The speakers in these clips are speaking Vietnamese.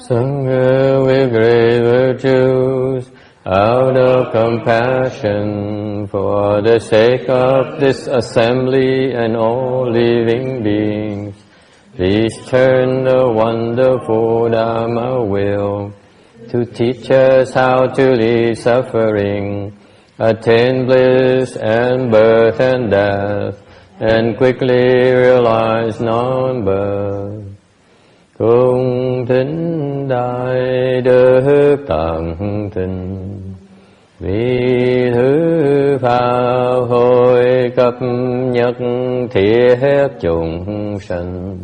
Sangha with great virtues, out of compassion for the sake of this assembly and all living beings, please turn the wonderful Dharma wheel to teach us how to leave suffering, attain bliss and birth and death, and quickly realize non-birth. Cung thính đại đức tận tình, vì thứ pháp hội cấp nhất thiết chúng sanh.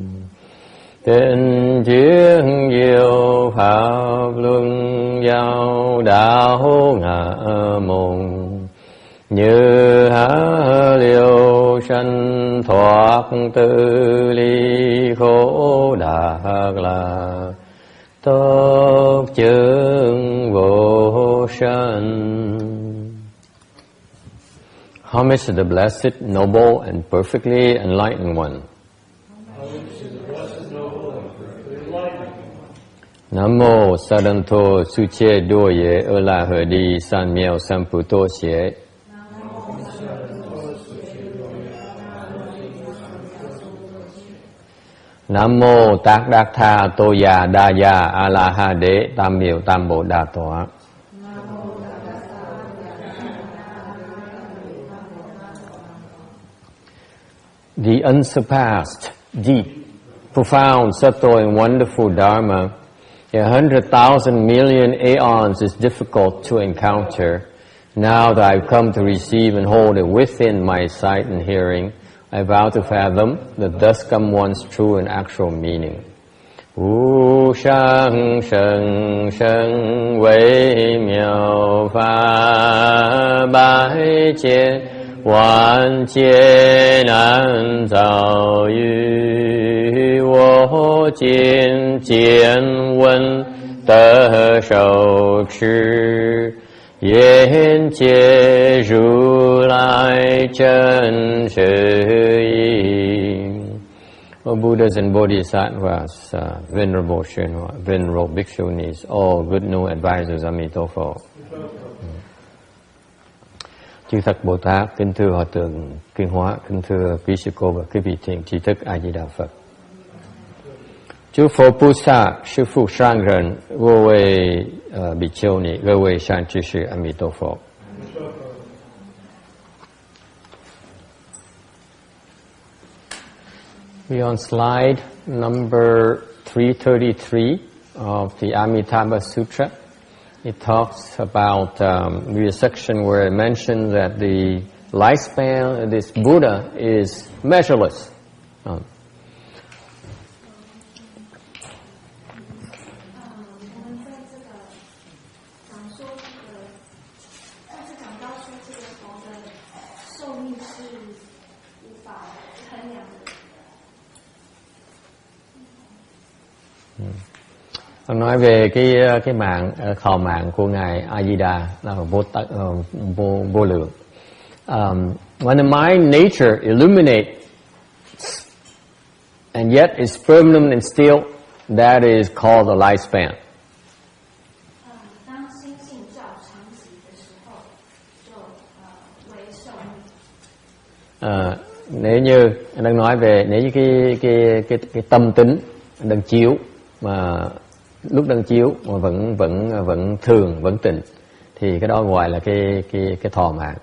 Tình chuyên diệu pháp luân giao đạo ngã môn, như há liêu sanh thoát tự ly khổ đạt là tốt chứng vô sanh. Homage to the blessed, noble, and perfectly enlightened one. Nam mô Sadanto Suche Doye Ola Hadi San Miao Samputo Xie. Nam mô Tát Đát Tha Tô Già Đa Già A La Ha Đế Tam Miệu Tam Bộ Đà Tọa. The unsurpassed, deep, profound, subtle and wonderful Dharma, 100,000 million aeons is difficult to encounter. Now that I've come to receive and hold it within my sight and hearing, I vow to fathom the thus come one's true and actual meaning. Wu shang sheng sheng wei miao fa bai jian wan jie nan zao yu wo jin jian wen de shou chi Yen Jie Ru Lai Chen Shi. O Buddhas and Bodhisattvas, Venerable Shenhua, Venerable Bhikshunis, all good new advisors Amitabha. Chư Phật Bồ Tát, kính thưa Hòa Thượng Kiên Hóa, kính thưa quý sư cô và quý vị thiện tri thức A Di Đà Phật. 诸佛菩萨、师父、上人、各位比丘尼、各位善知识，阿弥陀佛。We on slide number 333 of the Amitabha Sutra. It talks about the section where it mentions that the lifespan of this Buddha is measureless. Ông nói về cái mạng thọ mạng của ngài A Di Đà là vô lượng. When the mind nature illuminates and yet is permanent and still, that is called the lifespan. Nếu như anh đang nói về nếu như cái tâm tính đang chiếu mà lúc đang chiếu mà vẫn thường vẫn tịnh thì cái đó gọi là cái thọ mạng.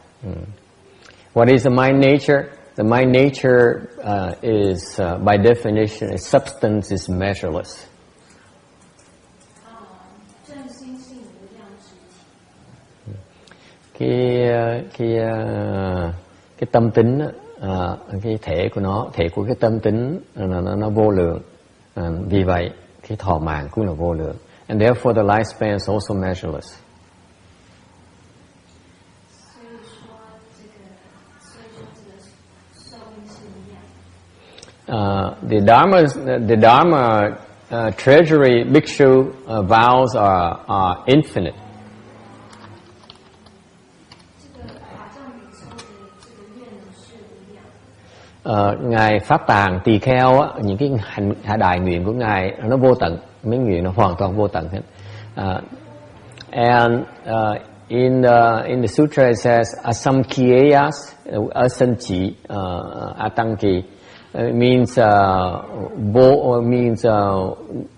What is the mind nature? The mind nature is by definition a substance is measureless. Cái tâm tính cái thể của cái tâm tính nó vô lượng. Vì vậy cái thọ mạng cũng là vô lượng. And therefore the lifespan is also measureless. The Dharma treasury bhikshu vows are infinite. Ngài Pháp Tàng Tỳ Kheo á, những cái đại nguyện của ngài nó vô tận, mấy nguyện nó hoàn toàn vô tận hết. In the sutra it says asamkhiyas asanchi atanki. It means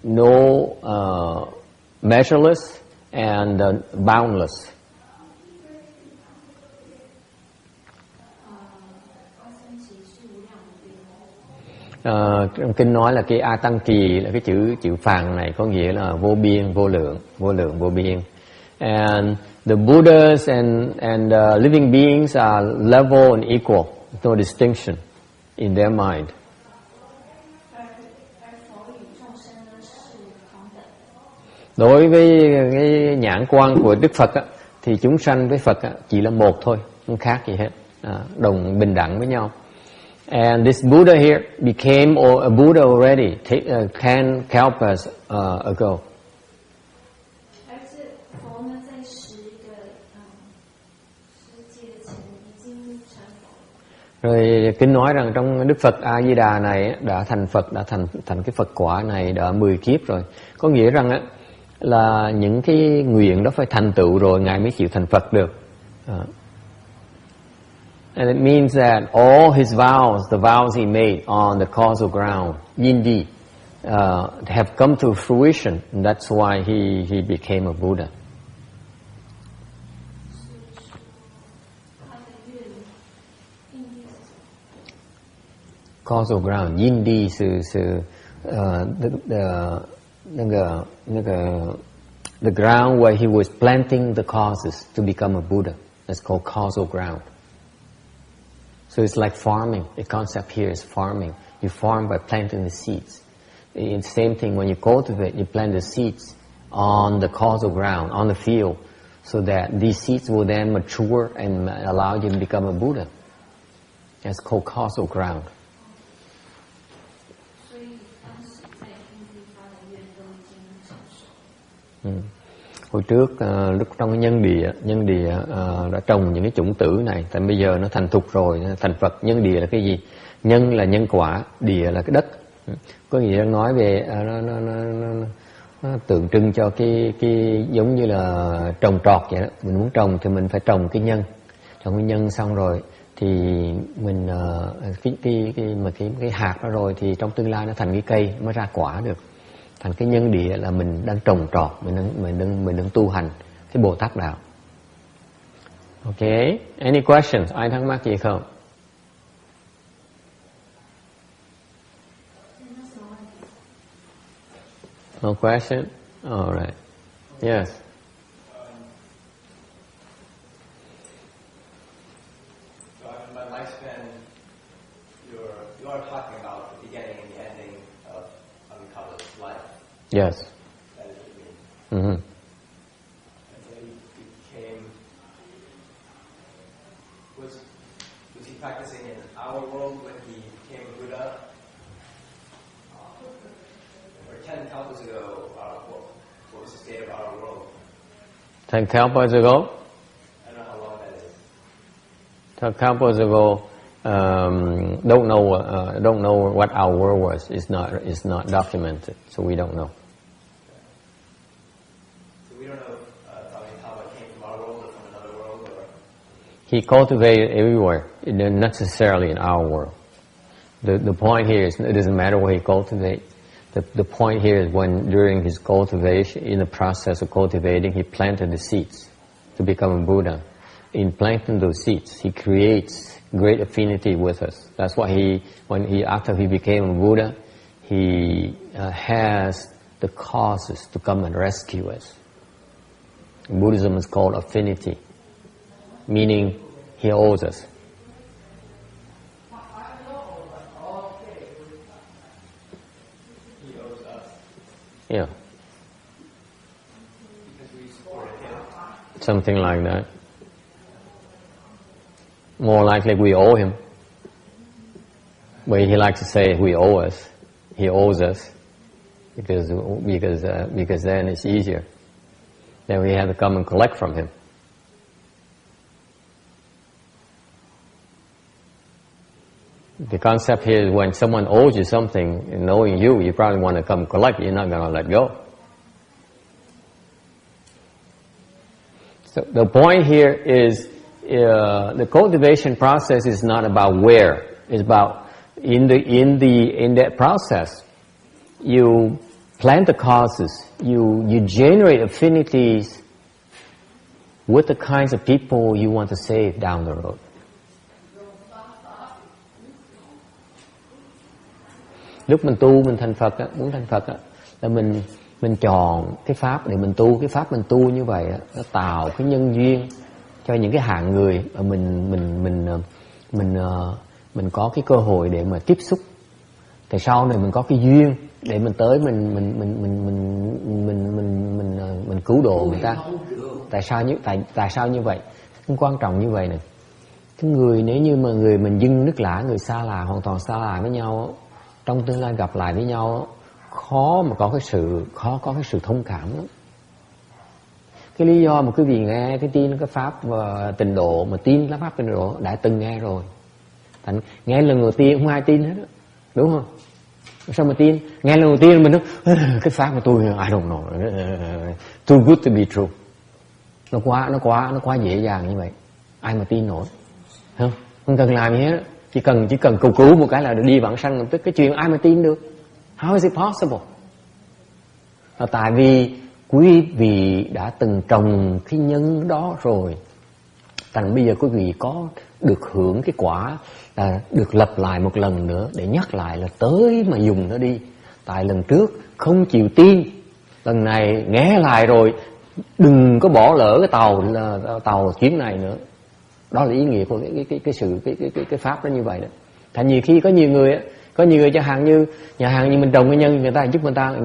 no measureless and boundless. Trong kinh nói là cái A Tăng Kỳ là cái chữ phạn này có nghĩa là vô biên, vô lượng, vô biên. And the Buddhas and living beings are level and equal, no distinction in their mind. Đối với cái nhãn quan của Đức Phật thì chúng sanh với Phật chỉ là một thôi, không khác gì hết, đồng bình đẳng với nhau. And this Buddha here became a Buddha already 10 kalpas ago. Rồi kinh nói rằng trong Đức Phật A Di Đà này đã thành Phật, đã thành cái Phật quả này đã 10 kiếp rồi. Có nghĩa rằng là những cái nguyện đó phải thành tựu rồi ngài mới chịu thành Phật được. And it means that all his vows, the vows he made on the causal ground, yindi, have come to fruition. And that's why he became a Buddha. Causal ground, yindi 是 the ground where he was planting the causes to become a Buddha. That's called causal ground. So it's like farming. The concept here is farming. You farm by planting the seeds. It's the same thing when you cultivate, you plant the seeds on the causal ground, on the field, so that these seeds will then mature and allow you to become a Buddha. That's called causal ground. Hồi trước lúc trong cái nhân địa đã trồng những cái chủng tử này, tại bây giờ nó thành thục rồi, thành Phật. Nhân địa là cái gì? Nhân là nhân quả, địa là cái đất. Có nghĩa là nói về nó tượng trưng cho cái giống như là trồng trọt vậy đó. Mình muốn trồng thì mình phải trồng cái nhân xong rồi thì mình cái hạt đó rồi thì trong tương lai nó thành cái cây, nó mới ra quả được. Thành cái nhân địa là mình đang trồng trọt, mình đang tu hành cái Bồ Tát đạo. Okay, any questions? Ai thắc mắc gì không? No question? All right. Yes. So in my lifespan, you are talking about the beginning and the ending of Amitabha's life. Yes. That is what you mean. Mm-hmm. And so he became. Was he practicing in our world when he became a Buddha? Or 10 kalpas ago, what was the state of our world? 10 kalpas ago? I don't know how long that is. 10 kalpas ago, don't know what our world was. It's not documented, so we don't know. So we don't know if Amitabha came from our world or from another world, or He cultivated everywhere, not necessarily in our world. The point here is it doesn't matter where he cultivates. The point here is when during his cultivation, in the process of cultivating, he planted the seeds to become a Buddha. In planting those seeds, he creates great affinity with us. That's why after he became a Buddha, he has the causes to come and rescue us. Buddhism is called affinity, meaning he owes us. he owes us Yeah, because we supported him. something like that. More likely we owe him. But he likes to say we owe us. He owes us because then it's easier. Then we have to come and collect from him. The concept here is when someone owes you something, knowing you probably want to come collect. You're not going to let go. So the point here is the cultivation process is not about where. It's about in that process, you plant the causes. You generate affinities with the kinds of people you want to save down the road. Lúc mình tu, mình thành Phật á, muốn thành Phật á, là mình chọn cái pháp để mình tu. Cái pháp mình tu như vậy á, nó tạo cái nhân duyên cho những cái hạng người mà mình có cái cơ hội để mà tiếp xúc. Tại sau này mình có cái duyên để mình tới mình cứu độ người ta. Tại sao như vậy? Cái quan trọng như vậy này. Cái người nếu như mà người mình dưng nứt lã, người xa lạ, hoàn toàn xa lạ với nhau, trong tương lai gặp lại với nhau, khó có cái sự thông cảm lắm. Cái lý do mà quý vị nghe cái tin cái pháp tịnh độ, mà tin cái pháp tịnh độ đã từng nghe rồi. Thành nghe lần đầu tiên không ai tin hết đó, đúng không? Sao mà tin? Nghe lần đầu tiên mình nói cái pháp của tôi I don't know, too good to be true. Nó quá dễ dàng như vậy. Ai mà tin nổi? Không cần làm gì hết. Chỉ cần cầu cứu một cái là đi vãng sanh lập tức. Cái chuyện ai mà tin được? How is it possible? Là tại vì quý vị đã từng trồng cái nhân đó rồi. Thành bây giờ quý vị có được hưởng cái quả là được lập lại một lần nữa để nhắc lại là tới mà dùng nó đi. Tại lần trước không chịu tin, lần này nghe lại rồi, đừng có bỏ lỡ cái tàu chuyến này nữa. Đó là ý nghĩa của cái pháp đó như vậy đó. Thành nhiều khi có nhiều người chẳng hạn như nhà hàng như mình trồng cái nhân, người ta giúp người ta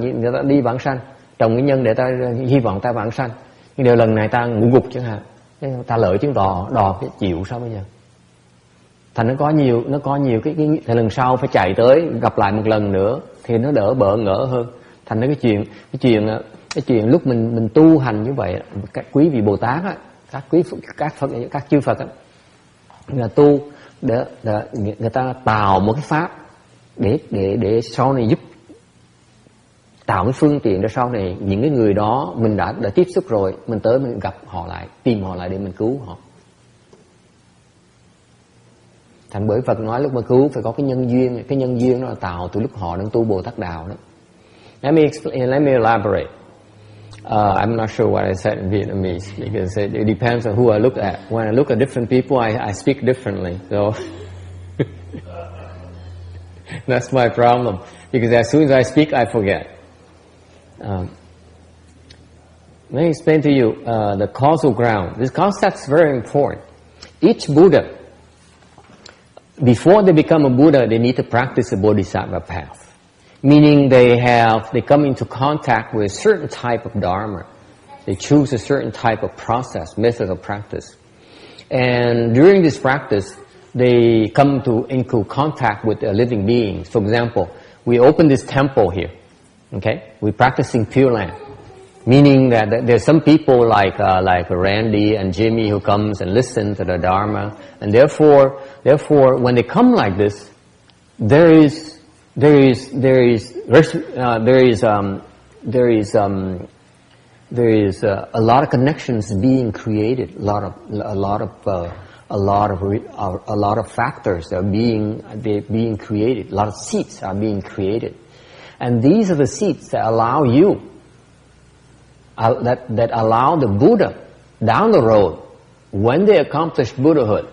đi vãng sanh, trồng cái nhân để ta hy vọng ta vãng sanh. Nhưng điều lần này ta ngủ gục chẳng hạn, ta lợi chứng đò cái chịu sao bây giờ? Thành nó có nhiều cái thì lần sau phải chạy tới gặp lại một lần nữa thì nó đỡ bỡ ngỡ hơn. Thành cái chuyện lúc mình tu hành như vậy, các quý vị Bồ Tát á, các chư Phật á, là tu để người ta tạo một cái pháp để sau này giúp tạo cái phương tiện để sau này những cái người đó mình đã tiếp xúc rồi, mình tới mình gặp họ lại, tìm họ lại để mình cứu họ. Thành bởi Phật nói lúc mà cứu phải có cái nhân duyên. Cái nhân duyên đó là tạo từ lúc họ đang tu Bồ Tát Đạo đó. Let me elaborate. I'm not sure what I said in Vietnamese because it depends on who I look at. When I look at different people, I speak differently. So that's my problem. Because as soon as I speak, I forget. Let me explain to you the causal ground. This concept is very important. Each Buddha, before they become a Buddha, they need to practice the Bodhisattva path. Meaning they come into contact with a certain type of Dharma. They choose a certain type of process, method of practice. And during this practice, they come into contact with living beings. For example, we open this temple here. Okay? We're practicing Pureland. Meaning that there's some people like Randy and Jimmy who comes and listen to the Dharma. And therefore, when they come like this, there is a lot of connections being created, a lot of factors are being created, a lot of seeds are being created, and these are the seeds that allow you, that allow the Buddha down the road, when they accomplish Buddhahood,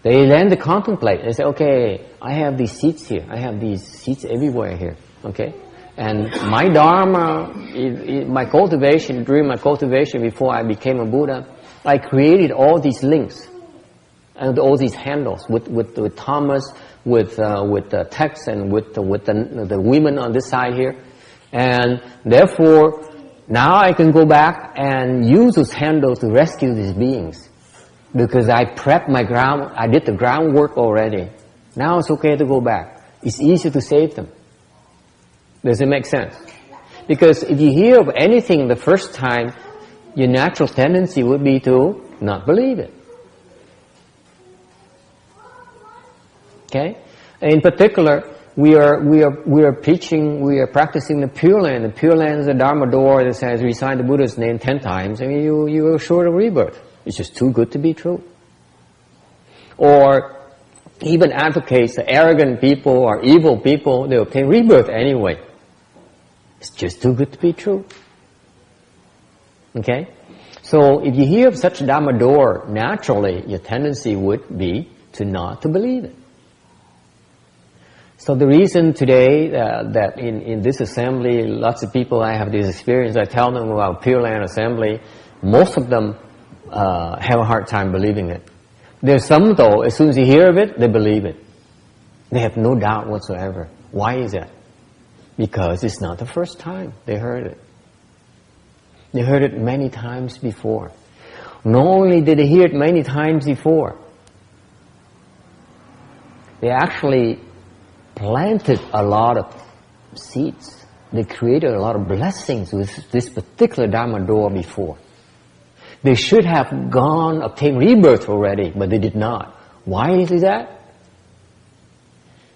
they then contemplate. They say, okay, I have these seeds here. I have these seeds everywhere here. Okay, and my Dharma, my cultivation, during my cultivation before I became a Buddha, I created all these links and all these handles with Thomas, with the text, and with the women on this side here, and therefore now I can go back and use those handles to rescue these beings. Because I prepped my ground, I did the groundwork already. Now it's okay to go back. It's easy to save them. Does it make sense? Because if you hear of anything the first time, your natural tendency would be to not believe it. Okay? In particular, we are practicing the Pureland. The Pureland is a Dharma door that says recite the Buddha's name 10 times and you are sure of rebirth. It's just too good to be true. Or even advocates, the arrogant people or evil people, they obtain rebirth anyway. It's just too good to be true. Okay? So if you hear of such Dharma door, naturally your tendency would be to not to believe it. So the reason today that in this assembly, lots of people, I have this experience, I tell them about Pureland assembly, most of them have a hard time believing it. There's some though, as soon as you hear of it, they believe it. They have no doubt whatsoever. Why is that? Because it's not the first time they heard it. They heard it many times before. Not only did they hear it many times before, they actually planted a lot of seeds. They created a lot of blessings with this particular Dharma door before. They should have obtained rebirth already, but they did not. Why is that?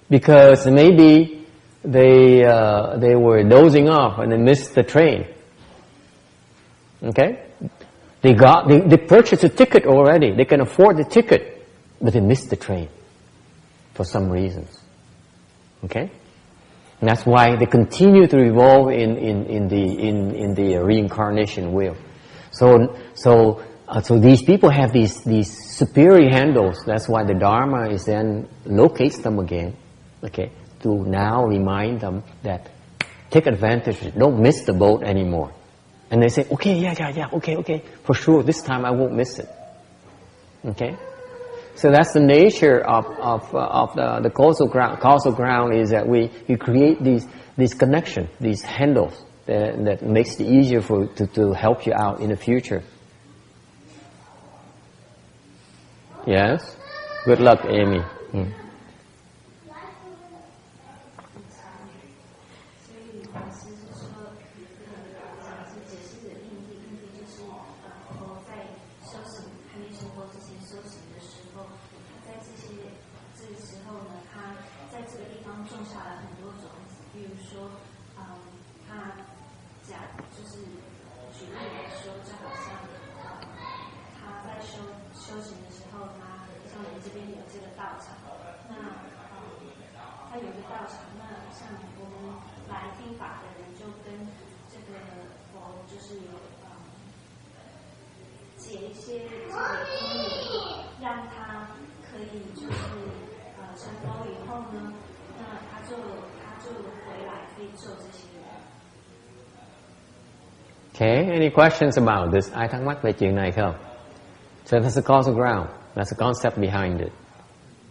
Because maybe they were dozing off and they missed the train. Okay? They purchased a ticket already. They can afford the ticket, but they missed the train for some reasons. Okay? And that's why they continue to evolve in the reincarnation wheel. So these people have these superior handles. That's why the Dharma is then locates them again. Okay? To now remind them that take advantage, don't miss the boat anymore. And they say, okay, okay, for sure, this time I won't miss it. Okay? So that's the nature of the causal ground. Causal ground is that we create these connections, these handles that makes it easier to help you out in the future. Yes? Good luck, Amy. Okay, any questions about this? Ai thắc mắc về chuyện này không? So that's the causal ground. That's the concept behind it.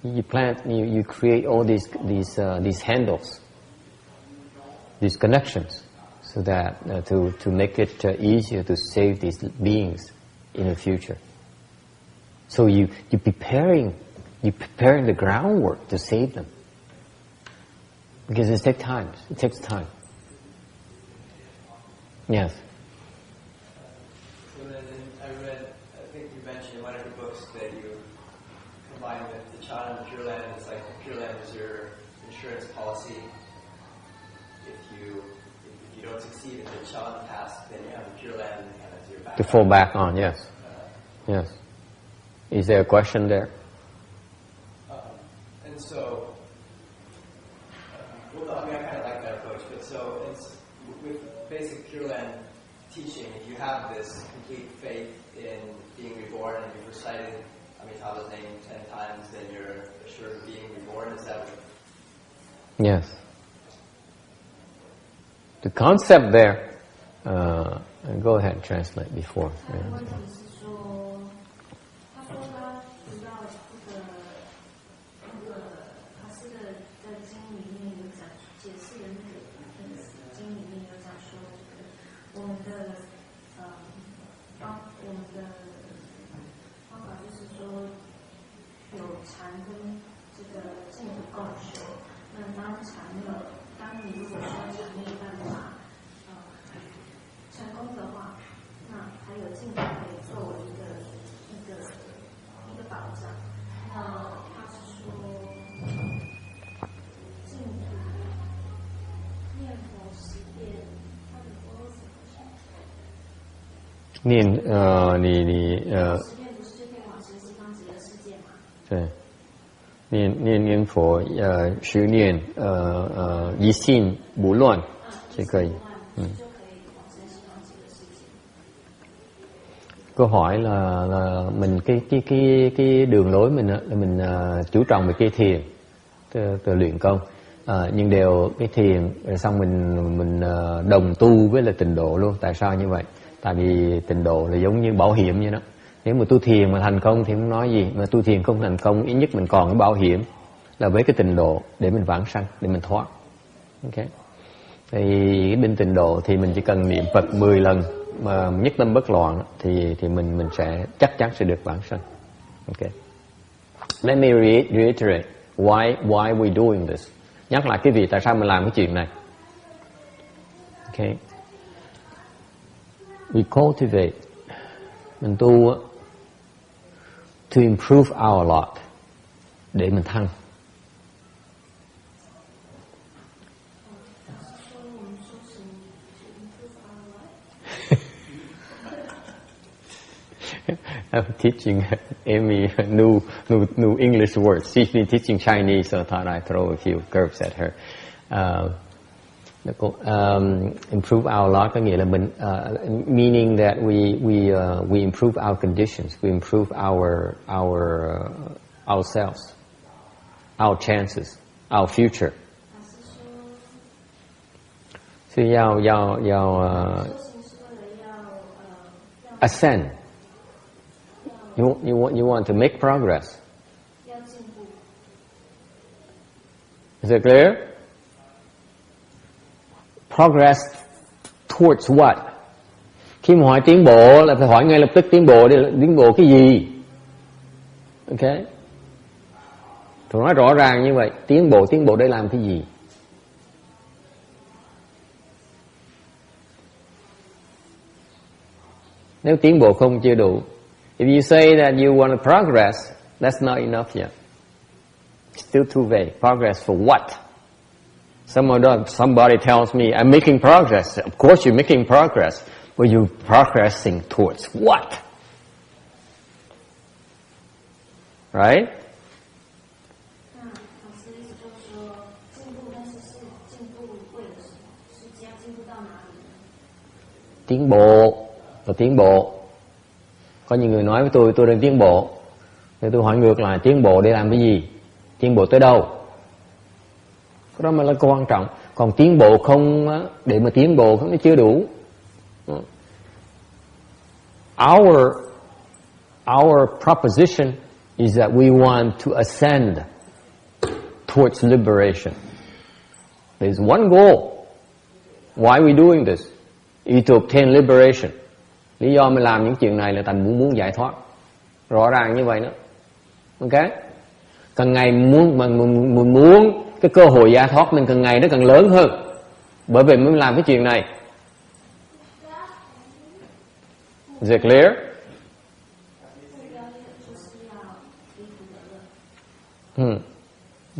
You create all these handles, these connections, so that to make it easier to save these beings in the future. So you're preparing the groundwork to save them, because it takes time. It takes time. Yes. So then I think you mentioned in one of your books that you combine with the Chan and the Pureland. It's like the Pureland is your insurance policy. If you don't succeed in the Chan task, then you have the Pureland kind of your back. To fall back on, yes. Yes. Is there a question there? And so, I mean, I kind of like that approach, but so with basic Pureland teaching, if you have this complete faith in being reborn and you've recited Amitabha's name 10 times, then you're assured of being reborn, is that what? Yes. The concept there, go ahead and translate before. 念对，念佛十念一心不乱就可以。Câu hỏi là mình cái đường lối mình là mình chú trọng về cái thiền, từ luyện công, nhưng đều cái thiền rồi xong mình đồng tu với là tịnh độ luôn. Tại sao như vậy? Tại vì tịnh độ là giống như bảo hiểm vậy đó. Nếu mà tu thiền mà thành công thì không nói gì, mà tu thiền không thành công ít nhất mình còn cái bảo hiểm là với cái tịnh độ để mình vãng sanh, để mình thoát. Ok. Thì bên tịnh độ thì mình chỉ cần niệm Phật 10 lần mà nhất tâm bất loạn thì mình sẽ chắc chắn sẽ được vãng sanh. Ok. Let me reiterate why we doing this. Nhắc lại cái việc tại sao mình làm cái chuyện này. Ok. We cultivate, mình tu to improve our lot, để mình thăng. I'm teaching Amy new English words. She's been teaching Chinese, so I thought I'd throw a few curves at her. Improve our lot có nghĩa là mình meaning that we improve our conditions, we improve ourselves, our chances, our future. So要ascend. You want to make progress. Is it clear? Progress towards what? Khi mà hỏi tiến bộ là phải hỏi ngay lập tức tiến bộ đi, tiến bộ cái gì? Ok? Tôi nói rõ ràng như vậy, tiến bộ để làm cái gì? Nếu tiến bộ không chưa đủ, if you say that you want to progress, that's not enough yet. Still too vague. Progress for what? Somebody tells me, I'm making progress. Of course you're making progress. But you're progressing towards what? Right? Tiến bộ và tiến bộ. Có nhiều người nói với tôi đang tiến bộ. Thì tôi hỏi ngược lại, tiến bộ để làm cái gì? Tiến bộ tới đâu? Cái đó mới là quan trọng. Còn tiến bộ không, để mà tiến bộ nó chưa đủ. Our proposition is that we want to ascend towards liberation. There's one goal. Why are we doing this? Is to obtain liberation. Lý do mình làm những chuyện này là thành muốn giải thoát. Rõ ràng như vậy đó. Ok? Càng ngày mình muốn cái cơ hội giải thoát mình càng ngày nó càng lớn hơn. Bởi vì mình làm cái chuyện này. Is it clear?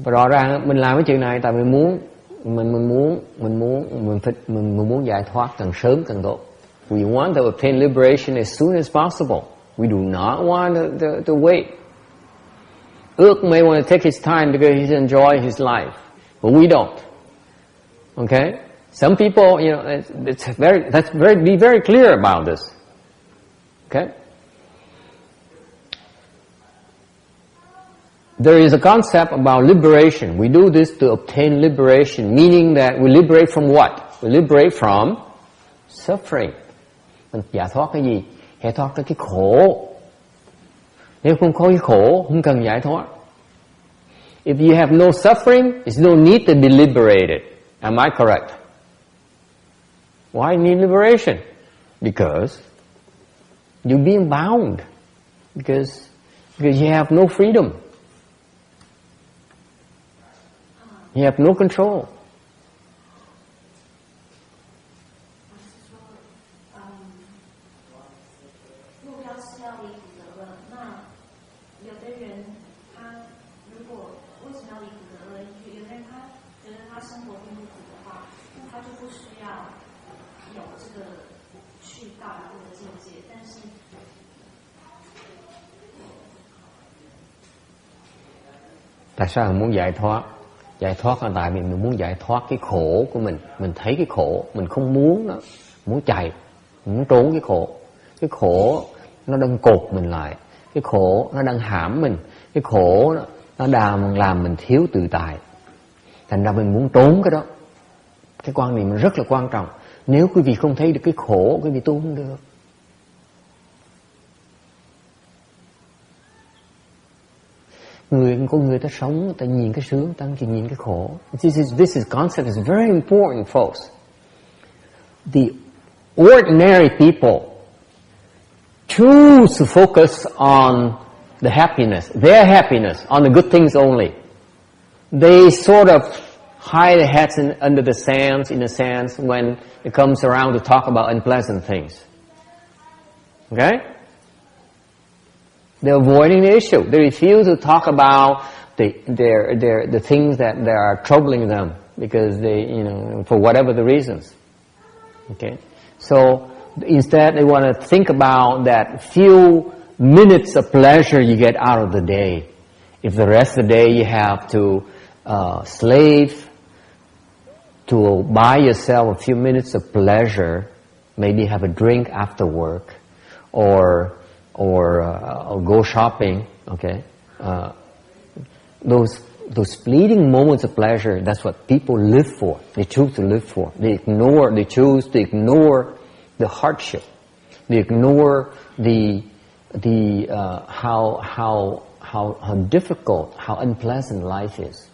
Rõ ràng mình làm cái chuyện này tại mình muốn giải thoát càng sớm càng tốt. We want to obtain liberation as soon as possible. We do not want to wait. Ước may want to take his time because he's enjoying his life, but we don't. Okay? Some people, be very clear about this. Okay? There is a concept about liberation. We do this to obtain liberation, meaning that we liberate from what? We liberate from suffering. Mình giải thoát cái gì? Giải thoát cái khổ. Nếu không có cái khổ, không cần giải thoát. If you have no suffering, there's no need to be liberated. Am I correct? Why need liberation? Because you're being bound. Because you have no freedom. You have no control. 去到一个境界，但是 tại sao mình muốn giải thoát? Giải thoát là tại vì mình muốn giải thoát cái khổ của mình. Mình thấy cái khổ, mình không muốn nó, muốn chạy, mình muốn trốn cái khổ. Cái khổ nó đang cột mình lại, cái khổ nó đang hãm mình, cái khổ nó đang làm mình thiếu tự tại. Thành ra mình muốn trốn cái đó. Cái quan niệm rất là quan trọng. Nếu quý vị không thấy được cái khổ, quý vị tu không được. Con người ta sống, ta nhìn cái sướng, ta chỉ nhìn cái khổ. This concept is very important, folks. The ordinary people choose to focus on the happiness, their happiness, on the good things only. They sort of hide their heads under the sands, in a sense, when it comes around to talk about unpleasant things. Okay? They're avoiding the issue. They refuse to talk about the things that are troubling them because they, for whatever the reasons. Okay? So instead they want to think about that few minutes of pleasure you get out of the day. If the rest of the day you have to slave to buy yourself a few minutes of pleasure, maybe have a drink after work, or go shopping, okay? Those fleeting moments of pleasure, that's what people live for. They choose to live for. They choose to ignore the hardship. They ignore how difficult, how unpleasant life is.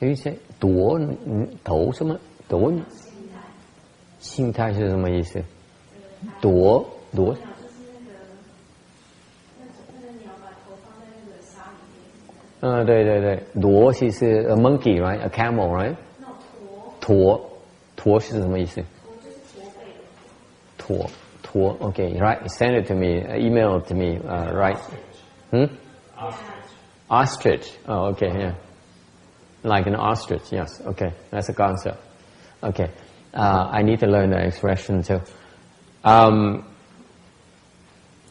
You say 躲投什么躲心态是什么意思？躲对，躲是 a monkey, right? A camel, right? 驼是什么意思？驼 okay, right? Send it to me, email it to me, right? Ostrich. Oh, okay, yeah. Like an ostrich, yes. Okay, that's a concept. Okay, I need to learn that expression too.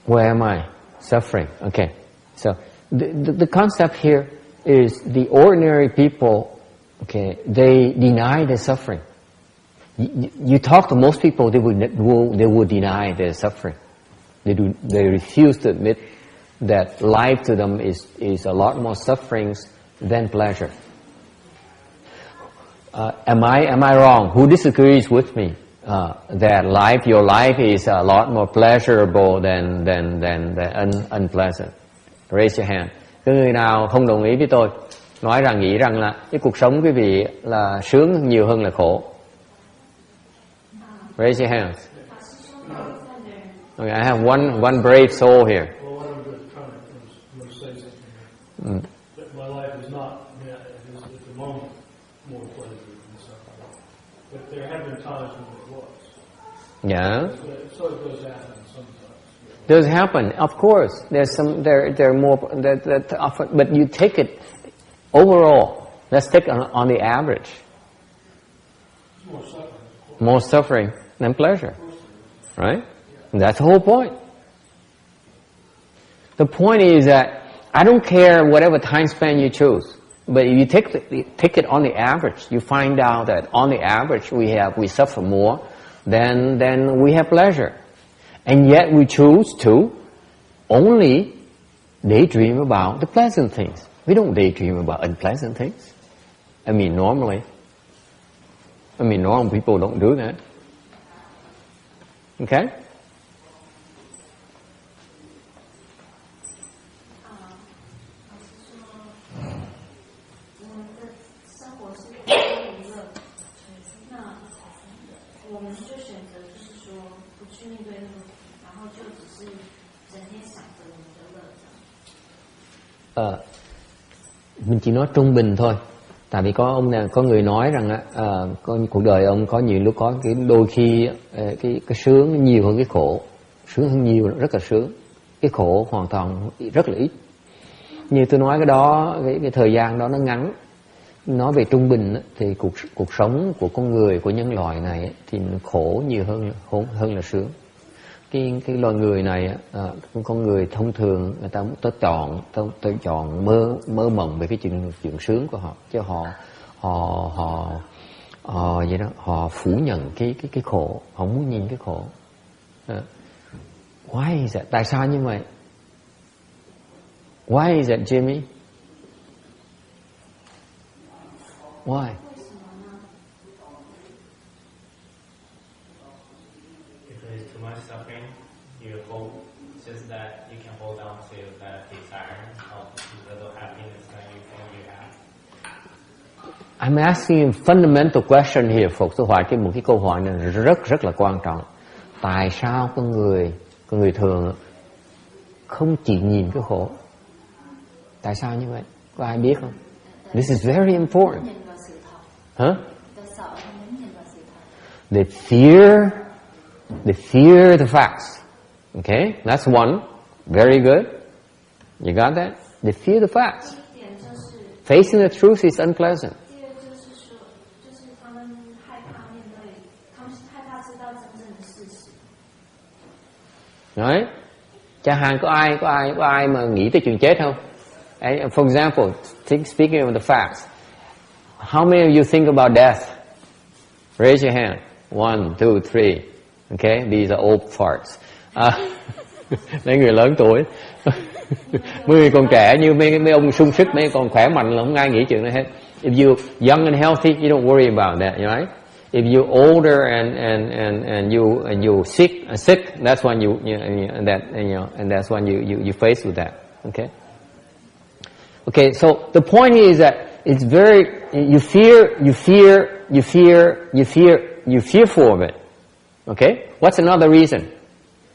Where am I? Suffering. Okay, so the concept here is the ordinary people. Okay, they deny their suffering. You talk to most people, they would deny their suffering. They refuse to admit that life to them is a lot more sufferings than pleasure. Am I wrong? Who disagrees with me that your life is a lot more pleasurable than unpleasant? Raise your hand. Cái người nào không đồng ý với tôi, nghĩ rằng là cái cuộc sống quý vị là sướng nhiều hơn là khổ. Raise your hands. Okay, I have one brave soul here. Well, what I'm going to say something. That my life is not, at the moment, more pleasant than suffering. But there have been times when it was. Yeah. So it does happen sometimes. Does happen, of course. There's some there are more that often, but you take it overall. Let's take on the average. It's more suffering. More suffering than pleasure, right? And that's the whole point. The point is that I don't care whatever time span you choose, but if you take it on the average, you find out that on the average we suffer more than we have pleasure, and yet we choose to only daydream about the pleasant things. We don't daydream about unpleasant things. Normal people don't do that. Okay? 我们就选择就是说不去面对那个，然后就只是整天想着我们的乐章。Mình chỉ nói trung bình thôi. Tại vì có người nói rằng cuộc đời ông có nhiều lúc có cái đôi khi cái sướng nhiều hơn cái khổ, sướng hơn nhiều, rất là sướng. Cái khổ hoàn toàn rất là ít. Như tôi nói cái đó, cái thời gian đó nó ngắn. Nói về trung bình thì cuộc sống của con người, của nhân loại này thì khổ nhiều hơn là sướng. Cái loài người này, con người thông thường người ta chọn mơ mộng về cái chuyện sướng của họ, chứ họ vậy đó, họ phủ nhận cái khổ, họ muốn nhìn cái khổ. Why is that? Tại sao như vậy? Why is that, Jimmy? Why? If there's too much suffering, you hold, just that you can hold on to that desire of little happiness that you think you have. I'm asking you a fundamental question here, folks. Tôi hỏi một cái câu hỏi này rất là quan trọng. Tại sao con người thường không chịu nhìn cái khổ? Tại sao như vậy? Có ai biết không? This is very important. Huh? They fear the facts. Okay, that's one. Very good. You got that? They fear the facts. Facing the truth is unpleasant. Right? Chẳng hạn có ai mà nghĩ tới chuyện chết không? For example, speaking of the facts, how many of you think about death? Raise your hand. 1, 2, 3. Okay, these are old farts. Mấy người lớn tuổi. Mấy người còn trẻ như mấy ông sung sức, mấy còn khỏe mạnh là không ai nghĩ chuyện đó hết. If you young and healthy, you don't worry about that, right? If you older and you sick, that's when that's when you face with that. Okay. Okay, so the point is that it's very you fearful of it. Okay? What's another reason?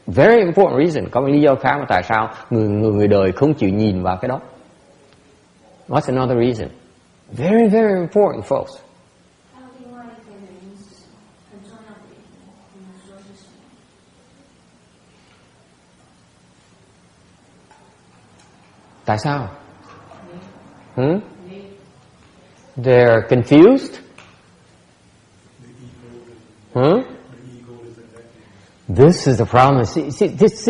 Very important reason. Có một lý do khác mà tại sao người đời không chịu nhìn vào cái đó. What's another reason? Very, very important, folks. Tại sao? They're confused? This is the problem. See, this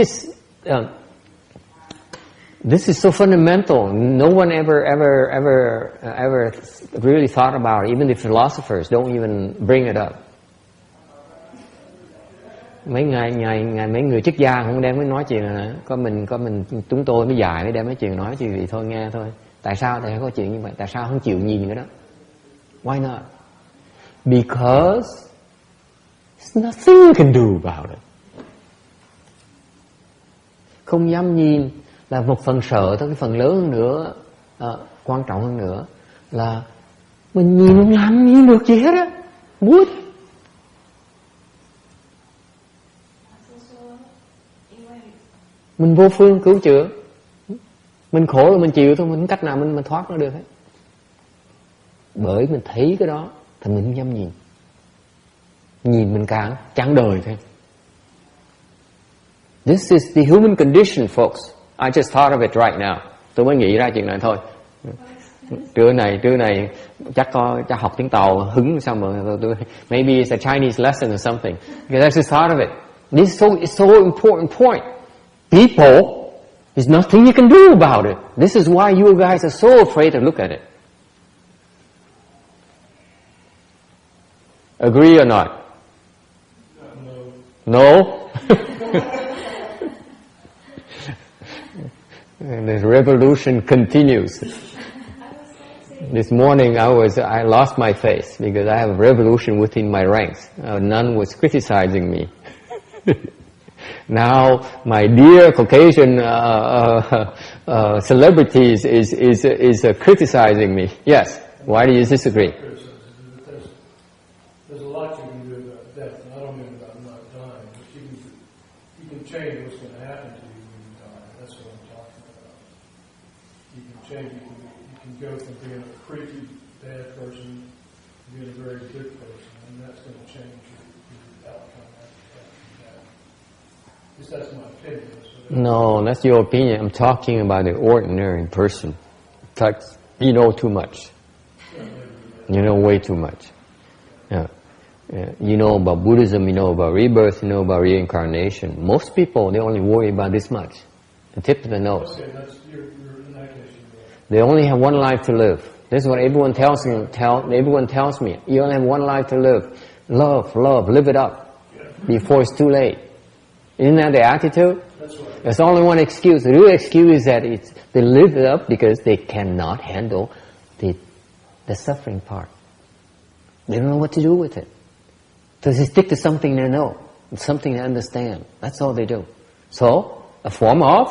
is so fundamental. No one ever really thought about it. Even the philosophers don't even bring it up. Mấy người triết gia không đem mới nói chuyện này. Có mình chúng tôi mới dạy mới đem mấy chuyện nói chuyện gì thôi nghe thôi. Tại sao có chuyện như vậy? Tại sao không chịu nhìn cái đó? Why not? Because there's nothing you can do about it. Không dám nhìn là một phần sợ thôi, cái phần lớn hơn nữa, quan trọng hơn nữa là mình nhìn không làm gì được gì hết á. What? Mình vô phương cứu chữa. Mình khổ là mình chịu thôi, mình không cách nào mình thoát nó được hết. Bởi mình thấy cái đó thì mình không dám nhìn. Nhìn mình càng chán đời thôi. This is the human condition, folks. I just thought of it right now. Tôi mới nghĩ ra chuyện này thôi. Trưa này chắc học tiếng Tàu hứng xong rồi. Maybe it's a Chinese lesson or something. Because I just thought of it. This is so important point. People, there's nothing you can do about it. This is why you guys are so afraid to look at it. Agree or not? No? The revolution continues. This morning I lost my face because I have a revolution within my ranks. A nun was criticizing me. Now my dear Caucasian celebrities is criticizing me. Yes. Why do you disagree? There's a lot you can do about death. I don't change what's going to happen to you when you die. That's what I'm talking about. You can change. You can go from being a creepy, bad person to being a very good person, and that's going to change your outcome after that. At least that's my opinion. No, that's your opinion. I'm talking about the ordinary person. In fact, you know too much. You know way too much. Yeah. You know about Buddhism, you know about rebirth, you know about reincarnation. Most people, they only worry about this much. The tip of the nose. Okay, you're in that case, you're right. They only have one life to live. This is what everyone tells me. Everyone tells me. You only have one life to live. Love, live it up before it's too late. Isn't that the attitude? That's right. There's only one excuse. The real excuse is that they live it up because they cannot handle the suffering part. They don't know what to do with it. So they stick to something they know, something they understand. That's all they do. So, a form of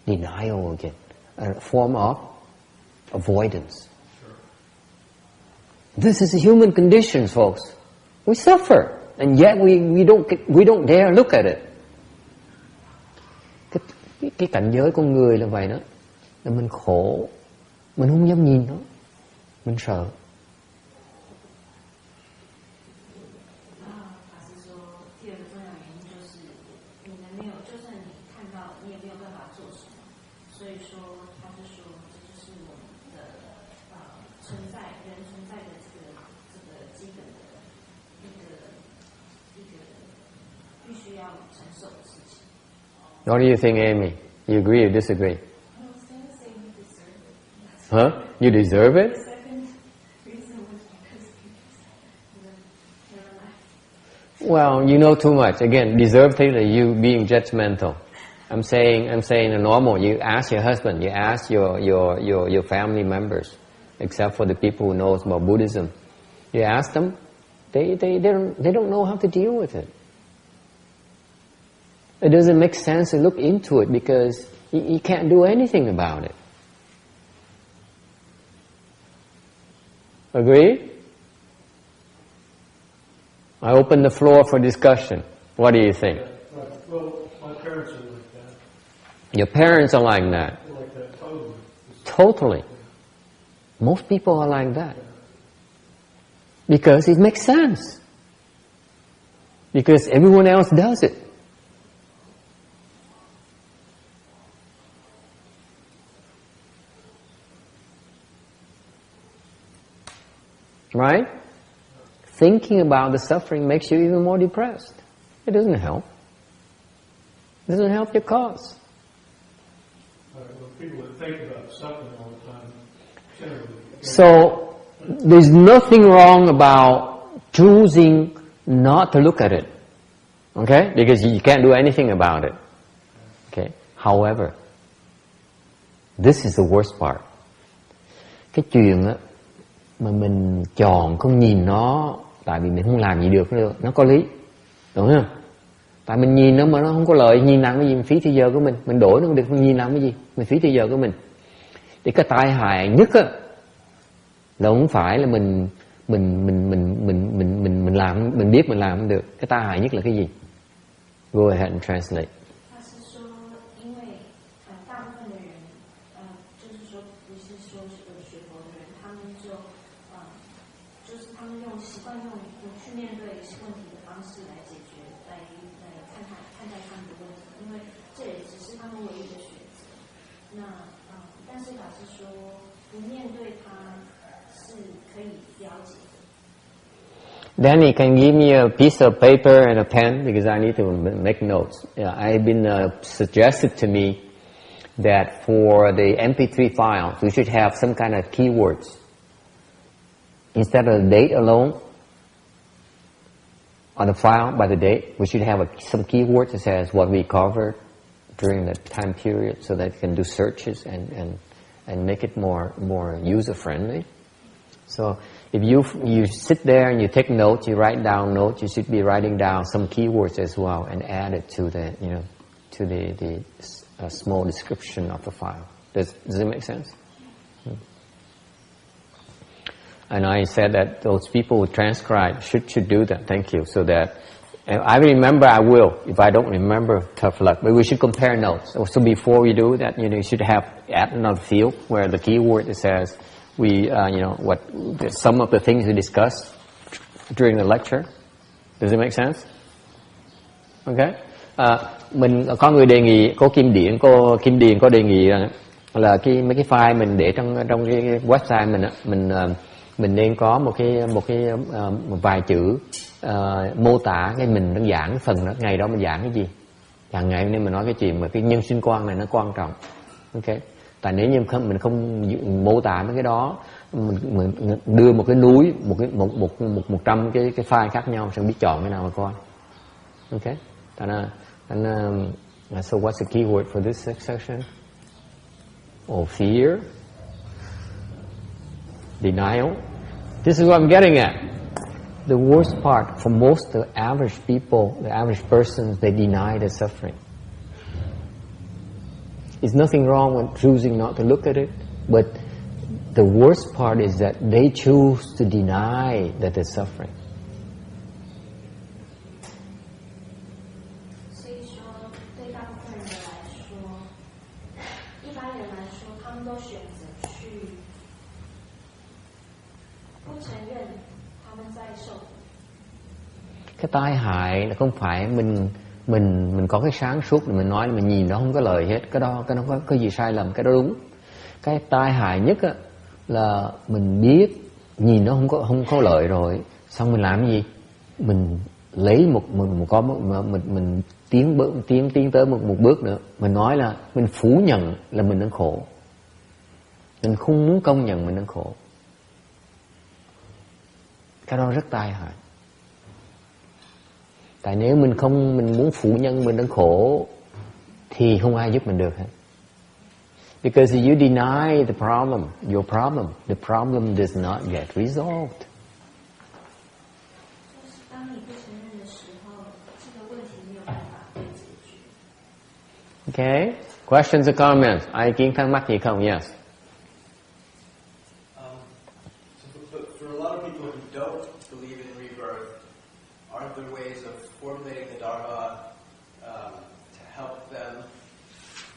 denial again. A form of avoidance. Sure. This is a human condition, folks. We suffer, and yet we don't dare look at it. Cái cảnh giới con người là vậy đó, là mình khổ, mình không dám nhìn nó, mình sợ. What do you think, Amy? You agree or disagree? I was going to say you deserve it. Huh? You deserve it? The second reason was because you live your life. Well, you know too much. Again, deserve things are you being judgmental. I'm saying the normal. You ask your husband, you ask your family members, except for the people who knows about Buddhism. You ask them, they don't know how to deal with it. It doesn't make sense to look into it because you can't do anything about it. Agree? I open the floor for discussion. What do you think? Yeah, right. Well, my parents are like that. Your parents are like that. They're like that totally. Totally. Most people are like that. Because it makes sense. Because everyone else does it. Right? Thinking about the suffering makes you even more depressed. It doesn't help. It doesn't help your cause. Well, people that think about suffering all the time generally. So, there's nothing wrong about choosing not to look at it. Okay? Because you can't do anything about it. Okay? However, this is the worst part. Cái chuyện á, mà mình chọn không nhìn nó tại vì mình không làm gì được nữa, nó có lý, đúng không? Tại mình nhìn nó mà nó không có lợi, nhìn làm cái gì, mình phí thời giờ của mình đổi nó không được, mình nhìn làm cái gì, mình phí thời giờ của mình. Thì cái tai hại nhất á là không phải là mình làm, mình biết mình làm không được. Cái tai hại nhất là cái gì? Go ahead and translate. 他是说，因为大部分的人，就是说不是说学佛的人，他们就是他们习惯用不去面对问题的方式来解决，来看待他们的问题，因为这也只是他们唯一的选择。那但是老师说，不面对它是可以了解的。Danny, can you give me a piece of paper and a pen because I need to make notes. Yeah, I've been suggested to me that for the MP3 files, we should have some kind of keywords. Instead of the date alone, on the file by the date, we should have some keywords that says what we covered during the time period so that you can do searches and make it more user-friendly. So if you sit there and you take notes, you write down notes, you should be writing down some keywords as well and add it to the small description of the file. Does it make sense? And I said that those people who transcribe should do that. Thank you. So that If I remember, I will. If I don't remember, tough luck. But we should compare notes. So before we do that, you should have add another field where the keyword that says what some of the things we discussed during the lecture. Does it make sense? Okay. Mình có người đề nghị, cô Kim Điền có đề nghị là mấy cái file mình để trong cái website mình nên có một vài chữ mô tả cái mình đang giảng phần đó, ngày đó mình giảng cái gì, hàng ngày nên mình nói cái chuyện mà cái nhân sinh quan này nó quan trọng. Ok. Tại nếu như mình không mô tả mấy cái đó, mình đưa một cái núi, một trăm cái file khác nhau, sẽ biết chọn cái nào mà coi. Ok. So what's the keyword for this section? Fear, denial. This is what I'm getting at. The worst part for most the average people, the average persons, they deny the suffering. There's nothing wrong with choosing not to look at it, but the worst part is that they choose to deny that they're suffering. Cái tai hại là không phải mình có cái sáng suốt mình nói là mình nhìn nó không có lời hết, cái đó không có gì sai lầm, cái đó đúng. Cái tai hại nhất á, là mình biết nhìn nó không có lợi rồi, xong mình làm cái gì? Mình lấy mình tiến tới một bước nữa, mình nói là mình phủ nhận là mình đang khổ, mình không muốn công nhận mình đang khổ. Cái đó rất tai hại. Tại nếu mình muốn phủ nhận mình đang khổ thì không ai giúp mình được hết. Because if you deny the problem does not get resolved. Okay. Questions or comments? Ai ý kiến thắc mắc gì không? Yes. For a lot of people who don't believe in rebirth, aren't there ways of formulating the Dharma to help them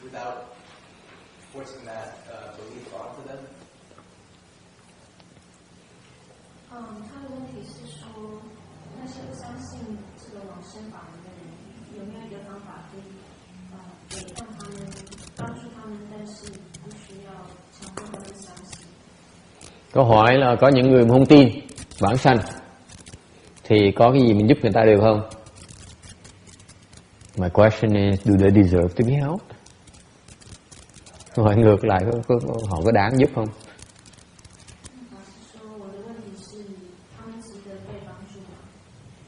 without forcing that belief onto them? 他的问题是说，那些不相信这个往生法门的人，有没有一个方法可以让他们帮助他们，但是不需要强迫他们相信？ Câu hỏi là có những người mà không tin vãng sanh thì có cái gì mình giúp người ta được không? My question is, do they deserve to be helped? Hỏi ngược lại, họ có đáng giúp không?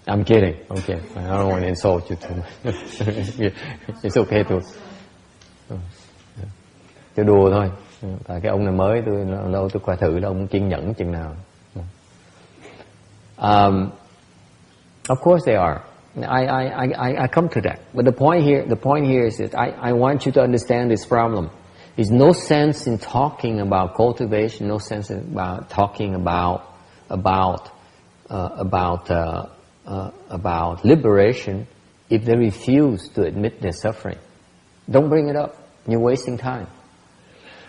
I'm kidding. Okay, I don't want to insult you too much. It's okay to. Tôi đùa thôi. Tại cái ông này mới, tôi coi thử là ông kiên nhẫn chừng nào. Of course they are. I come to that. But the point here is that I want you to understand this problem. There's no sense in talking about cultivation. No sense about talking about liberation if they refuse to admit their suffering. Don't bring it up. You're wasting time.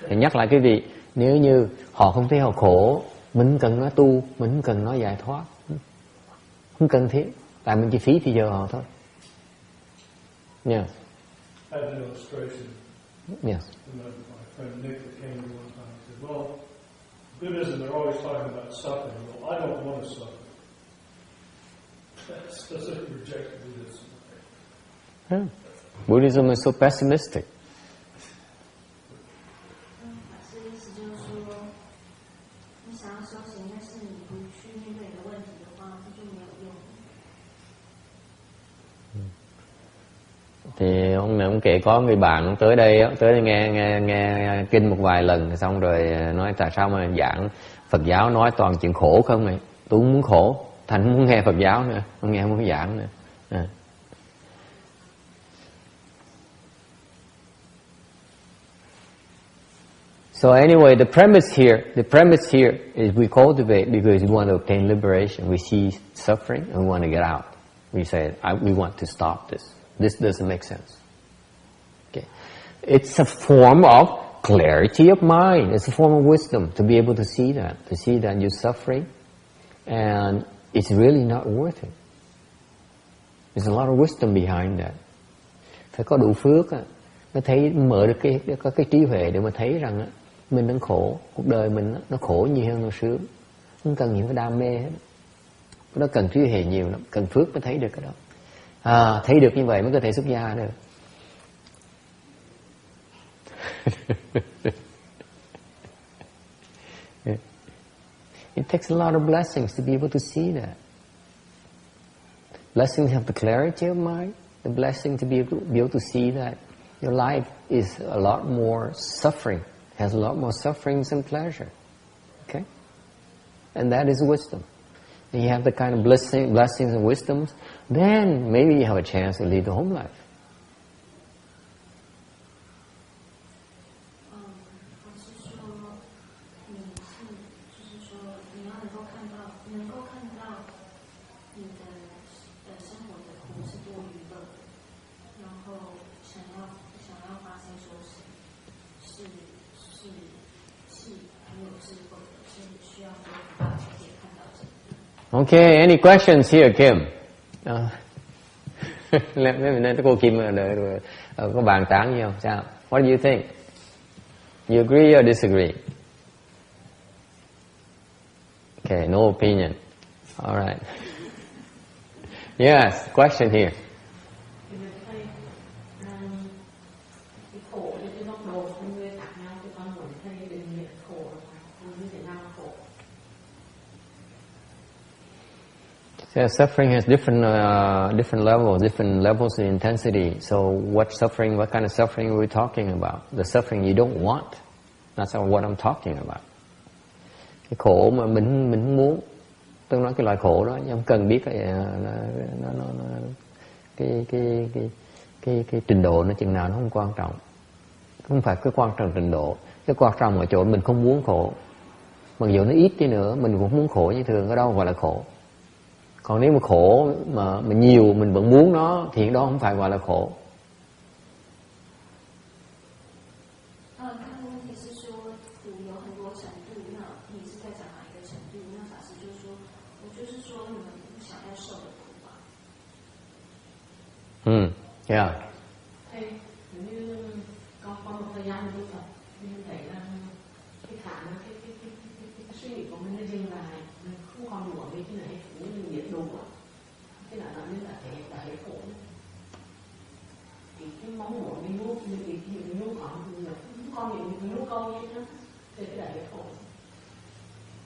Thì nhắc lại quý vị, nếu như họ không thấy họ khổ, mình cần nói tu, mình cần nói giải thoát, không cần thiết, tại mình chỉ phí thì giờ họ thôi. Yeah. I have an illustration. Yes. My friend Nick that came to me one time and said, well, Buddhism, they're always talking about suffering. Well, I don't want to suffer. That's a rejected Buddhism. Yeah. Buddhism is so pessimistic. Thì ông kể có người bạn tới đây nghe kinh một vài lần xong rồi nói tại sao mà giảng Phật giáo nói toàn chuyện khổ không này, tôi không muốn khổ, thành không muốn nghe Phật giáo nữa, không nghe muốn giảng nữa. So anyway, the premise here is we cultivate because we want to obtain liberation. We see suffering and we want to get out. We say, we want to stop this. This doesn't make sense. Okay. It's a form of clarity of mind. It's a form of wisdom to be able to see that you're suffering and it's really not worth it. There's a lot of wisdom behind that. Phải có đủ phước mới thấy, mở được có cái trí huệ để mà thấy rằng mình đang khổ, cuộc đời mình nó khổ nhiều hơn nó sướng. Không cần những cái đam mê hết. Nó cần trí huệ nhiều lắm, cần phước mới thấy được cái đó. Thấy được như vậy mới có thể xuất gia được. It takes a lot of blessings to be able to see that. Blessings have the clarity of mind. The blessing to be able to see that your life is a lot more suffering, has a lot more sufferings than pleasure. Okay? And that is wisdom. And you have the kind of blessings and wisdoms, then maybe you have a chance to lead the home life. Okay, any questions here, Kim? Cô Kim có bàn tán gì không? Sao? What do you think? You agree or disagree? Okay, no opinion. All right. Yes, question here. Yeah, suffering has different levels of intensity. So what kind of suffering are we talking about? The suffering you don't want. That's what I'm talking about. Cái khổ mà mình không muốn. Tôi nói cái loại khổ đó, nhưng không cần biết cái trình độ nó chừng nào nó không quan trọng. Không phải cái quan trọng trình độ. Cái quan trọng ở chỗ mình không muốn khổ. Mặc dù nó ít đi nữa, mình cũng muốn khổ như thường, cái đó gọi là khổ. Còn nếu mà khổ mà nhiều mình vẫn muốn nó thì đó không phải gọi là khổ. Yeah.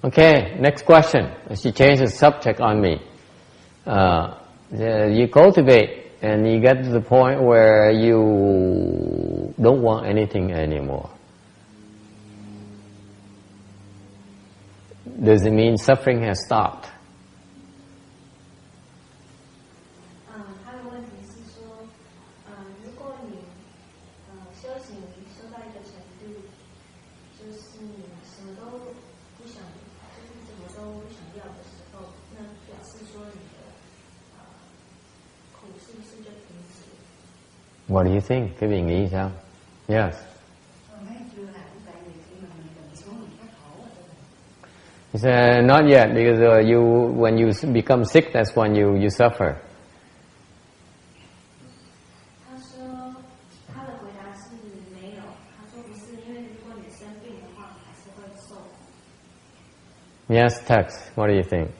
Okay, next question. She changed the subject on me. You cultivate and you get to the point where you don't want anything anymore. Does it mean suffering has stopped? What do you think? Cái vị nghĩ sao? Yes. He said, not yet, because when you become sick, that's when you suffer. Yes, Tex, what do you think?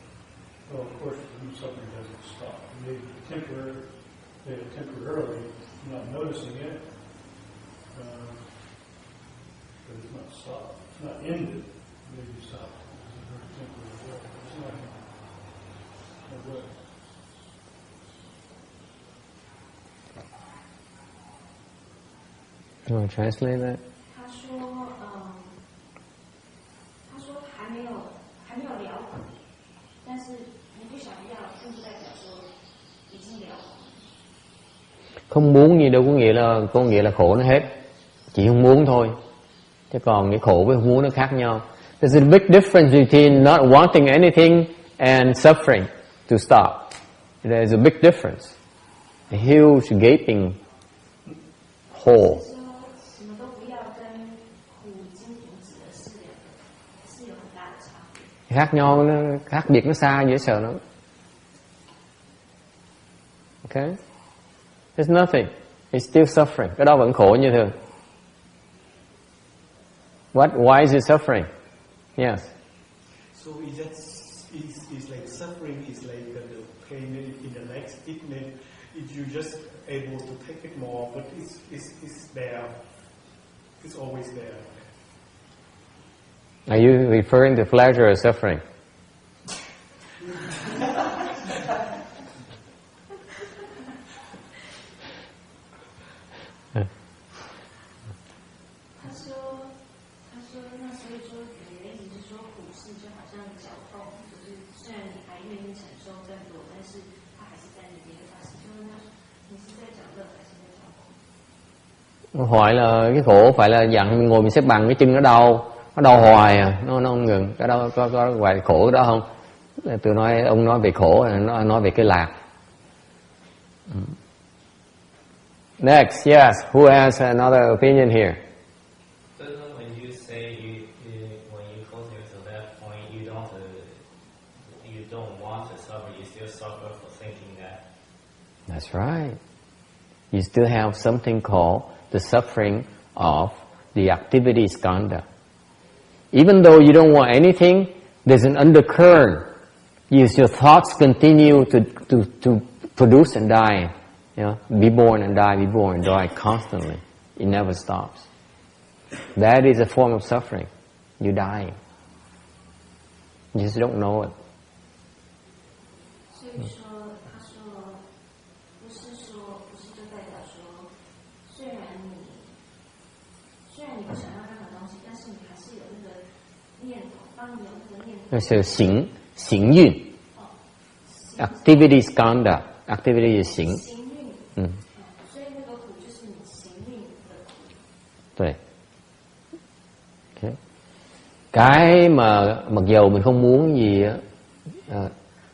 Well, of course, suffering doesn't stop. Maybe temporarily, not noticing it, but it's not stopped. It's not ended. Maybe stopped. It's very temporary. It's not a way. You want to translate that? 他说还没有了，但是你不想要，并不代表说已经了。 Không muốn gì đâu có nghĩa là khổ nó hết. Chỉ không muốn thôi. Chứ còn cái khổ với không muốn nó khác nhau. There's a big difference between not wanting anything and suffering to stop. There's a big difference. A huge gaping hole. Khác nhau, nó khác biệt, nó xa dễ sợ lắm. Okay? There's nothing. It's still suffering. Cái đó vẫn khổ như thường. Why is it suffering? Yes. So is that is like suffering is like the pain in the legs. It you just able to take it more, but it's there. It's always there. Are you referring to pleasure or suffering? Hỏi là cái khổ phải là dặn mình ngồi mình xếp bằng, cái chân nó đau hoài à, nó không ngừng. Cái đó có ngoài khổ đó không? Tôi nói, ông nói về khổ, nó nói về cái lạc. Next, yes, who has another opinion here? So when you say when you come to that point, you don't want to suffer, you still suffer for thinking that. That's right. You still have something called the suffering of the activity skandha. Even though you don't want anything, there's an undercurrent. Your thoughts continue to produce and die. You know, be born and die, be born and die constantly. It never stops. That is a form of suffering. You're dying. You just don't know it. So, 行运 activity skandha. Activity is 行. 所以那个苦就是你行运的苦。对. Okay. Cái mà mặc dầu mình không muốn gì á,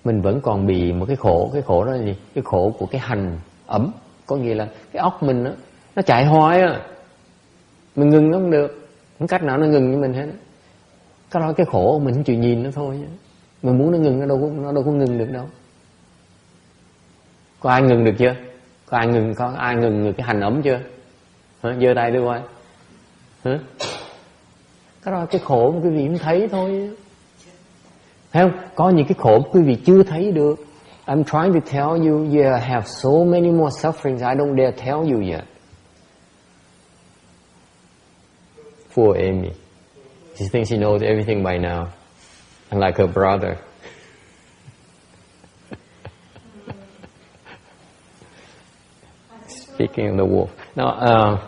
mình vẫn còn bị một cái khổ đó là gì? Cái khổ của cái hành ấm, có nghĩa là cái óc mình á, nó chạy hoài á, mình ngừng nó không được, không cách nào nó ngừng với mình hết. Cái đó cái khổ mình không chịu nhìn nó thôi. Mình muốn nó ngừng, nó đâu có ngừng được đâu. Có ai ngừng được chưa? Có ai ngừng cái hành ấm chưa? Hả? Giơ tay đưa coi. Hả? Cái đó cái khổ mà quý vị không thấy thôi. Thấy không? Có những cái khổ quý vị chưa thấy được. I'm trying to tell you, you have so many more sufferings I don't dare tell you yet. Poor Amy. She thinks she knows everything by now. Unlike her brother. Speaking of the wolf. Now,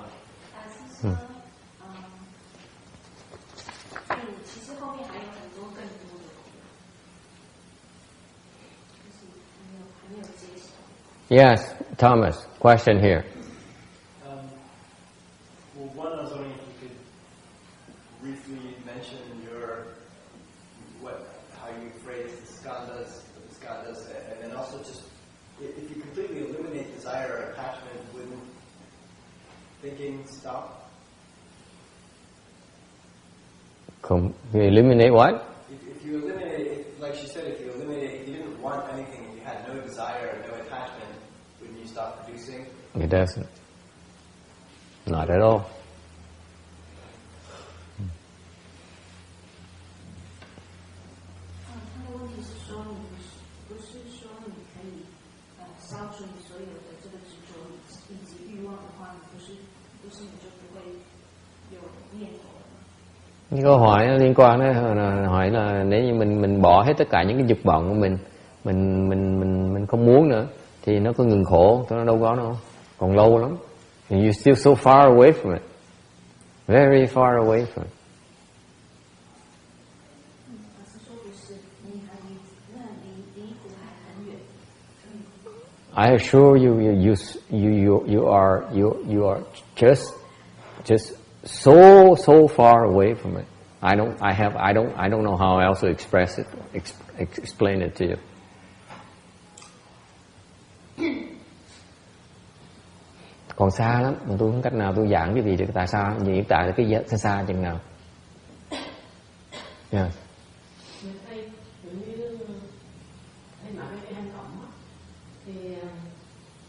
其实后面还有很多更多的苦，就是还没有揭晓。yes, Thomas, question here. Well, one, I was wondering if you could briefly mention how you phrase the skandhas, and then also just if you completely eliminate desire or attachment, wouldn't thinking stop? Eliminate what? If you eliminate, like she said, if you didn't want anything, and you had no desire or no attachment, wouldn't you stop producing? It doesn't. Not at all. 他的问题是说，你不是说你可以消除你所有的这个执着以及欲望的话，你不是你就不会有念头了吗？ Cái câu hỏi nó liên quan đến hỏi là nếu như mình bỏ hết tất cả những cái dục vọng của mình không muốn nữa thì nó có ngừng khổ, nó đâu có đâu, còn lâu lắm. You're still so far away from it, very far away from it. I assure you, you are just so far away from it. I don't know how else to explain it to you. còn xa lắm, mà tôi không cách nào tôi giảng cái gì được. Tại sao? Vì hiện tại là cái xa xa chừng nào. Yeah. Thầy, như thầy nói về cái hành động á, thì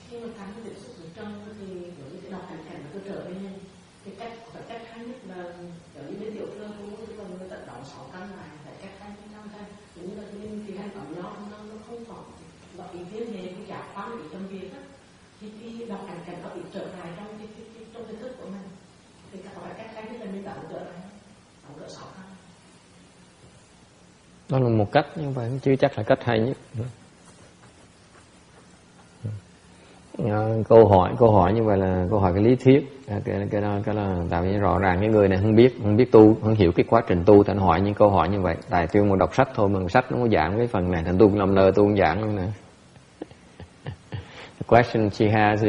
khi mà thắng tiếp xúc với trong thì giống như cái đọc cảnh cảnh nó trở nên cái cách hay nhất là giống như bên tiểu thương cũng là người ta đóng 6 căn này, phải cách hay nhất trong thay, giống như là cái hành động nó không còn là ý kiến về cái giả khoan ý trong việc á, thì cái đọc cảnh cảnh nó bị trở lại trong cái thức của mình, thì các bạn cách hay nhất là mình đóng trở lại, đóng cỡ 6 căn. Đó là một cách, nhưng mà chưa chắc là cách hay nhất. Câu hỏi như vậy là câu hỏi cái lý thuyết. Cái đó tại vì rõ ràng cái người này không biết tu, không hiểu cái quá trình tu, thành hỏi những câu hỏi như vậy. Tại tôi muốn đọc sách thôi, mà sách nó có giảng cái phần này, thành tôi cũng làm nơi tôi cũng giảng luôn nè. The question she has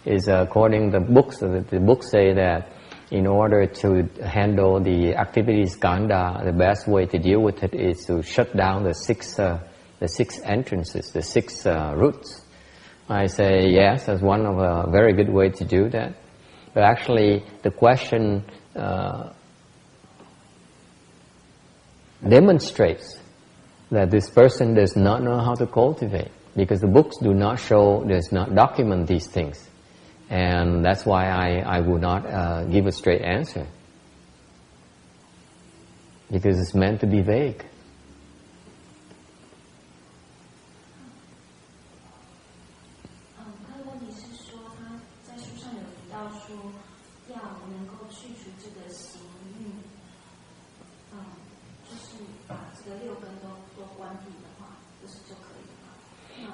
is according to the books. The books say that in order to handle the activities skandha, the best way to deal with it is to shut down the six entrances, the six routes. I say yes, that's one of a very good way to do that. But actually, the question demonstrates that this person does not know how to cultivate, because the books does not document these things. And that's why I will not give a straight answer, because it's meant to be vague.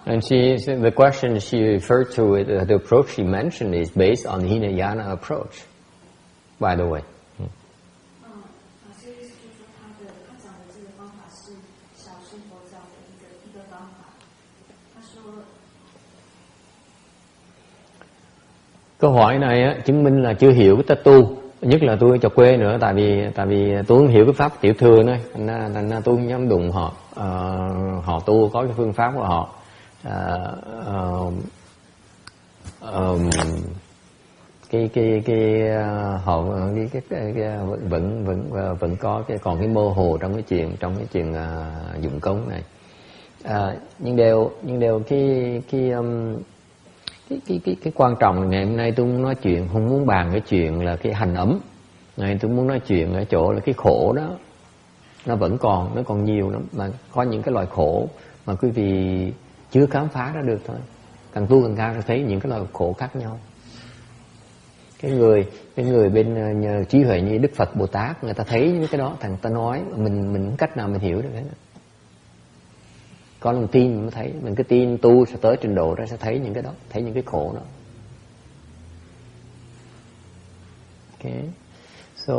And the question she referred to, the approach she mentioned is based on the Hinayana approach, by the way. Câu hỏi này á, chứng minh là chưa hiểu cái cách tu, nhất là tôi ở quê nữa, tại vì tôi không hiểu cái pháp tiểu thừa nữa, thành ra tôi không dám đụng họ. Họ tu có cái phương pháp của họ. Họ vẫn có còn cái mơ hồ trong cái chuyện dụng công này. Nhưng đều cái quan trọng ngày hôm nay tôi muốn nói chuyện, không muốn bàn cái chuyện là cái hành ấm. Ngày tôi muốn nói chuyện ở chỗ là cái khổ đó nó vẫn còn, nó còn nhiều lắm, mà có những cái loại khổ mà quý vị chưa khám phá ra được thôi. Càng tu càng cao sẽ thấy những cái loại khổ khác nhau. Cái người bên trí huệ như Đức Phật Bồ Tát, người ta thấy những cái đó, thằng ta nói mình không cách nào mình hiểu được hết. Có lòng tin mới thấy, mình cứ tin tu sẽ tới trình độ đó sẽ thấy những cái đó, thấy những cái khổ đó. Okay. So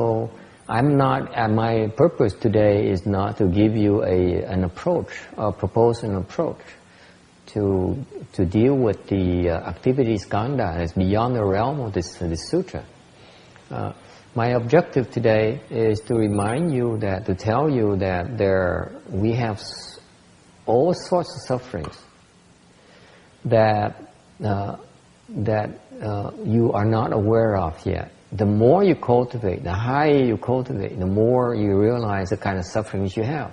my purpose today is not to give you an approach or propose an approach to deal with the activity skandha that's beyond the realm of this sutra. My objective today is to remind you that, to tell you that we have all sorts of sufferings that you are not aware of yet. The more you cultivate, the higher you cultivate, the more you realize the kind of sufferings you have.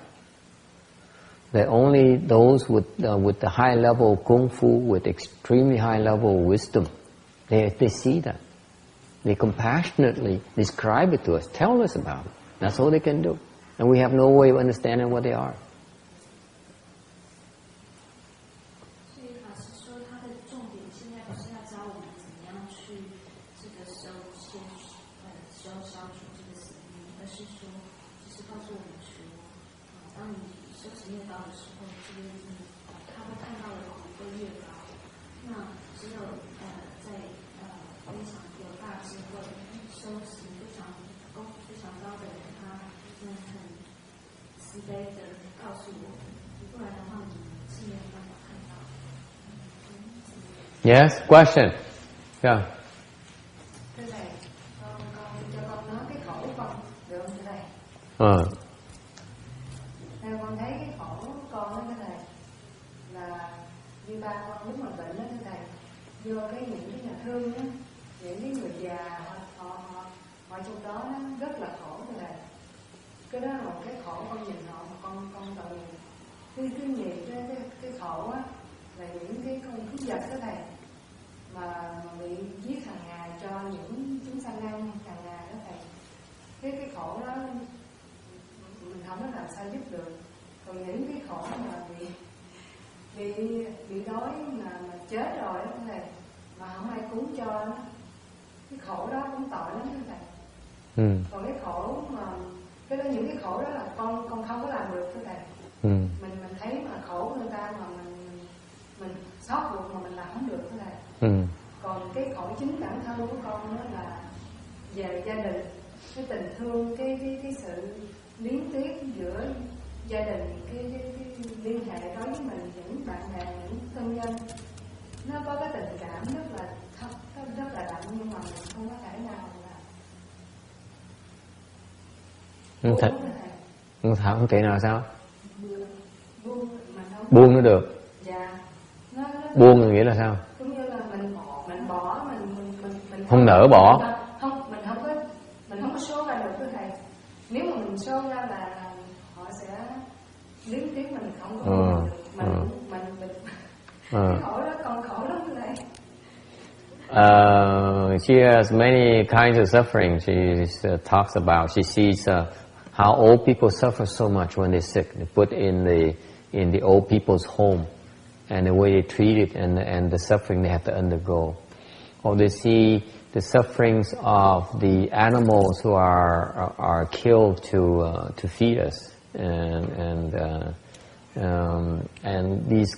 That only those with the high level of kung fu, with extremely high level of wisdom, they see that. They compassionately describe it to us, tell us about it. That's all they can do. And we have no way of understanding what they are. Yes, question. Yeah. Thưa thầy, con cho con nói cái khổ của con được không thưa thầy? Theo con thấy cái khổ của con đó thưa thầy là như ba con lúc mà bệnh đó thưa thầy, do những cái nhà thương đó những cái người già họ trong đó nó rất là khổ như này. Cái đó là một cái khổ con nhìn họ mà con tội nghiệp. Thứ nhì cái khổ á là những cái con thú vật đó thầy mà bị giết hàng ngày cho những chúng sanh ăn hàng ngày đó thầy. Cái khổ đó mình không có làm sao giúp được. Còn những cái khổ mà bị đói mà chết rồi đó thầy, mà không ai cứu cho đó, cái khổ đó cũng tội lắm đó thầy. Còn cái khổ mà những cái khổ đó là con không có làm được đó thầy. Mình thấy mà khổ người ta mà mình xót ruột mà mình làm không được đó thầy. Còn cái khổ chính bản thân của con đó là về gia đình, cái tình thương, cái sự liếng tiếc giữa gia đình, cái liên hệ đối với mình, những bạn bè, những thân nhân, nó có cái tình cảm rất là đậm, nhưng mà mình không có thể nào là không thể nào sao buông nó được. Dạ. Buông là nghĩa là sao? Giống như là mình bỏ mình không nỡ bỏ. Mình không có show ra được thầy. Nếu mà mình show ra là họ sẽ liếng tiếc mình, không có được. Cái khổ đó con khổ lắm thầy. She has many kinds of suffering. She talks about. She sees how old people suffer so much when they're sick. They put in the old people's home, and the way they treat it, and the suffering they have to undergo. Or they see the sufferings of the animals who are killed to feed us, and these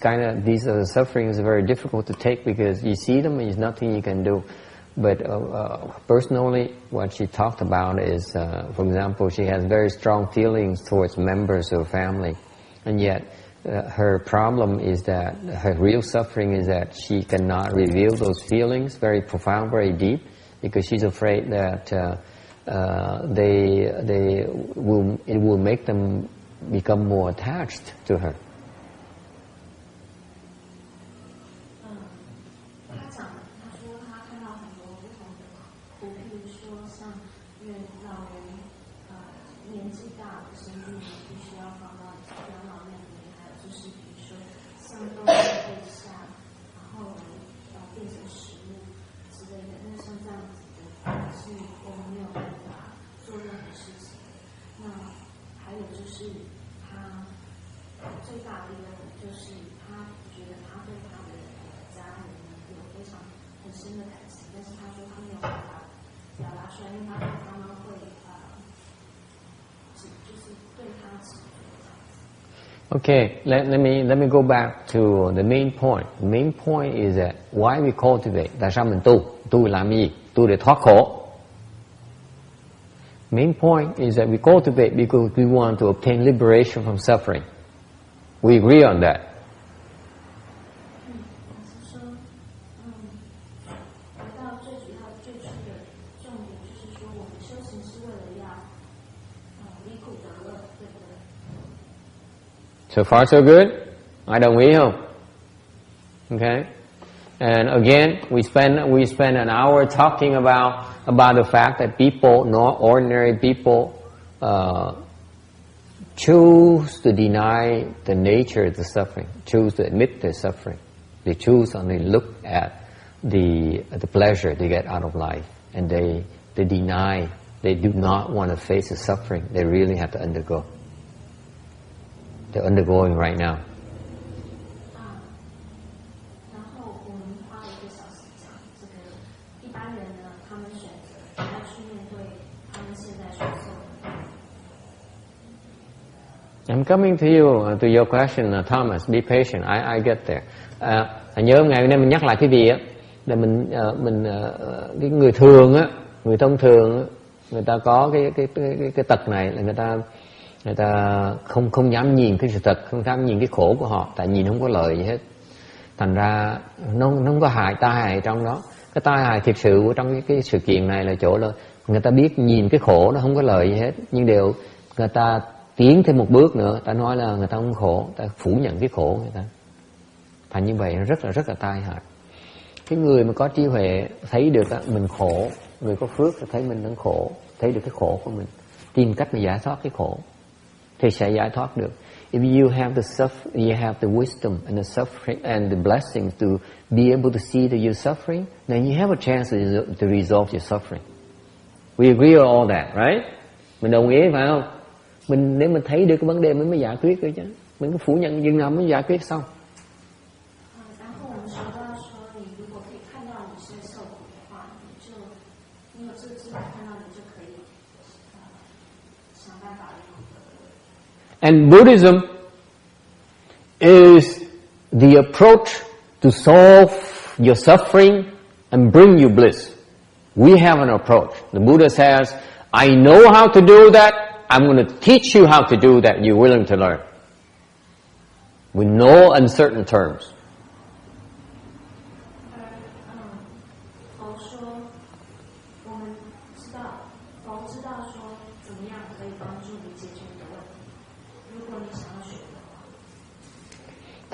are the sufferings are very difficult to take because you see them and there's nothing you can do. But personally, what she talked about is, for example, she has very strong feelings towards members of her family, and yet her problem is that her real suffering is that she cannot reveal those feelings very profound, very deep, because she's afraid that it will make them become more attached to her. Okay, let me go back to the main point. The main point is that why we cultivate. Tại sao mình tu? Tu làm gì? Tu để thoát khổ. Main point is that we cultivate because we want to obtain liberation from suffering. We agree on that. So far so good? Ai đồng ý không? Okay. And again, we spend an hour talking about the fact that people, not ordinary people, choose to deny the nature of the suffering, choose to admit their suffering. They choose only look at the pleasure they get out of life, and they deny. They do not want to face the suffering they really have to undergo. They're undergoing right now. I'm coming to you, to your question, Thomas. Be patient. I get there. Nhớ ngày hôm nay mình nhắc lại cái gì á, là cái người thường á, người thông thường á, người ta có cái tật này là người ta không dám nhìn cái sự thật, không dám nhìn cái khổ của họ, tại nhìn không có lợi gì hết. Thành ra nó không có tai hại trong đó. Cái tai hại thiệt sự của trong cái sự kiện này là chỗ là người ta biết nhìn cái khổ nó không có lợi gì hết, nhưng đều người ta tiến thêm một bước nữa, ta nói là người ta không khổ, ta phủ nhận cái khổ người ta. Thành như vậy nó rất là tai hại. Cái người mà có trí huệ thấy được á, mình khổ, người có phước thì thấy mình đang khổ, thấy được cái khổ của mình, tìm cách mà giải thoát cái khổ thì sẽ giải thoát được. If you have you have the wisdom and the suffering and the blessings to be able to see that you're suffering, then you have a chance to resolve your suffering. We agree on all that, right? Mình đồng ý phải không? Nếu mình thấy được cái vấn đề mình mới giải quyết được chứ. Mình cứ phủ nhận chừng nào mới giải quyết xong. And Buddhism is the approach to solve your suffering and bring you bliss. We have an approach. The Buddha says, I know how to do that. I'm going to teach you how to do that. You're willing to learn. With no uncertain terms.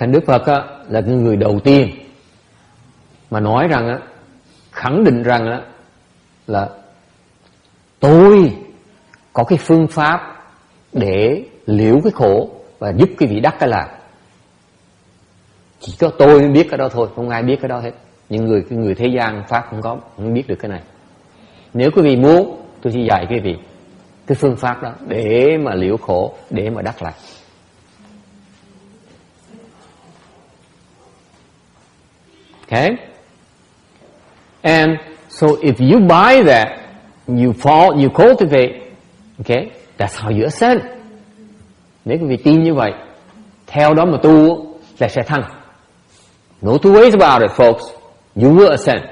Thành Đức Phật á, là người đầu tiên mà nói rằng á, khẳng định rằng á, là tôi có cái phương pháp để liễu cái khổ và giúp cái vị đắc cái lạc. Chỉ có tôi mới biết cái đó thôi, không ai biết cái đó hết. Những người thế gian pháp không biết được cái này. Nếu quý vị muốn, tôi sẽ dạy quý vị cái phương pháp đó để mà liễu khổ, để mà đắc lạc. Okay? And so if you buy that, you cultivate, okay? That's how you ascend. Nếu quý vị tin như vậy, theo đó mà tu là sẽ thăng. No two ways about it, folks. You will ascend.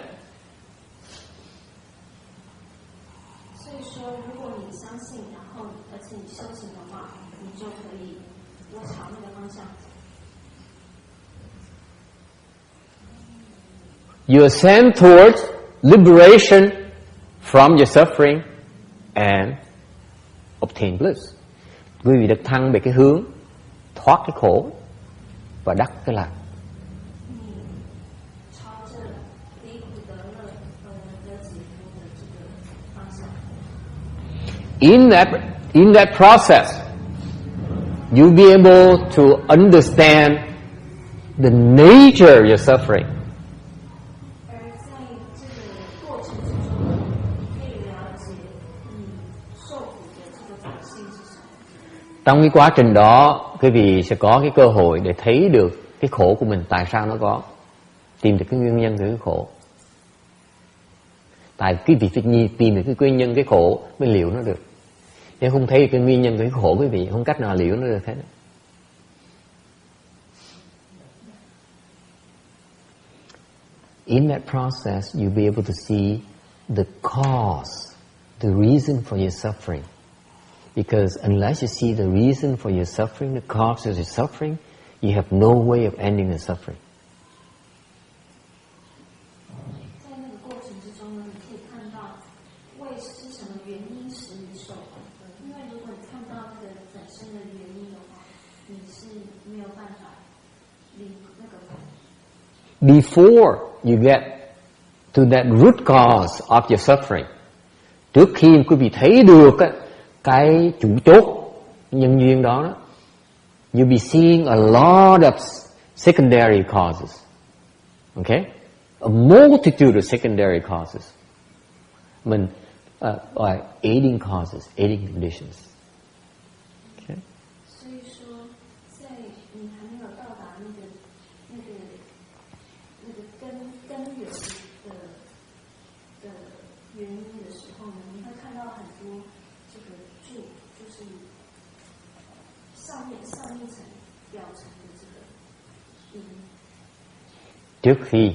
You ascend towards liberation from your suffering and obtain bliss. Quý vị được thăng về cái hướng thoát cái khổ và đắc cái lạc. In that process, you'll be able to understand the nature of your suffering. Trong cái quá trình đó, quý vị sẽ có cái cơ hội để thấy được cái khổ của mình, tại sao nó có, tìm được cái nguyên nhân của cái khổ. Tại quý vị phải tìm được cái nguyên nhân cái khổ mới liễu nó được. Nếu không thấy cái nguyên nhân của cái khổ, quý vị không cách nào liễu nó được hết. In that process, you'll be able to see the cause, the reason for your suffering. Because unless you see the reason for your suffering, the cause of your suffering, you have no way of ending the suffering. Before you get to that root cause of your suffering, trước khi quý vị thấy được cái chủ chốt nhân duyên đó, you'll be seeing a lot of secondary causes. Okay? A multitude of secondary causes. Or aiding causes, aiding conditions. Okay? Trước khi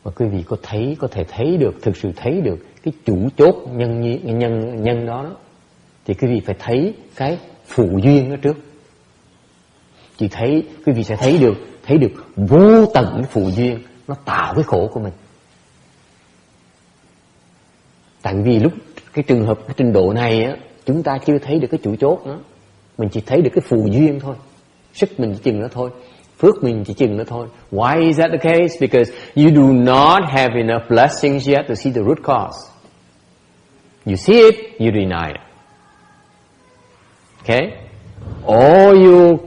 mà quý vị có thể thấy được, thực sự thấy được cái chủ chốt nhân đó, thì quý vị phải thấy cái phụ duyên đó trước. Quý vị sẽ thấy được vô tận cái phụ duyên nó tạo cái khổ của mình. Tại vì lúc cái trường hợp, cái trình độ này á, chúng ta chưa thấy được cái chủ chốt nữa, mình chỉ thấy được cái phụ duyên thôi, sức mình chỉ chừng đó thôi. Phước mình chỉ chừng nữa thôi. Why is that the case? Because you do not have enough blessings yet to see the root cause. You see it, you deny it. Okay? All you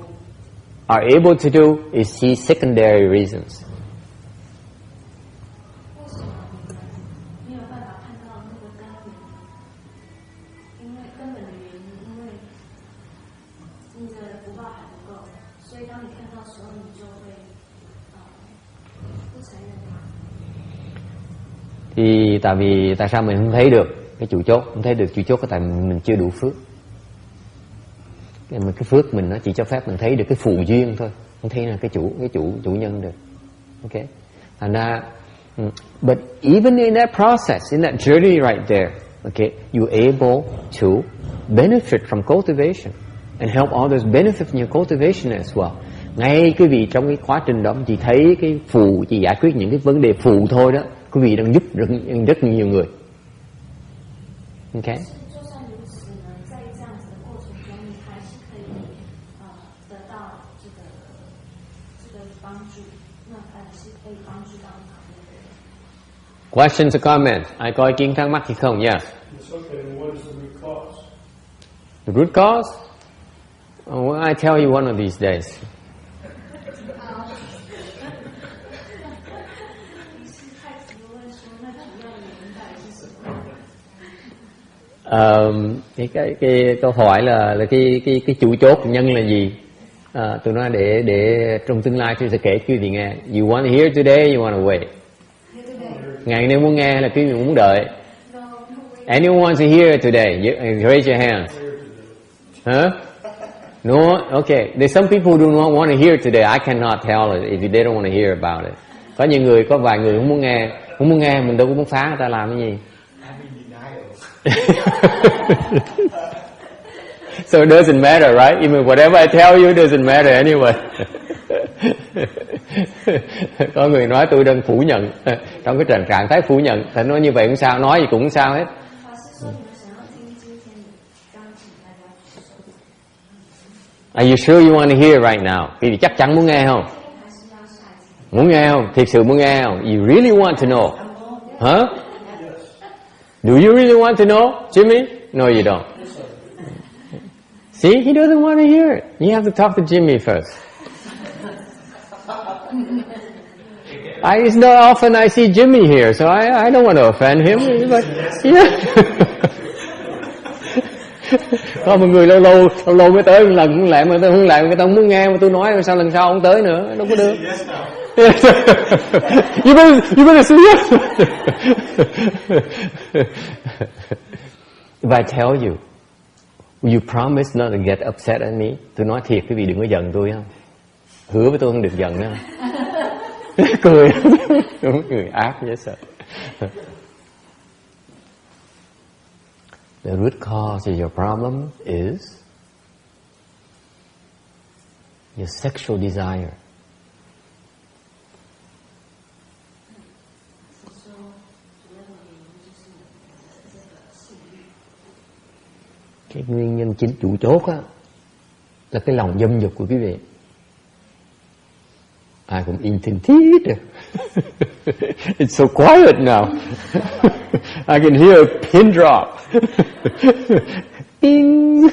are able to do is see secondary reasons. Thì tại sao mình không thấy được cái chủ chốt? Không thấy được chủ chốt là tại mình chưa đủ phước. Cái phước mình nó chỉ cho phép mình thấy được cái phụ duyên thôi, không thấy là cái chủ nhân được. Okay. Thành ra, but even in that process, in that journey right there, okay, you're able to benefit from cultivation and help others benefit from your cultivation as well. Ngay quý vị trong cái quá trình đó chỉ thấy cái phụ, chỉ giải quyết những cái vấn đề phụ thôi đó, quý vị đang giúp rất nhiều người. Okay. Questions or comments? Ai có ý kiến thắc mắc thì không? Yes. It's okay. What is the root cause? The root cause? Oh, well, I tell you one of these days. Cái câu hỏi là cái chủ chốt nhân là gì? Tôi nói để trong tương lai tôi sẽ kể quý vị nghe. You want to hear today, you want to wait? Ngày nay muốn nghe hay là quý vị muốn đợi? Anyone wants to hear today? Raise your hand. Huh? No? Okay. There's some people who do not want to hear today. I cannot tell it if they don't want to hear about it. Có những người, có vài người không muốn nghe, mình đâu có muốn phá người ta làm cái gì. So it doesn't matter, right? Even whatever I tell you doesn't matter anyway. Có người nói tôi đang phủ nhận, trong cái trạng thái phủ nhận, thì nói như vậy cũng sao, nói gì cũng sao hết. Are you sure you want to hear right now? Vì chắc chắn muốn nghe không? Muốn nghe không? Thiệt sự muốn nghe không? You really want to know? Huh? Do you really want to know, Jimmy? No, you don't. See, he doesn't want to hear it. You have to talk to Jimmy first. It's not often I see Jimmy here, so I don't want to offend him. But yeah. Có một người lâu mới tới một lần cũng lại mà tôi không lại, người ta không muốn nghe mà tôi nói sao lần sau không tới nữa, đâu có được. You better say yes. If I tell you, will you promise not to get upset at me? Tôi nói thiệt quý vị đừng có giận tôi không? Hứa với tôi không được giận nữa. Cười, người ác dễ sợ. The root cause of your problem is your sexual desire. Cái nguyên nhân chính chủ chốt á là cái lòng dâm dục của quý vị. Ai cũng im thinh thít rồi. It's so quiet now. I can hear a pin drop. Ding.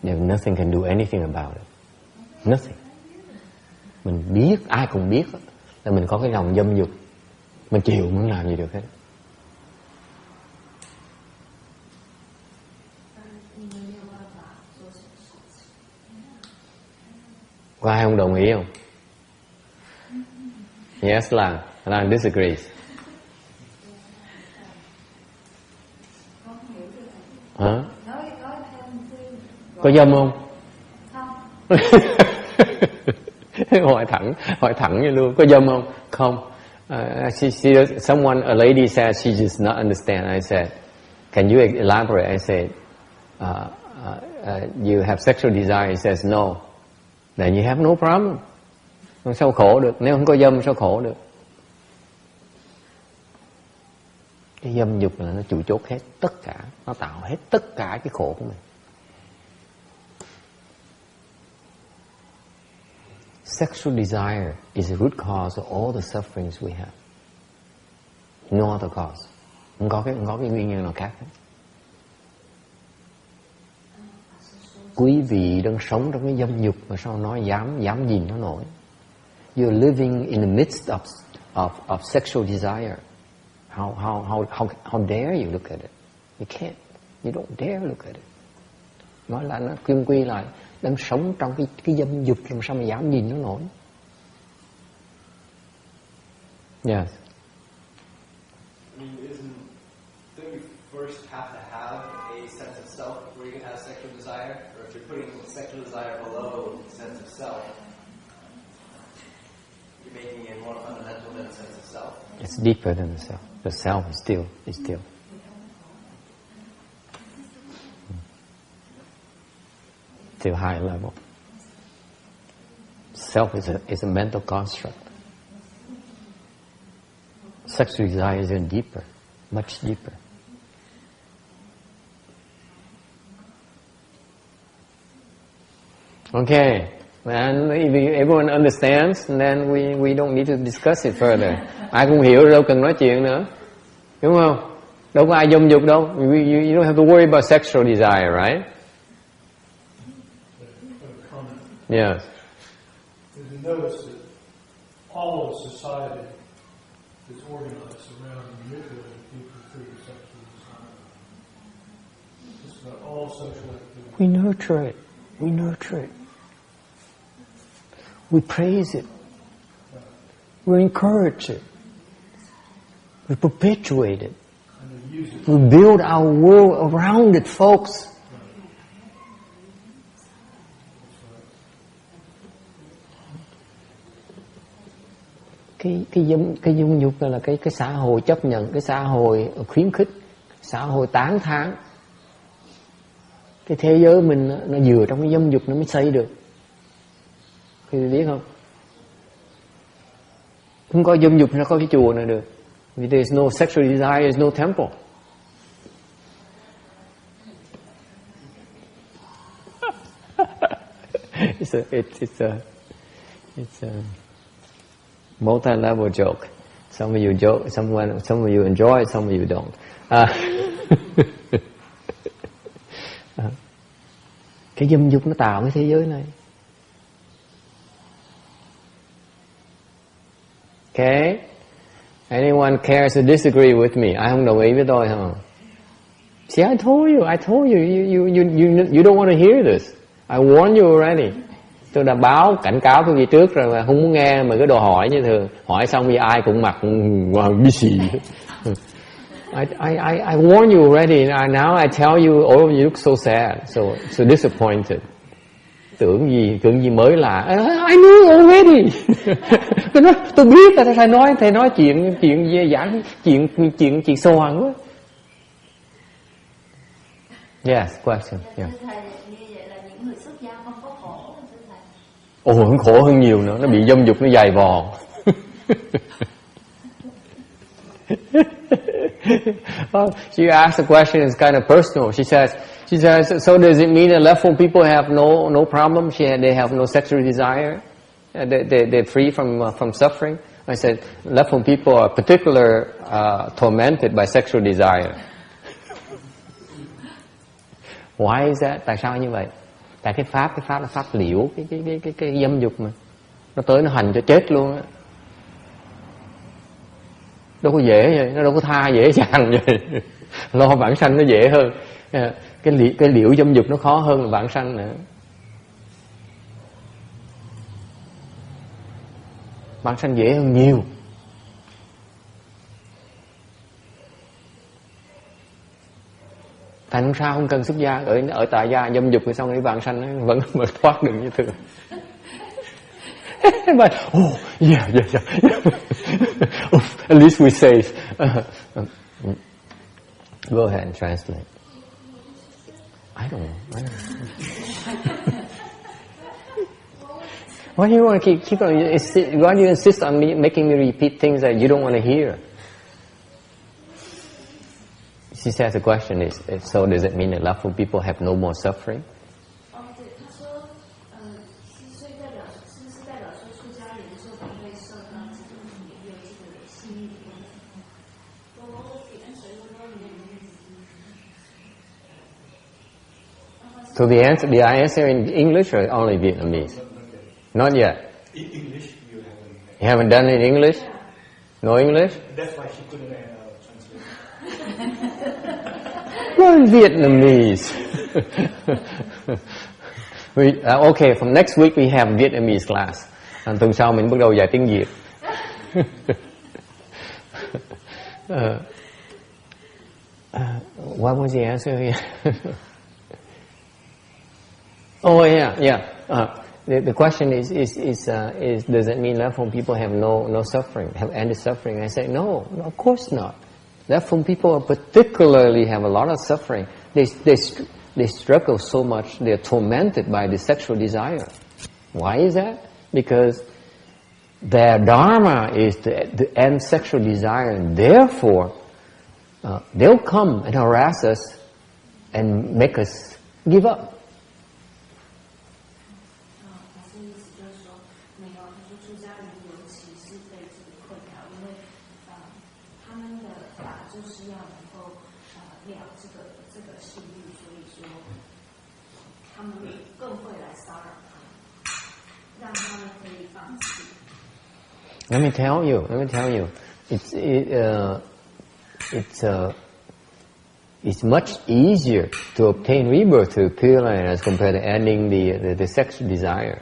Nothing can do anything about it. Nothing. Mình biết, ai cũng biết là mình có cái lòng dâm dục. Mình chịu muốn làm gì được hết. Có ai không đồng ý không? Yes, Lan disagrees. Hả? Có dâm không? hỏi thẳng như luôn. Có dâm không? Không. A lady said she does not understand. I said, can you elaborate? I said, you have sexual desire. He says no. Then you have no problem. Sao khổ được? Nếu không có dâm sao khổ được? Cái dâm dục là nó chủ chốt hết tất cả, nó tạo hết tất cả cái khổ của mình. sexual desire is the root cause of all the sufferings we have. No other cause. Không có cái nguyên nhân nào khác. Quý vị đang sống trong cái dâm dục mà sao nói dám nhìn nó nổi. You're living in the midst of sexual desire. How dare you look at it? You can't. You don't dare look at it. Nói là nó quyên quy lại, đang sống trong cái dâm dục làm sao mà dám nhìn nó nổi. Yes. I mean, don't you first have to have a sense of self before you can have sexual desire? Or if you're putting sexual desire below the sense of self, you're making it more fundamental than a sense of self? It's deeper than the self. The self is still. Still high level. Self is a mental construct. Sexual desire is even deeper, much deeper. Okay, and if everyone understands, then we don't need to discuss it further. Ai cũng hiểu đâu cần nói chuyện nữa, đúng không? Đâu có ai dâm dục đâu. You don't have to worry about sexual desire, right? Yes. If you notice that all of society is organized around manipulating people through sexual desire. It's about all sexual activity. We nurture it. We praise it. We encourage it. We perpetuate it. We build our world around it, folks. Cái dung dục là cái xã hội chấp nhận, cái xã hội khuyến khích, xã hội tán thán. Cái thế giới mình nó dựa trong cái dâm dục nó mới xây được. Quý vị biết không? Không có dâm dục nó có cái chùa nào được. Vì there is no sexual desire, there is no temple. It's a multi-level joke. Some of you joke, some of you enjoy it, some of you don't. Cái dâm dục nó tạo cái thế giới này. Okay? Anyone cares to disagree with me? Ai không đồng ý với tôi không? See, I told you, you don't want to hear this. I warned you already. Tôi đã cảnh cáo quý vị trước rồi mà không muốn nghe mà cái đồ hỏi như thường. Hỏi xong thì ai cũng mặc busy. I warned you already. Now I tell you, all of you look so sad, so disappointed. Tưởng gì mới lạ. I knew already. Tôi biết là thầy nói chuyện giảng chuyện sâu hẳn quá. Yes, question. Yeah. Nó khổ hơn nhiều nữa, nó bị dâm dục nó dày vò. Well, she asked a question that's kind of personal. She says, so does it mean that leftful people have no problem? They have no sexual desire? They're free from suffering? I said, leftful people are particularly tormented by sexual desire. Why is that? Tại sao như vậy? Tại cái pháp là pháp liễu, cái dâm dục mà. Nó tới nó hành cho chết luôn á. Đâu có dễ vậy, nó đâu có tha dễ dàng vậy. Lo vãng sanh nó dễ hơn. Cái liễu dâm dục nó khó hơn là vãng sanh nữa. Vãng sanh dễ hơn nhiều. Tại không sao, không cần xuất gia, ở tại gia dâm dục rồi xong cái vãng sanh vẫn thoát được như thường. But, yeah. At least we say. Go ahead and translate. I don't know. Why do you want to keep on? Why do you insist on making me repeat things that you don't want to hear? She says the question is, so does it mean that leftful people have no more suffering? So the answer, did I answer in English or only Vietnamese? Not yet. In English, you haven't. You haven't done it in English? No English? That's why she couldn't translate. Learn Vietnamese. Okay, from next week we have Vietnamese class. Tuần sau mình bắt đầu dạy tiếng Việt. What was the answer here? Oh yeah. The question is does it mean left home people have no suffering, have ended suffering? I say no, of course not. Left home people particularly have a lot of suffering. They struggle so much. They're tormented by the sexual desire. Why is that? Because their dharma is to end sexual desire, and therefore they'll come and harass us and make us give up. Let me tell you, it's much easier to obtain rebirth through Pureland as compared to ending the sexual desire.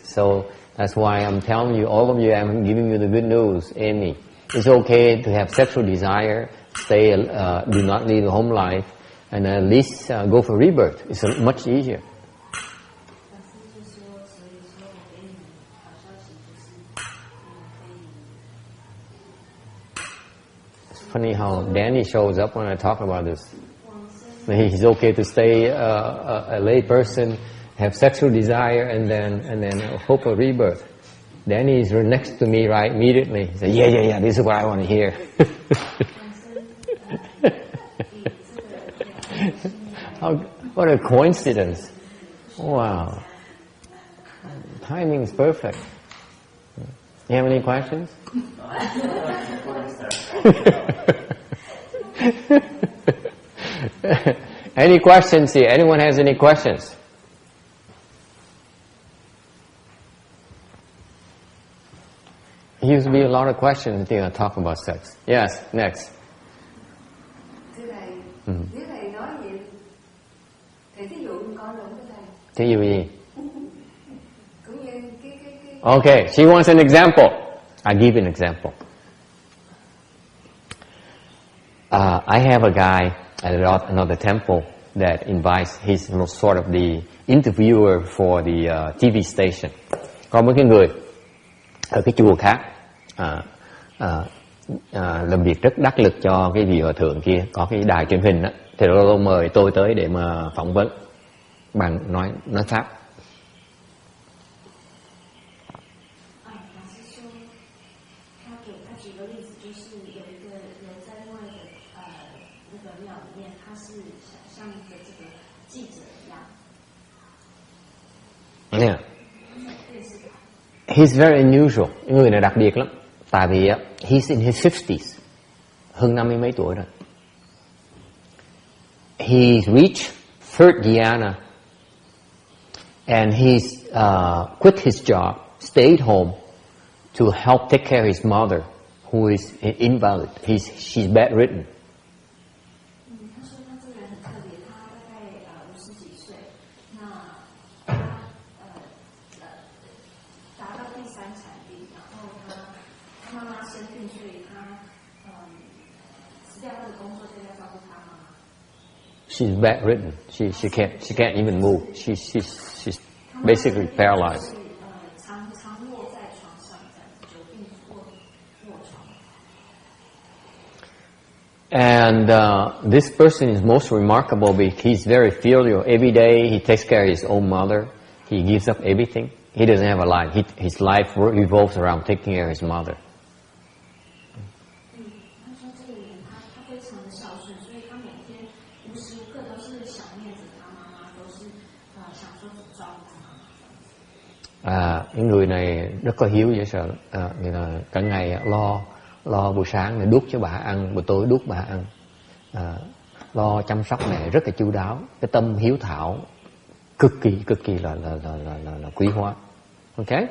So that's why I'm telling you, all of you, I'm giving you the good news, Amy. It's okay to have sexual desire, stay, do not lead a home life, and at least go for rebirth. It's much easier. Funny how Danny shows up when I talk about this. He's okay to stay a lay person, have sexual desire, and then hope for rebirth. Danny is next to me right immediately. He says, yeah, this is what I want to hear. What a coincidence. Wow. Timing is perfect. You have any questions? Any questions here? Anyone has any questions? There used to be a lot of questions when I talk about sex. Yes, next. Thưa thầy, nếu thầy nói vậy, thầy thí dụ con đúng với thầy. Thí dụ gì? Cũng như cái. Okay, she wants an example. I give an example. I have a guy at another temple that invites, he's sort of the interviewer for the TV station. Có mấy cái người ở cái chùa khác làm việc rất đắc lực cho cái vị hòa thượng kia, có cái đài truyền hình đó, thì lâu mời tôi tới để mà phỏng vấn bằng nói pháp. Yeah. He's very unusual. Người này đặc biệt lắm. Tại vì he's in his 50s, hơn 50 mấy tuổi rồi. He reached third dhyana, and he's quit his job, stayed home to help take care of his mother, who is invalid. She's bedridden. She's bedridden. She can't even move. She's basically paralyzed. And this person is most remarkable because he's very filial. Every day he takes care of his own mother. He gives up everything. He doesn't have a life. His life revolves around taking care of his mother. Những người này rất có hiếu dễ sợ. Người là cả ngày lo buổi sáng để đút cho bà ăn, buổi tối đút bà ăn. lo chăm sóc mẹ rất là chu đáo, cái tâm hiếu thảo cực kỳ là quý hóa. Okay?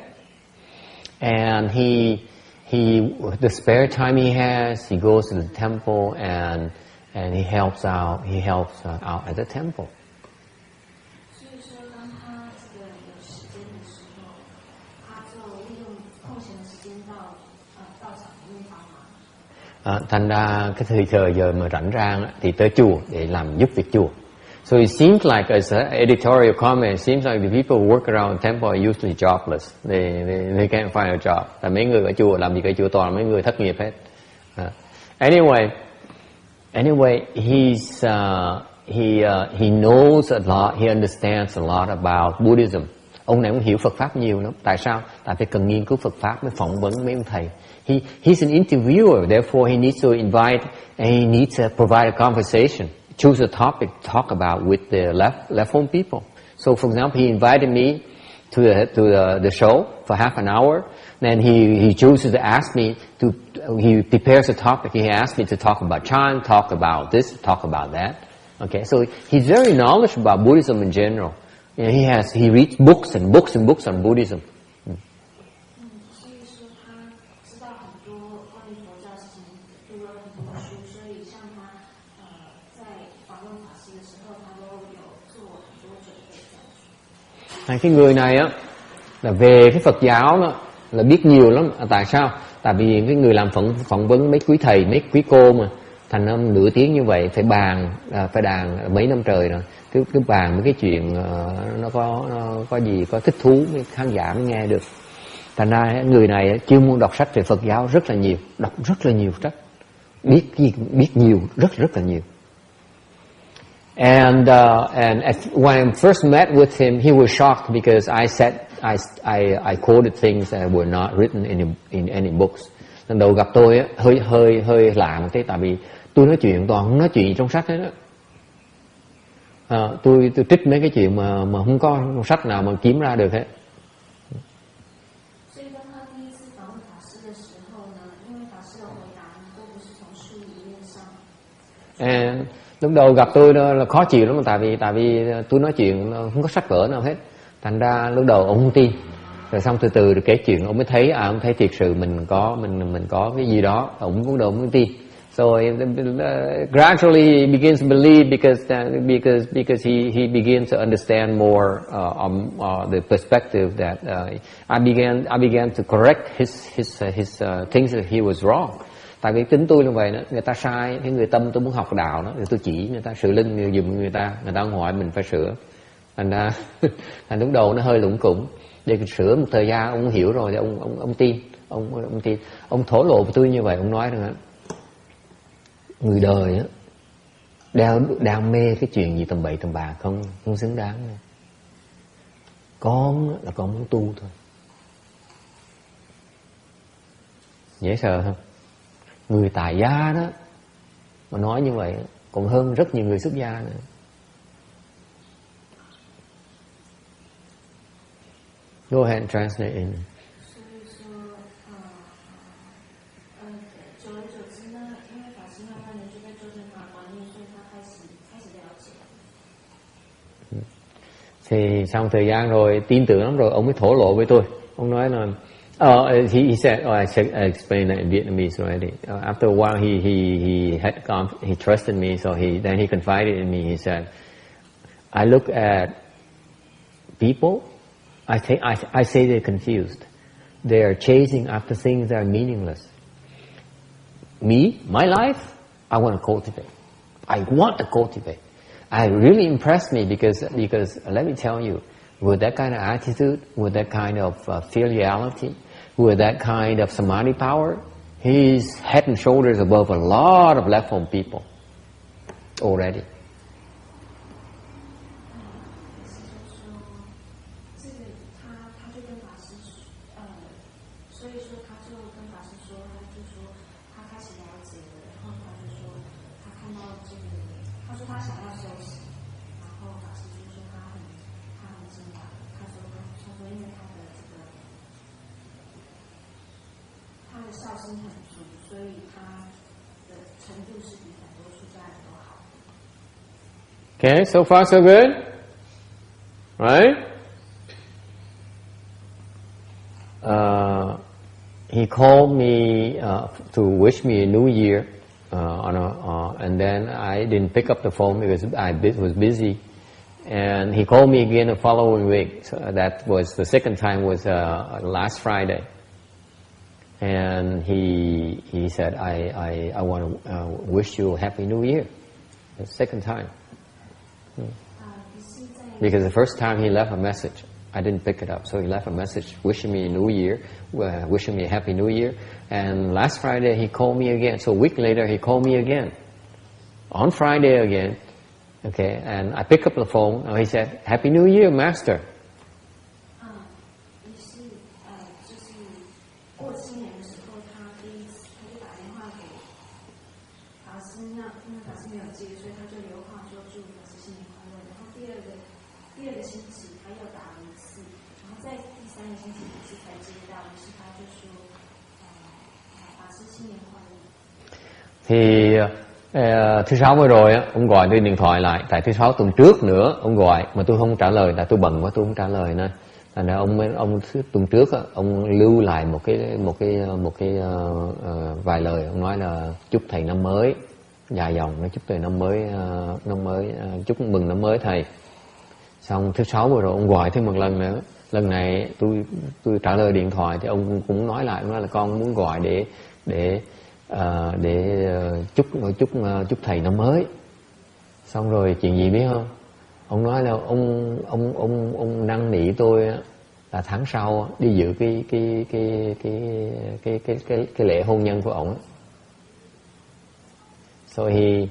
And the spare time he has, he goes to the temple and he helps out at the temple. Thành ra cái thời giờ mà rảnh rang thì tới chùa để làm giúp việc chùa. So it seems like, as an editorial comment, it seems like the people who work around the temple are usually jobless. They can't find a job. Tại mấy người ở chùa làm gì ở chùa toàn là mấy người thất nghiệp hết. Anyway, he knows a lot. He understands a lot about Buddhism. Ông này cũng hiểu Phật pháp nhiều lắm. Tại sao? Tại phải cần nghiên cứu Phật pháp mới phỏng vấn mấy ông thầy. He's an interviewer, therefore he needs to invite and he needs to provide a conversation. Choose a topic to talk about with the left home people. So, for example, he invited me to the show for half an hour. Then he chooses to ask me to. He prepares a topic. He asks me to talk about Chan, talk about this, talk about that. Okay, so he's very knowledgeable about Buddhism in general. And he reads books and books and books on Buddhism. Cái người này á là về cái Phật giáo đó là biết nhiều lắm. Tại sao? Tại vì cái người làm phỏng vấn mấy quý thầy, mấy quý cô mà thành ra nửa tiếng như vậy phải đàn mấy năm trời rồi. Cứ bàn mấy cái chuyện nó có gì có thích thú với khán giả mới nghe được. Thành ra người này chuyên môn đọc sách về Phật giáo rất là nhiều, đọc rất là nhiều sách, biết nhiều, rất là nhiều. And when I first met with him, he was shocked because I quoted things that were not written in any books. Lần đầu gặp tôi á, hơi lạ một tí, tại vì tôi nói chuyện toàn không nói chuyện trong sách hết đó. Tôi trích mấy cái chuyện mà không có sách nào mà kiếm ra được hết. And lúc đầu gặp tôi đó là khó chịu lắm, tại vì tôi nói chuyện không có sách vở nào hết. Thành ra lúc đầu ông không tin, rồi xong từ từ kể chuyện ông mới thấy ông thấy thiệt sự mình có cái gì đó, ông cũng đầu không tin. So gradually he begins to believe because he begins to understand more the perspective that I began to correct his things that he was wrong. Tại vì tính tôi như vậy đó, người ta sai, cái người tâm tôi muốn học đạo đó, thì tôi chỉ người ta sửa lưng giùm người ta hỏi mình phải sửa. Thành lúc đầu nó hơi lủng củng, để sửa một thời gian ông hiểu rồi thì ông tin, ông thổ lộ với tôi như vậy, ông nói rằng người đời á đang mê cái chuyện gì tầm bậy tầm bạ không xứng đáng. Con là con muốn tu thôi. Dễ sợ không? Người tại gia đó mà nói như vậy còn hơn rất nhiều người xuất gia nữa. Go ahead and translate in. Thì xong thời gian rồi tin tưởng lắm rồi ông mới thổ lộ với tôi. Ông nói là he said, I explained that in Vietnamese already. After a while, he trusted me, so then he confided in me. He said, I look at people, I say they're confused. They are chasing after things that are meaningless. Me, my life, I want to cultivate. I want to cultivate. It really impressed me because let me tell you, with that kind of attitude, with that kind of filiality, with that kind of samadhi power, he's head and shoulders above a lot of left home people already. Okay, so far so good, right? He called me to wish me a new year, and then I didn't pick up the phone because I was busy. And he called me again the following week. So that was the second time, was last Friday. And he said, I want to wish you a happy new year. The second time. Because the first time he left a message, I didn't pick it up. So he left a message wishing me a new year, wishing me a happy new year. And last Friday he called me again. So a week later he called me again. On Friday again. Okay, and I picked up the phone and he said, Happy New Year, Master. Thì thứ sáu vừa rồi ông gọi tôi điện thoại lại, tại thứ sáu tuần trước nữa ông gọi mà tôi không trả lời, tại tôi bận quá tôi không trả lời nữa. Thành ra ông tuần trước ông lưu lại một cái vài lời, ông nói là chúc thầy năm mới, dài dòng, nói chúc thầy năm mới chúc mừng năm mới thầy. Xong thứ sáu vừa rồi ông gọi thêm một lần nữa, lần này tôi trả lời điện thoại thì ông cũng nói lại, ông nói là con muốn gọi để chúc thầy năm mới. Xong rồi chuyện gì biết không? Ông nói là ông năn nỉ tôi là tháng sau đi dự cái lễ hôn nhân của ông. So he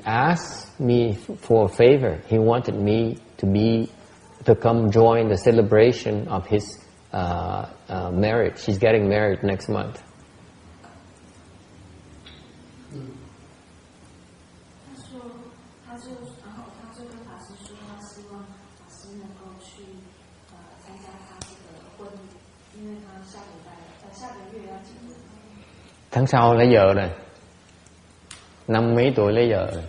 asked me for a favor. He wanted me to come join the celebration of his marriage. She's getting married next month. Tháng sau lấy vợ rồi, năm mấy tuổi lấy vợ rồi.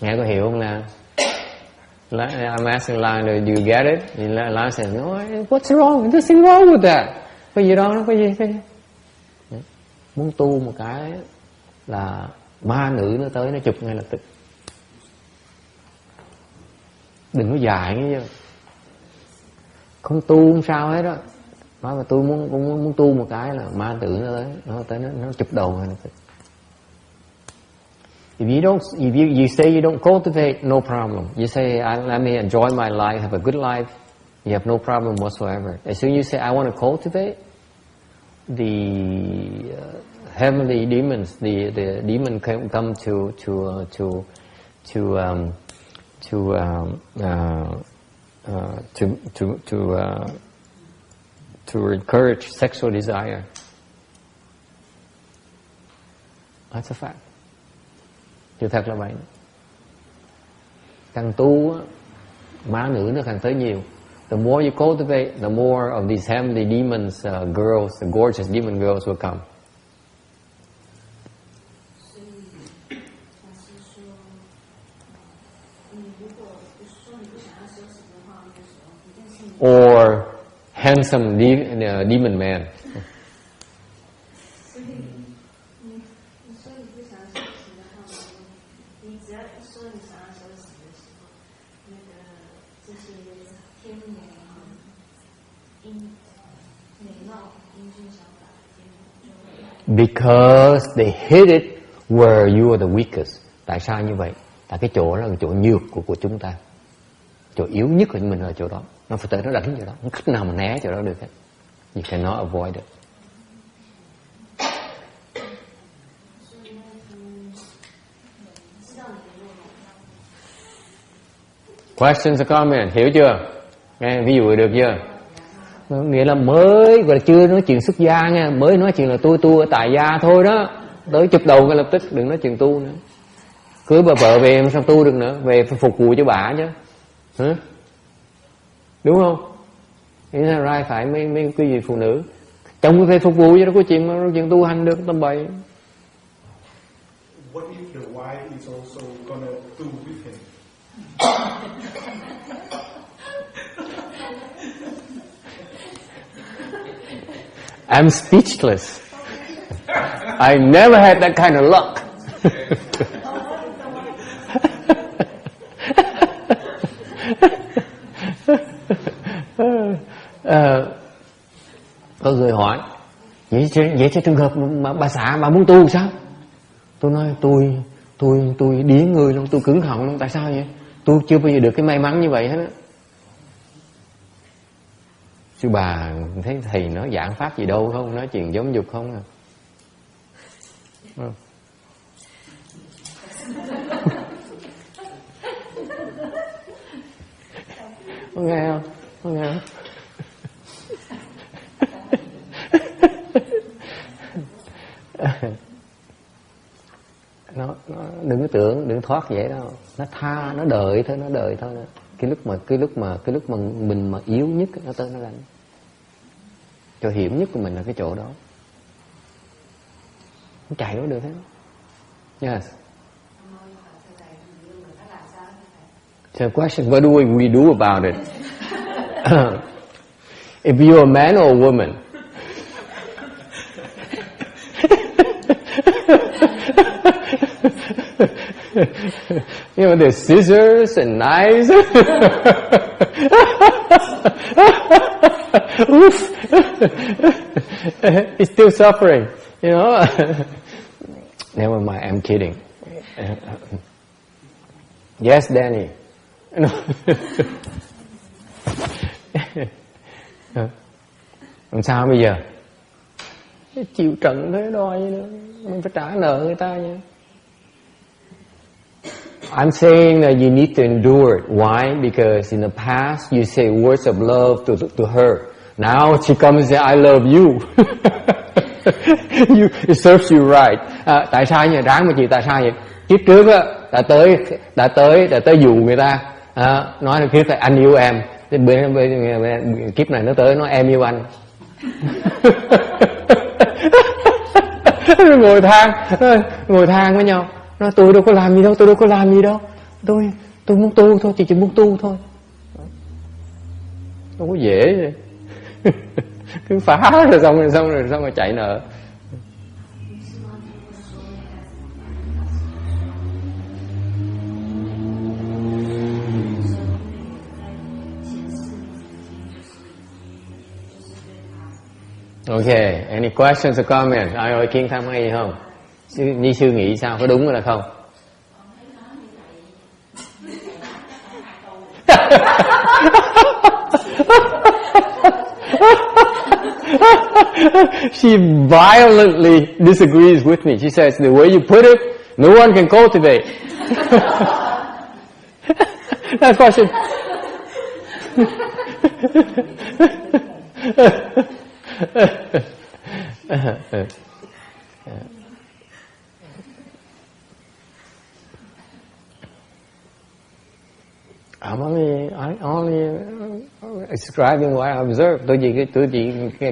Nghe có hiểu không nào? I'm asking Lan, do you get it? Lan says, no, what's wrong? There's nothing wrong with that. Có gì đâu, nó có gì. Muốn tu một cái là ma nữ nó tới nó chụp ngay lập tức. Đừng có dại nghe chứ. Không tu không sao hết đó. Nói mà tôi muốn tu một cái là ma tử nó tới nó chụp đầu ngay lập tức. If you say you don't cultivate, no problem. You say let me enjoy my life, have a good life, you have no problem whatsoever. As soon as you say I want to cultivate, the heavenly demons, the demon come to encourage sexual desire. That's a fact. Sự thật là vậy. Càng tu ma nữ nó càng tới nhiều. The more you cultivate, the more of these heavenly demons, girls, the gorgeous demon girls will come. Or handsome demon man. Because they hit it where you are the weakest. Tại sao như vậy? Tại cái chỗ đó là chỗ nhược của chúng ta. Chỗ yếu nhất của mình là chỗ đó. Nó phải tới nó đánh chỗ đó. Không cách nào mà né chỗ đó được hết. You cannot avoid it. Questions or comments? Hiểu chưa? Nghe ví dụ được chưa? Nghĩa là mới gọi là chưa nói chuyện xuất gia nha, mới nói chuyện là tôi ở tại gia thôi đó, tới chụp đầu ngay lập tức, đừng nói chuyện tu nữa. Cưới bà vợ về em sao tu được nữa, về phải phục vụ cho bà chứ. Hả? Đúng không? Thế ra phải mấy quý vị phụ nữ Chồng có thể phục vụ chứ đâu có chuyện tu hành được, tầm bậy. What if the wife is also gonna do with him? I'm speechless. I never had that kind of luck. Có người hỏi vậy trên trường hợp mà bà xã bà muốn tu sao? Tôi nói tôi điếng người luôn, tôi cứng họng luôn. Tại sao vậy? Tôi chưa bao giờ được cái may mắn như vậy hết á. Sư bà thấy thầy nói giảng pháp gì đâu không, nói chuyện giống dục không à? Có nghe không? Có nghe không? Nó đừng có tưởng, đừng thoát vậy đâu. Nó tha, nó đợi thôi, nó đợi thôi. Cái lúc mà mình mà yếu nhất nó tới nó đánh. Chỗ hiểm nhất của mình là cái chỗ đó. Không chạy đâu được hết. Yes. So question, what do we do about it? If you're a man or a woman, you know, there's scissors and knives. Oof. It's still suffering, you know. Never mind, I'm kidding. Yes, Danny. Làm sao bây giờ? Chịu trận thế đòi nữa, mình phải trả nợ người ta nha. I'm saying that you need to endure it. Why? Because in the past you say words of love to her. Now she comes and says, I love you. It serves you right. Tại sao nhỉ? Ráng mà chịu. Tại sao vậy? Kiếp trước á, đã tới dụ người ta. Nói là kiếp này anh yêu em. Kiếp này nó tới nói em yêu anh. ngồi than với nhau. Nói tôi đâu có làm gì đâu, tôi muốn tu thôi, chỉ muốn tu thôi. Không có dễ vậy. Cứ phá rồi xong rồi chạy nợ. Okay, any questions or comments? Ai ơi Kiên thăm hay gì không? Ni sư nghĩ sao, có đúng hay là không? She violently disagrees with me. She says the way you put it, no one can cultivate. That question. I'm only describing what I observed. Tôi chỉ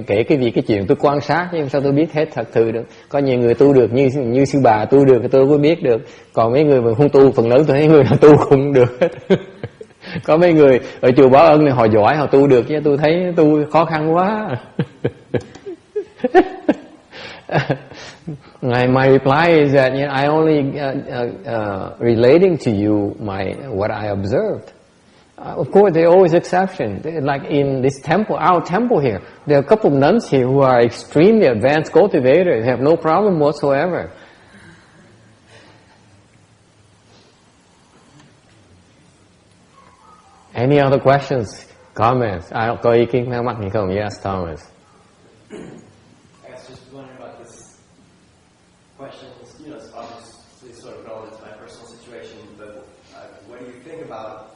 kể cái chuyện tôi quan sát, nhưng sao tôi biết hết thật sự được. Có nhiều người tu được như sư bà tu được thì tôi có biết được. Còn mấy người mà không tu, phần lớn tôi thấy người nào tu không được hết. Có mấy người ở chùa Báo Ân này họ giỏi, họ tu được, chứ tôi thấy tu khó khăn quá. My reply is that I only relating to you what I observed. Of course, there are always exceptions. Like in this temple, our temple here, there are a couple of nuns here who are extremely advanced cultivators, have no problem whatsoever. Any other questions, comments? Có ý kiến thắc mắc gì không? Yes, Thomas. I was just wondering about this question. It's obviously sort of relevant to my personal situation, but what do you think about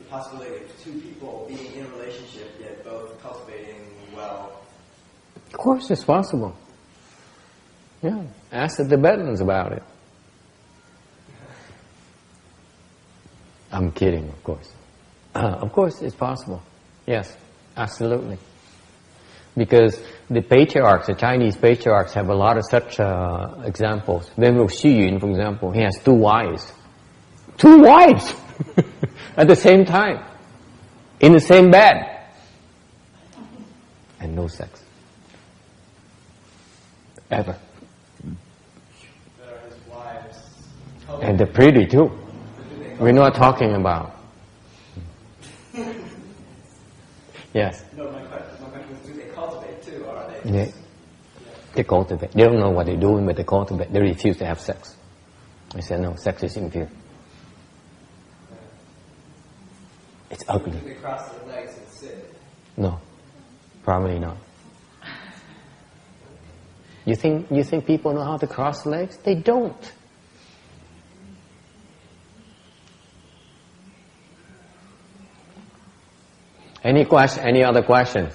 the possibility of two people being in a relationship yet both cultivating well? Of course, it's possible. Yeah, ask the Tibetans about it. I'm kidding, of course. Of course, it's possible. Yes, absolutely. Because the patriarchs, the Chinese patriarchs, have a lot of such examples. Venerable Xu Yun, for example, he has 2 wives. 2 wives at the same time, in the same bed, and no sex ever. And they're pretty too. We're not talking about. Yes. No, my question was, do they cultivate too, or are they? Yeah. They cultivate. They don't know what they're doing, but they cultivate. They refuse to have sex. I said, no, sex is impure. It's ugly. Do they cross their legs and sit? No, probably not. You think people know how to cross legs? They don't. Any question? Any other questions?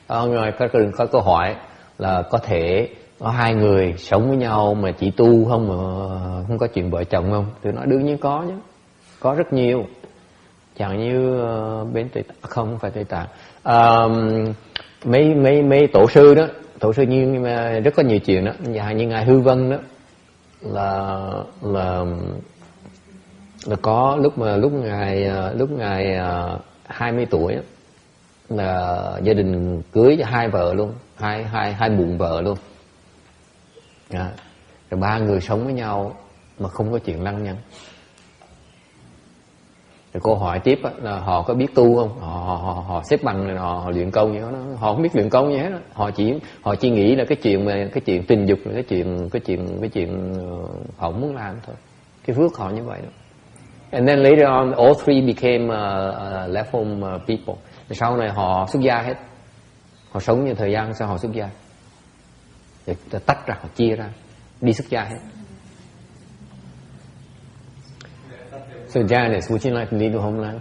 Người có câu hỏi là có thể có 2 người sống với nhau mà chỉ tu không, mà không có chuyện vợ chồng không? Tôi nói đương nhiên có nhé, có rất nhiều. Chẳng như bên Tây Tạng, không phải Tây Tạng, mấy tổ sư đó, tổ sư như rất có nhiều chuyện đó, như ngài Hư Vân đó, là có lúc ngài 20 tuổi đó, là gia đình cưới 2 vợ luôn, hai bụng vợ luôn. Rồi 3 người sống với nhau mà không có chuyện lăng nhăng. Rồi cô hỏi tiếp là họ có biết tu không? Họ xếp bằng này, họ luyện công gì đó, họ không biết luyện công gì hết đó. Họ chỉ nghĩ là cái chuyện tình dục là cái chuyện họ muốn làm thôi. Cái phước họ như vậy đó. And then later on, all 3 became left home people. Rồi sau này họ xuất gia hết. Họ sống như thời gian sau họ xuất gia. Rồi tách ra, họ chia ra, đi xuất gia hết. So Janice, would you like to leave the homeland?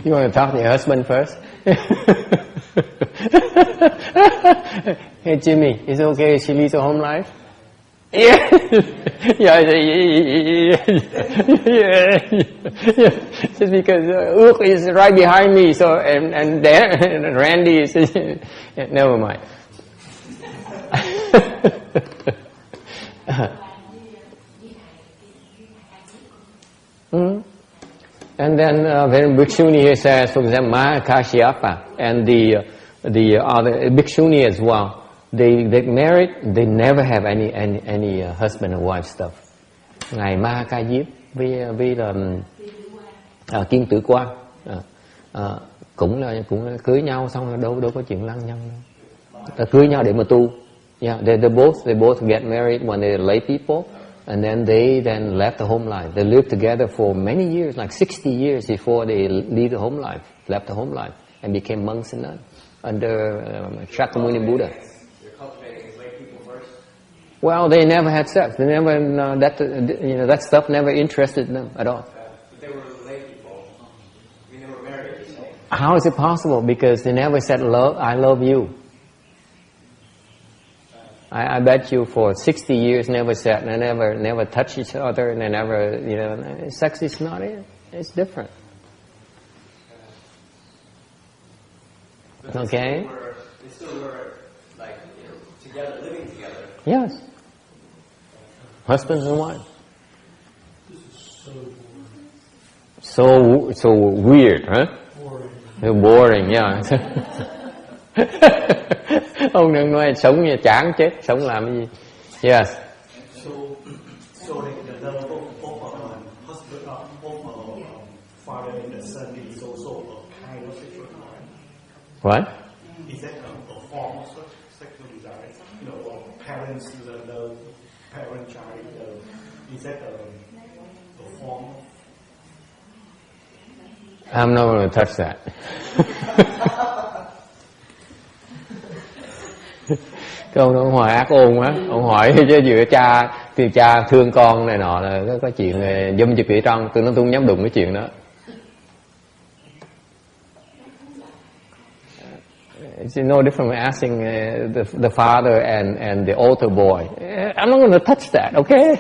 You want to talk to your husband first? Hey Jimmy, is it okay if she leaves her home life? Yeah. Yeah. Just because Ước is right behind me, so and there Randy is. Never mind. And then when Bhikshuni here says, for example, Mahakashyapa and the other Bhikshuni as well. They married. They never have any husband and wife stuff. Ngài Mahakashyap với là Kim Tử Quan cũng là cưới nhau xong rồi đâu có chuyện lăng nhăng đâu. Cưới nhau để mà tu. Yeah, they both get married when they're lay people, and then they left the home life. They lived together for many years, like 60 years before they leave the home life, left the home life, and became monks and nuns under Shakyamuni Buddha. Well, they never had sex. They never that stuff never interested them at all. But they were lay people. I mean, they were married. How is it possible? Because they never said, I love you. I bet you for 60 years never said, they never touched each other, and they never, sex is not it. It's different. But okay? They still were like, together, living together. Yes. Husbands and wives. So weird, huh? Boring, yeah. Ông đừng nói sống như chán chết, sống làm cái gì? Yes. So the love of husband, father and the son is also a kind of sexual desire. What? Is that a form of sexual desire? Parents love parent child. Is that a form? I'm not going to touch that. Cái ông Hoài ác ôn quá, ông hỏi chứ giữa cha thương con này nọ là có chuyện dâm chụp ở trong, tôi nói tôi không dám đụng cái chuyện đó. It's no different from asking the father and the altar boy. I'm not going to touch that, okay?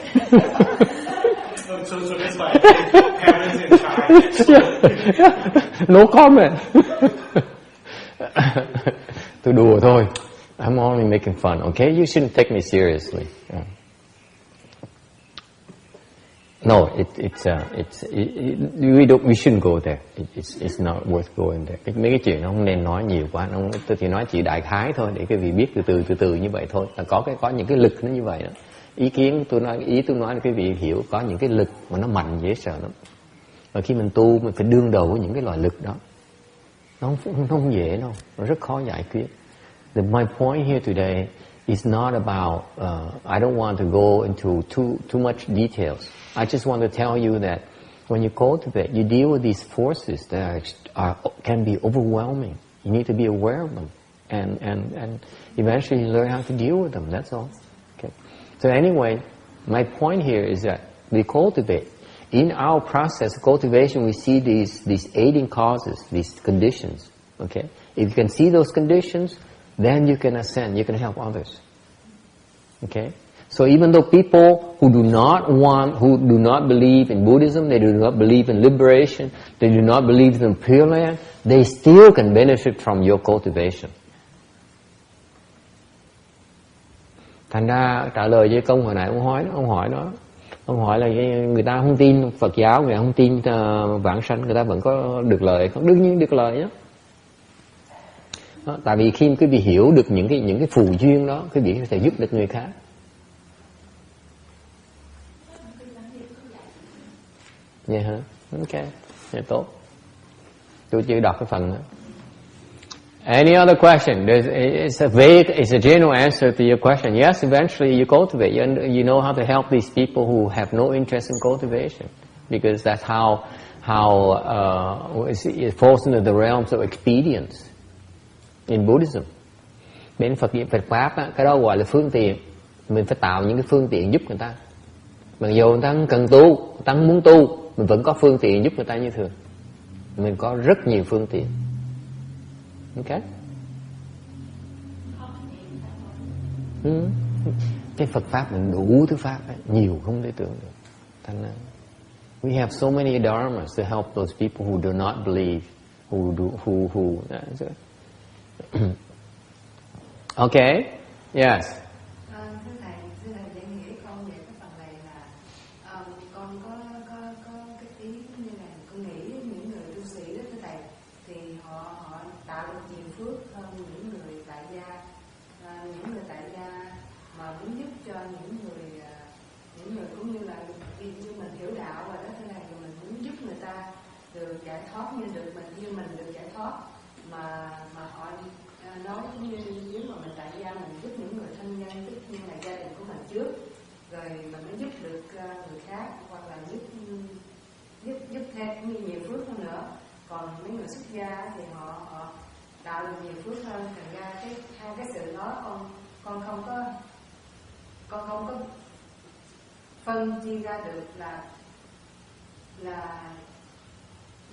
So that's why I think parents and child. No comment. Tôi đùa thôi. I'm only making fun. Okay, you shouldn't take me seriously. Yeah. No, we shouldn't go there. It's not worth going there. Mấy cái chuyện nó không nên nói nhiều quá. Tôi chỉ nói chỉ đại khái thôi để quý vị biết từ từ như vậy thôi. Là có những cái lực nó như vậy đó. Ý tôi nói là quý vị hiểu có những cái lực mà nó mạnh dễ sợ lắm. Và khi mình tu mình phải đương đầu với những cái loại lực đó. Nó không dễ đâu, nó rất khó giải quyết. My point here today is not about. I don't want to go into too much details. I just want to tell you that when you cultivate, you deal with these forces that can be overwhelming. You need to be aware of them, and eventually learn how to deal with them. That's all. Okay. So anyway, my point here is that we cultivate. In our process of cultivation, we see these aiding causes, these conditions. Okay. If you can see those conditions, then you can ascend. You can help others. Okay. So even though people who do not believe in Buddhism, they do not believe in liberation, they do not believe in Pureland, they still can benefit from your cultivation. Thành ra trả lời với công hồi nãy ông hỏi là người ta không tin Phật giáo, người ta không tin vãng sanh, người ta vẫn có được lợi không? Đương nhiên được lợi nhé. Đó, tại vì khi quý vị hiểu được những cái phù duyên đó, quý vị có thể giúp được người khác. Vậy hả? Ok, vậy tốt. Tôi chưa đọc cái phần nữa. Any other question? It's a general answer to your question. Yes, eventually you cultivate. You know how to help these people who have no interest in cultivation, because that's how it falls into the realms of expedience in Buddhism. Bên Phật pháp á, cái đó gọi là phương tiện. Mình phải tạo những cái phương tiện giúp người ta. Mặc dù người ta không cần tu, người ta không muốn tu, mình vẫn có phương tiện giúp người ta như thường. Mình có rất nhiều phương tiện. Ok. Cái Phật pháp mình đủ thứ pháp ấy, nhiều không thể tưởng được. Thành ra we have so many dharmas to help those people who do not believe, who. Okay. Yes. Thưa thầy giải nghĩa con về cái phần này là con có cái ý như là con nghĩ những người tu sĩ đó thưa thầy thì họ tạo được nhiều phước hơn những người tại gia, mà muốn giúp cho những người cũng như là như mình hiểu đạo và đó thưa thầy, rồi mình muốn giúp người ta được giải thoát như mình được giải thoát, mà họ nói như nếu mà mình tại gia mình giúp những người thân nhân, giúp như là gia đình của mình trước, rồi mình mới giúp được người khác, hoặc là giúp thêm nhiều phước hơn nữa. Còn mấy người xuất gia thì họ tạo được nhiều phước hơn, thành ra theo cái sự đó con không có phân chia ra được là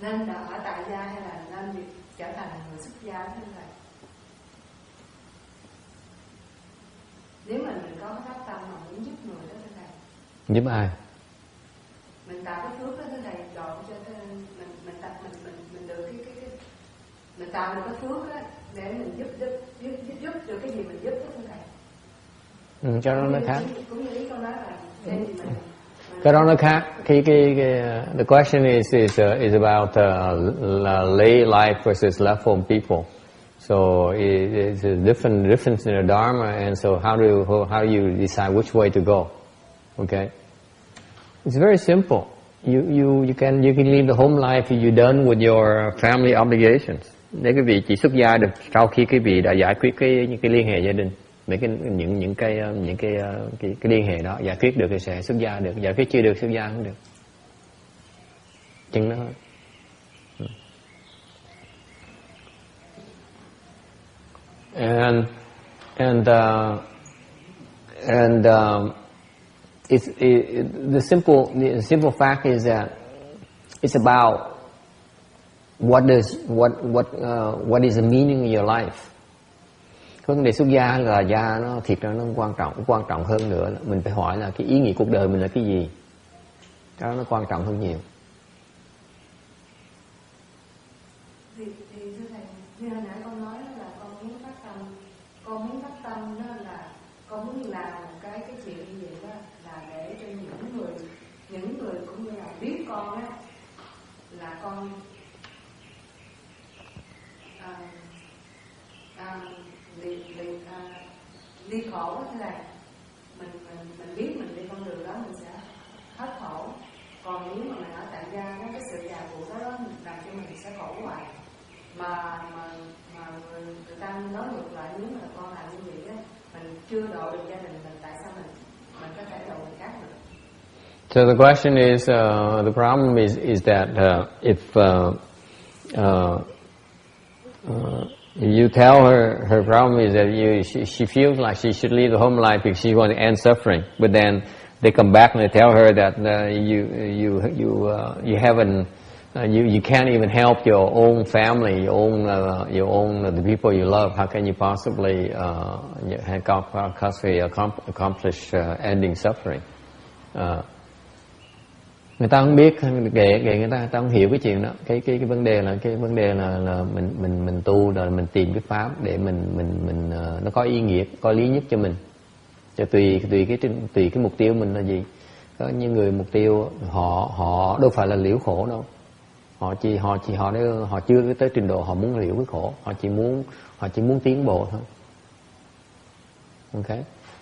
nên ở tại gia hay là nên trở thành người xuất gia thế này. Nếu mà mình có cái phát tâm mà muốn giúp người đó thưa thầy. Giúp ai? Mình tạo cái phước đó thưa thầy, chọn cho mình được cái mình tạo được cái phước đó để mình giúp được cái gì mình giúp đó thưa thầy. Cho nó khác. Cũng như ý con nói là mình cái đó nó khác. The question is about lay life versus left home people. So it's a difference in the Dharma, and so how do you decide which way to go? Okay, it's very simple. You can leave the home life if you're done with your family obligations. Nếu quý vị chỉ xuất gia được sau khi quý vị đã giải quyết những cái liên hệ gia đình, những cái liên hệ đó giải quyết được thì sẽ xuất gia được, giải quyết chưa được xuất gia không được. Chừng đó thôi. The simple fact is that it's about what is the meaning of your life. Vấn đề xuất gia là gia nó thiệt ra nó quan trọng hơn nữa. Mình phải hỏi là cái ý nghĩa cuộc đời mình là cái gì. Cái đó nó quan trọng hơn nhiều. Thì thưa thầy, như hồi nãy con nói là con muốn phát tâm đó là con muốn làm cái chuyện như vậy đó là để cho những người cũng như là biết con á là con ly khổ đó là mình biết mình đi con đường đó mình sẽ hết khổ. Còn nếu mà mình ở tại gia nó cái sự già buộc đó làm cho mình sẽ khổ hoài. Mà người ta nói ngược lại, nếu mà con làm như vậy á, mình chưa độ được gia đình mình, tại sao mình có thể độ người khác được? So the question is, the problem is that if you tell her problem is that she feels like she should leave the home life because she wants to end suffering, but then they come back and they tell her that you haven't, you can't even help your own family, your own the people you love. How can you possibly accomplish ending suffering? Người ta không biết, kệ người ta không hiểu cái chuyện đó. Cái vấn đề là mình tu rồi mình tìm cái pháp để mình nó có ý nghĩa, có lý nhất cho mình. Cho tùy cái mục tiêu mình là gì. Có những người mục tiêu họ đâu phải là liễu khổ đâu. Họ chưa tới trình độ họ muốn liễu cái khổ, họ chỉ muốn tiến bộ thôi. Ok.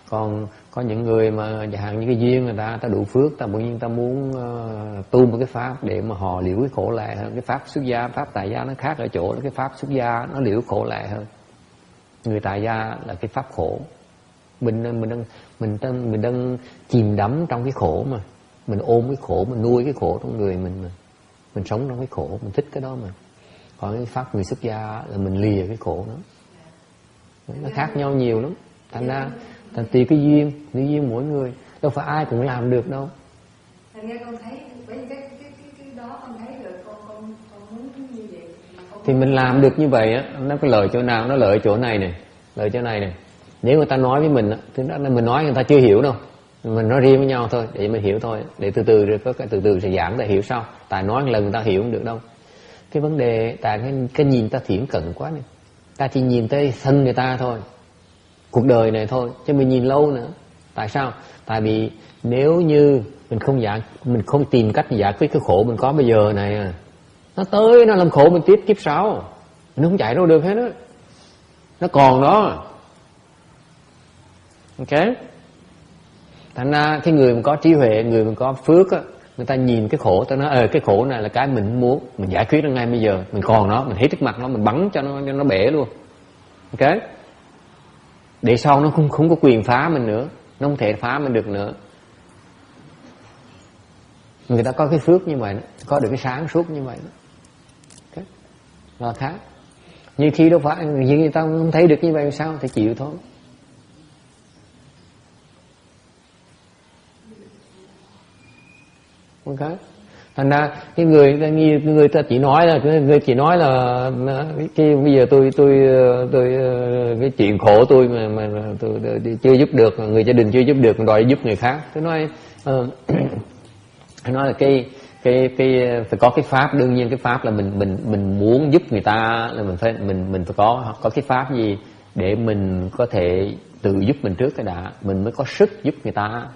Còn có những người mà chẳng hạn như cái duyên người ta đủ phước, ta muốn tu một cái pháp để mà họ liễu cái khổ lại hơn. Cái pháp xuất gia, pháp tại gia nó khác ở chỗ, cái pháp xuất gia nó liễu khổ lại hơn. Người tại gia là cái pháp khổ. Mình đang chìm đắm trong cái khổ mà. Mình ôm cái khổ, mình nuôi cái khổ trong người mình mà. Mình sống trong cái khổ, mình thích cái đó mà. Còn cái pháp người xuất gia là mình lìa cái khổ đó. Nó khác nhau nhiều lắm. Thành ra tùy cái duyên mỗi người, đâu phải ai cũng làm được đâu. Thành ra con thấy bởi vì cái đó con thấy rồi con muốn như vậy. Thì mình làm được như vậy á, nó có lợi chỗ nào? Nó lợi chỗ này này, lợi chỗ này này. Nếu người ta nói với mình á, thì mình nói người ta chưa hiểu đâu. Mình nói riêng với nhau thôi, để mình hiểu thôi, để từ từ sẽ giảng để hiểu sau. Tại nói một lần người ta hiểu không được đâu. Cái vấn đề tại cái nhìn ta thiển cận quá này. Ta chỉ nhìn tới thân người ta thôi, cuộc đời này thôi, chứ mình nhìn lâu nữa. Tại sao? Tại vì nếu như mình không tìm cách giải quyết cái khổ mình có bây giờ này, nó tới nó làm khổ mình tiếp kiếp sau, mình không chạy đâu được hết đó. Nó còn đó. Ok. Thành ra cái người mà có trí huệ, người mà có phước á, người ta nhìn cái khổ, ta nói cái khổ này là cái mình muốn, mình giải quyết nó ngay bây giờ, mình còn nó, mình thấy trước mặt nó, mình bắn cho nó bể luôn. Ok. Để sau nó không có quyền phá mình nữa, nó không thể phá mình được nữa. Người ta có cái phước như vậy đó, có được cái sáng suốt như vậy đó. Okay. Là khác. Nhưng khi đâu phải người ta không thấy được như vậy sao thì chịu thôi. Ok. Thành ra cái người ta chỉ nói là cái bây giờ tôi cái chuyện khổ tôi mà tôi chưa giúp được, người gia đình chưa giúp được, đòi giúp người khác. Tôi nói là cái phải có cái pháp. Đương nhiên cái pháp là mình muốn giúp người ta là mình phải có cái pháp gì để mình có thể tự giúp mình trước cái đã, mình mới có sức giúp người ta.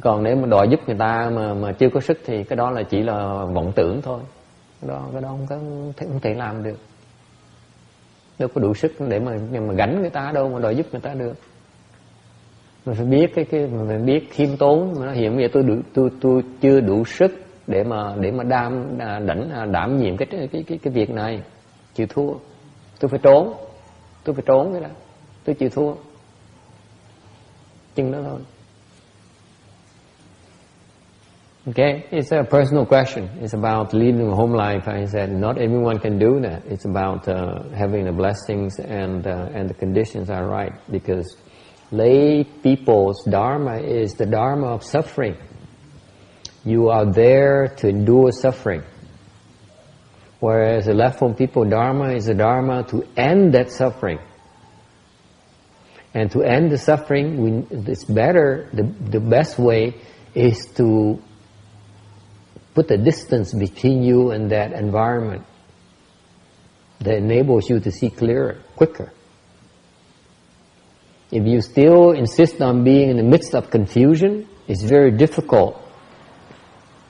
Còn nếu mà đòi giúp người ta mà chưa có sức thì cái đó là chỉ là vọng tưởng thôi. Cái đó không thể làm được. Đâu có đủ sức để mà gánh người ta đâu mà đòi giúp người ta được. Mình phải biết mình biết khiêm tốn. Mà nó hiện bây giờ tôi chưa đủ sức để mà đảm nhiệm cái việc này, chịu thua. Tôi phải trốn cái đó. Tôi chịu thua. Chừng đó thôi. Okay, it's a personal question. It's about leading a home life. I said not everyone can do that. It's about having the blessings and the conditions are right, because lay people's dharma is the dharma of suffering. You are there to endure suffering, whereas the left home people dharma is the dharma to end that suffering. And to end the suffering, it's better. The best way is to put a distance between you and that environment that enables you to see clearer, quicker. If you still insist on being in the midst of confusion, it's very difficult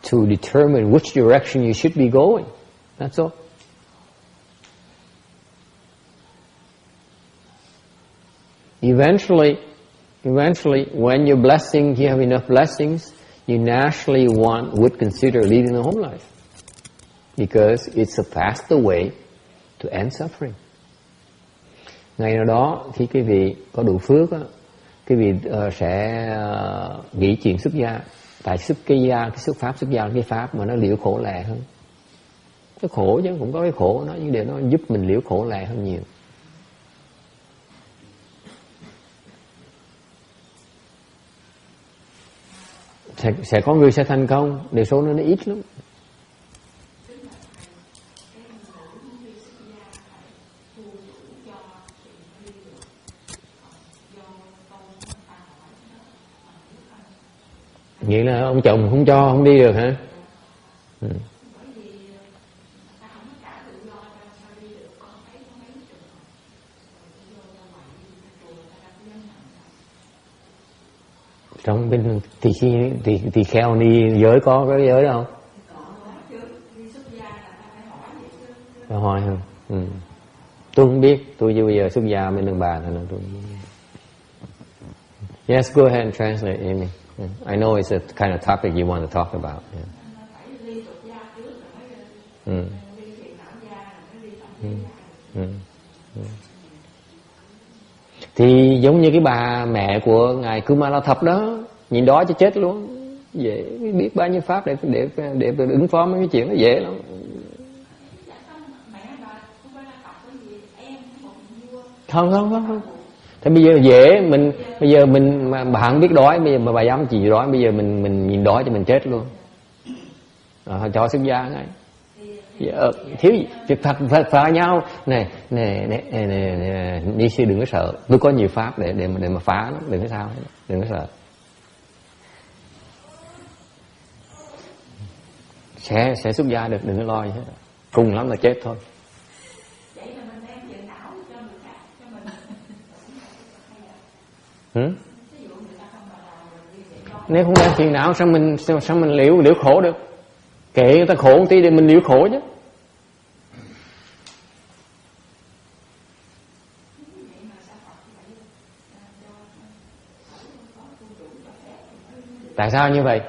to determine which direction you should be going. That's all. Eventually, when your blessings, you have enough blessings, you naturally would consider leading the home life, because it's a faster way to end suffering. Ngày nào đó khi quý vị có đủ phước á, quý vị sẽ nghĩ chuyện xuất gia. Tại cái pháp xuất gia là cái pháp mà nó liễu khổ lẹ hơn. Nó khổ chứ cũng có cái khổ nó, nhưng để nó giúp mình liễu khổ lẹ hơn nhiều. Sẽ có người sẽ thành công, để số nó ít lắm. Vậy là ông chồng không cho, không đi được hả? Trong bên thì kheo ni giới có cái giới không? Phải hỏi không? Tôi không biết, tôi bây giờ xuất gia bên đàn bà thôi tôi. Yes, go ahead and translate, Amy. I know it's a kind of topic you want to talk about. Thì giống như cái bà mẹ của ngài Kumarathập đó, nhìn đó cho chết luôn. Dễ biết bao nhiêu pháp để ứng phó mấy cái chuyện đó dễ lắm. Không. Thế bây giờ dễ mình mà bà không biết đói, bây giờ mà bà dám chỉ đói, bây giờ mình nhìn đói cho mình chết luôn. Cho xuất gia ngay. Thiếu gì? Phật nhau này đi sư đừng có sợ, tôi có nhiều pháp để mà phá nó, đừng có sao hết, đừng có sợ. Sẽ xuất gia được, đừng có lo gì hết, cùng lắm là chết thôi. Nếu không đem phiền não sao mình liễu khổ được? Kệ người ta khổ một tí để mình liễu khổ chứ. Tại sao như vậy?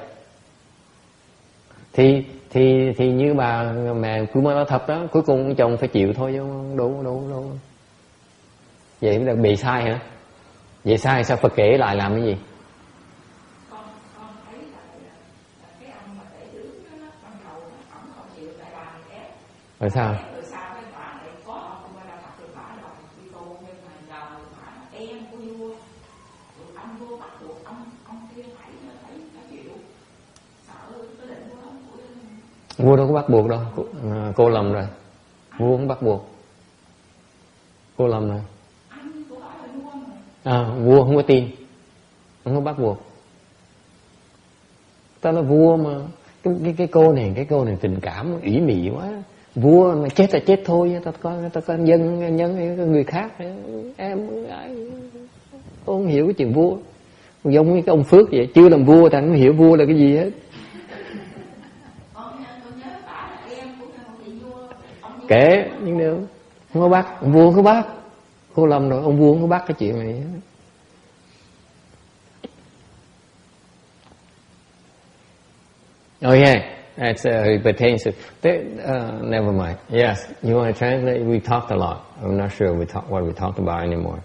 Thì như bà mẹ của Mơ Thập đó, cuối cùng chồng phải chịu thôi chứ đâu. Vậy mới bị sai hả? Vậy sai sao Phật kể lại làm cái gì? Rồi sao? Vua đâu có bắt buộc đâu, cô lầm rồi. Vua không bắt buộc, cô lầm rồi. Vua không có tin, không có bắt buộc. Ta là vua mà cái cô này tình cảm ủy mị quá. Vua mà chết là chết thôi, ta có nhân người khác. Em tôi không hiểu cái chuyện vua, giống như cái ông Phước vậy, chưa làm vua ta không hiểu vua là cái gì hết. Kể nhưng nếu không có bắt, ông vua không có bắt, cô lầm rồi, ông vua không có bắt cái chuyện này. Oh yeah, that's it pertains to. Never mind. Yes, you want to translate? We talked a lot. I'm not sure what we talked about anymore.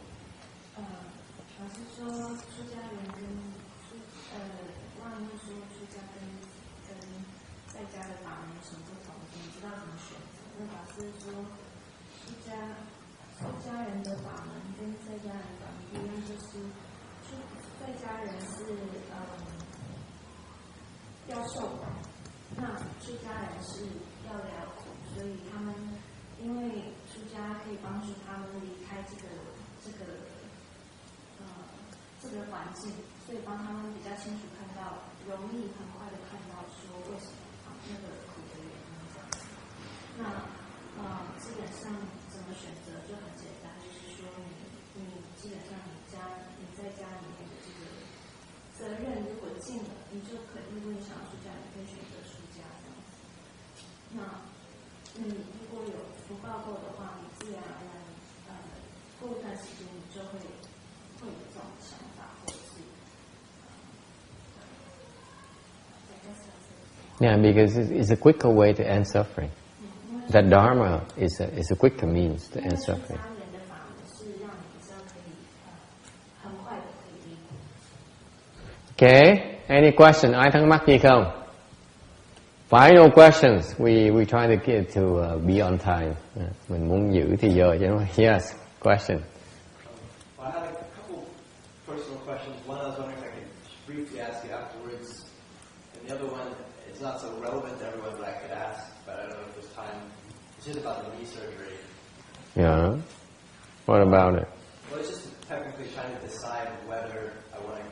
所以帮他们比较清楚看到，容易很快的看到说为什么那个苦的原因这样子。那基本上怎么选择就很简单，就是说你基本上你在家里面的这个责任如果尽了，你就可以，如果你想要出家，你可以选择出家这样子。那你如果有福报够的话，你自然而然过一段时间你就会有这种想法，或者是Yeah, because it's a quicker way to end suffering. That Dharma is a quicker means to end suffering. Okay, any question? Ai thắc mắc gì không? Final questions. We try to get to be on time. Mình muốn giữ thì giờ cho nó. Yes, question. Well, I had a couple personal questions. One I was wondering if I could briefly ask you afterwards, and the other one, it's not so relevant to everyone, but I could ask, but I don't know if there's time. It's just about the knee surgery. Yeah. What about it? Well, it's just technically trying to decide whether I want to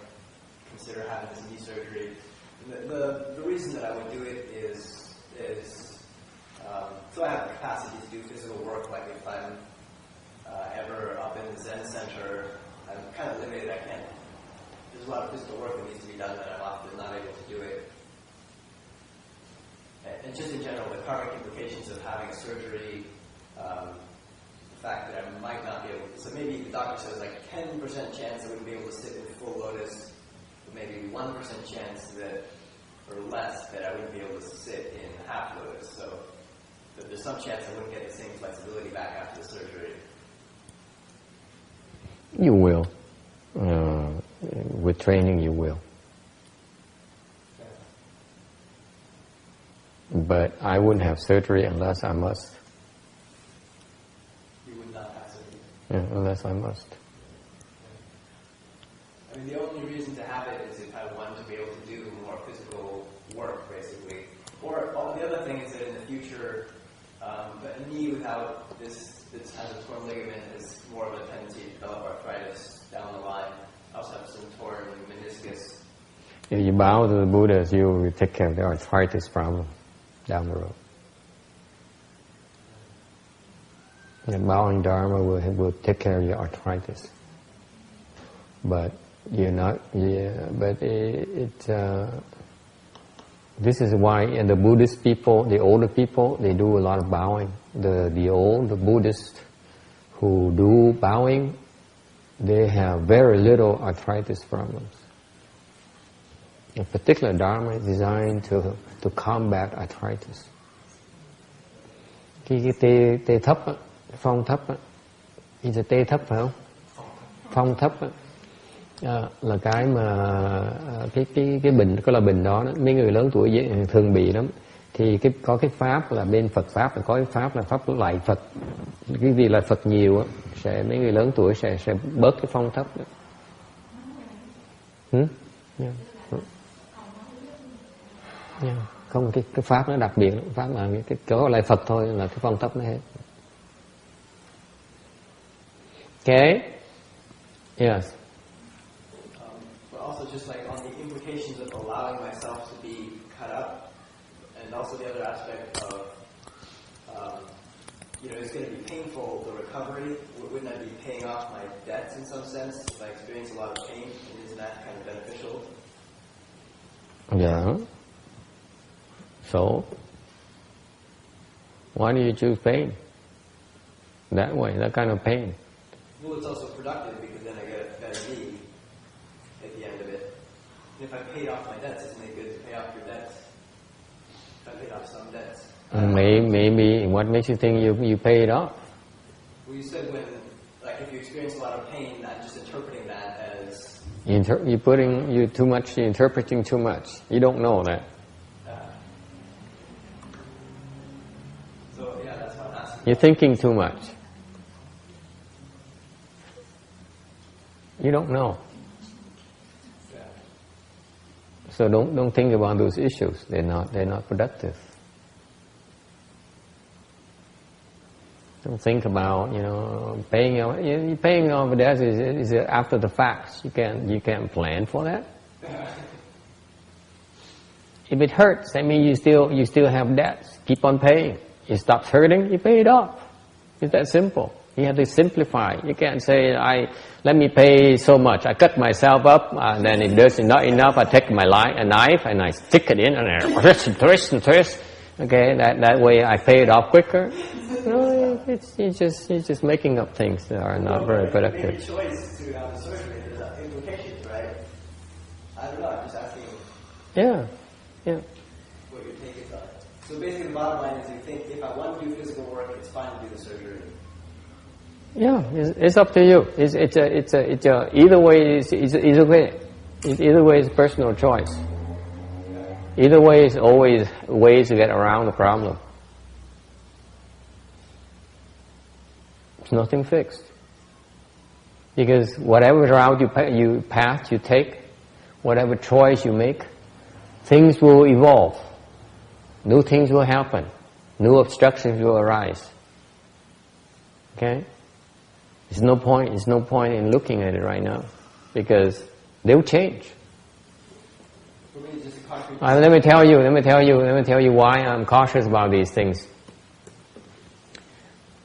consider having this knee surgery. The reason that I would do it is so I have the capacity to do physical work. Like if I'm ever up in the Zen center, I'm kind of limited. I can't. There's a lot of physical work that needs to be done that I'm often not able to do it. And just in general, the karmic implications of having a surgery, the fact that I might not be able to. So maybe the doctor says like 10% chance I wouldn't be able to sit in full lotus, but maybe 1% chance that, or less, that I wouldn't be able to sit in half lotus. So there's some chance I wouldn't get the same flexibility back after the surgery. You will. With training, you will. But I wouldn't have surgery unless I must. You would not have surgery? Yeah, unless I must. I mean, the only reason to have it is if I wanted to be able to do more physical work, basically. Or the other thing is that in the future, a knee without this has a torn ligament is more of a tendency to develop arthritis down the line. I also have some torn meniscus. If you bow to the Buddhas, you will take care of the arthritis problem down the road. And bowing Dharma will take care of your arthritis. But you're not. Yeah. But this is why, and the Buddhist people, the older people, they do a lot of bowing. The old Buddhists who do bowing, they have very little arthritis problems. A particular Dharma is designed to combat arthritis. Cái tê thấp, phong thấp, is tê thấp phải không? Phong thấp là cái mà cái bệnh, có là bệnh đó, mấy người lớn tuổi thường bị lắm. Thì có cái pháp là bên Phật pháp, là có cái pháp là pháp lại Phật. Cái gì là Phật nhiều á, mấy người lớn tuổi sẽ bớt cái phong thấp đó. Yeah. Yeah. Không, cái pháp nó đặc biệt, pháp là cái có lại Phật thôi là cái phong thấp nó hết. Okay. Yes. But also just like on the implications of allowing myself to be cut up, and also the other aspect of, it's going to be painful, the recovery. Wouldn't I be paying off my debts in some sense if I experience a lot of pain? And isn't that kind of beneficial? Yeah. So, why do you choose pain? That way, that kind of pain. Well, it's also productive because then I get a better knee at the end of it. And if I paid off my debts, isn't it good to pay off your debts? If I paid off some debts. Maybe. What makes you think you pay it off? Well, you said if you experience a lot of pain, I'm just interpreting that as... You're interpreting too much. You don't know that. So, yeah, that's what I'm asking. You're thinking too much. You don't know. Yeah. So don't think about those issues. They're not productive. Don't think about, paying off the debts is after the fact. You can't plan for that. If it hurts, that means you still have debts. Keep on paying. It stops hurting, you pay it off. It's that simple. You have to simplify. You can't say, let me pay so much. I cut myself up, and then if there's not enough, I take a knife and I stick it in and I twist. Okay, that way I pay it off quicker. It's just making up things that are not very productive. Make a choice to have the surgery. There's implications, right? I don't know. I'm just asking. Yeah. What your take is on it. So basically, the bottom line is, you think if I want to do physical work, it's fine to do the surgery. Yeah, it's up to you. It's either way. It's okay. Either way is personal choice. Either way is always ways to get around the problem. It's nothing fixed. Because whatever route you take, whatever choice you make, things will evolve. New things will happen. New obstructions will arise. Okay? There's no point in looking at it right now, because they'll change. Let me tell you why I'm cautious about these things.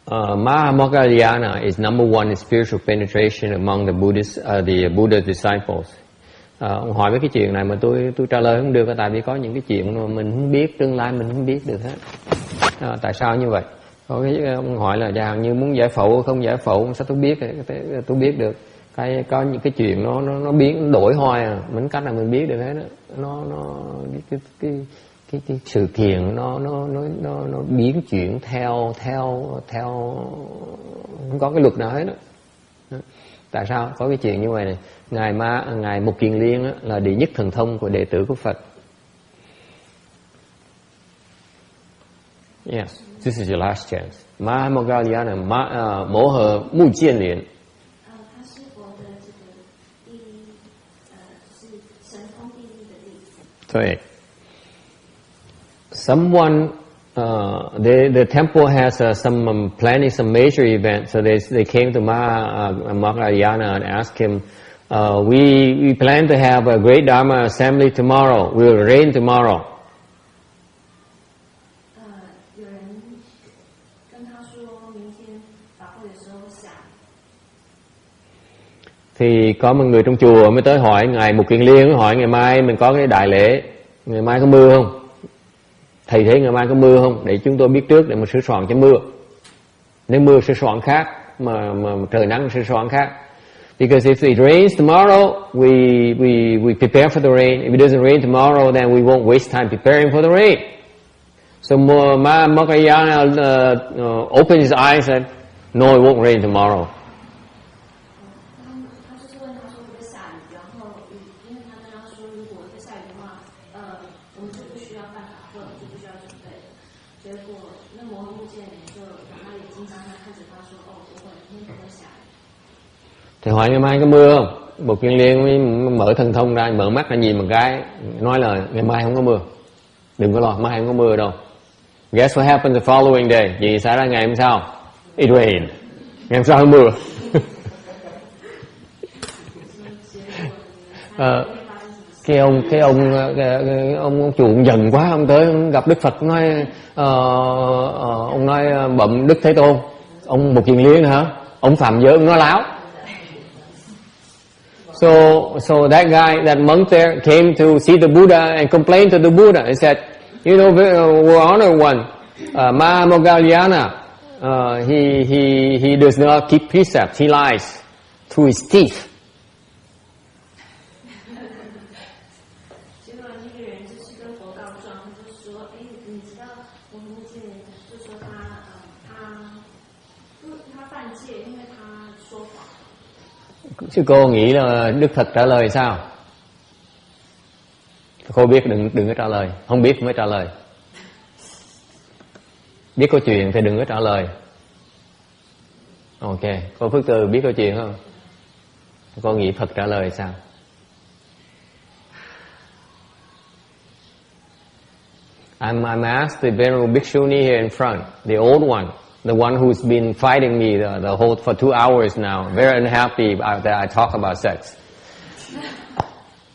Mahamoggalyana is number one in spiritual penetration among the Buddha disciples. Ông hỏi mấy cái chuyện này mà tôi trả lời không được, tại vì có những cái chuyện mà mình không biết, tương lai mình không biết được hết. Tại sao như vậy? Ông hỏi là chẳng hạn như muốn giải phẫu không giải phẫu, sao tôi biết được? Có những cái chuyện nó biến đổi hoài à, mình cách là mình biết được hết đó. Cái sự kiện nó biến chuyển theo không có cái luật nào hết đó. Tại sao có cái chuyện như vậy này? Ngài Mục Kiền Liên á, là đệ nhất thần thông của đệ tử của Phật. Yes, this is your last chance. Mahamoggalyana, Mỗ Hờ Mù Chiên Liên. Right. Someone, the temple has some planning some major event, so they came to Mahamoggalyana and asked him, we plan to have a great Dharma assembly tomorrow. We will rain tomorrow. Thì có một người trong chùa mới tới hỏi ngài Mục Kiền Liên, hỏi ngày mai mình có cái đại lễ, ngày mai có mưa không? Thầy thấy ngày mai có mưa không? Để chúng tôi biết trước để mà sửa soạn cho mưa. Nếu mưa sửa soạn khác, mà trời nắng sửa soạn khác. Because if it rains tomorrow, we prepare for the rain. If it doesn't rain tomorrow, then we won't waste time preparing for the rain. So Mahamoggalyana opened his eyes and said, no, it won't rain tomorrow. Thì hỏi ngày mai có mưa không? Mục Kiền Liên mới mở thần thông ra, mở mắt ra nhìn một cái, nói là ngày mai không có mưa. Đừng có lo, mai không có mưa đâu. Guess what happened the following day? Gì xảy ra ngày hôm sau? It rained. Ngày hôm sau không mưa. Cái ông chủ giận quá, ông tới ông gặp Đức Phật nói, ông nói bẩm Đức Thế Tôn, ông Mục Kiền Liên hả? Ông phạm giới, ông nói láo. So that guy, that monk there, came to see the Buddha and complained to the Buddha and said, Honored One, Mahamoggalyana, he does not keep precepts, he lies through his teeth. Chứ cô nghĩ là Đức Phật trả lời sao? Cô biết đừng có trả lời, không biết mới trả lời. Biết câu chuyện thì đừng có trả lời. Ok, cô Phước Từ biết câu chuyện không? Cô nghĩ Phật trả lời sao? I'm asked the Venerable Bhikshuni here in front, the old one. the one who's been fighting me the whole for 2 hours now, very unhappy that I talk about sex.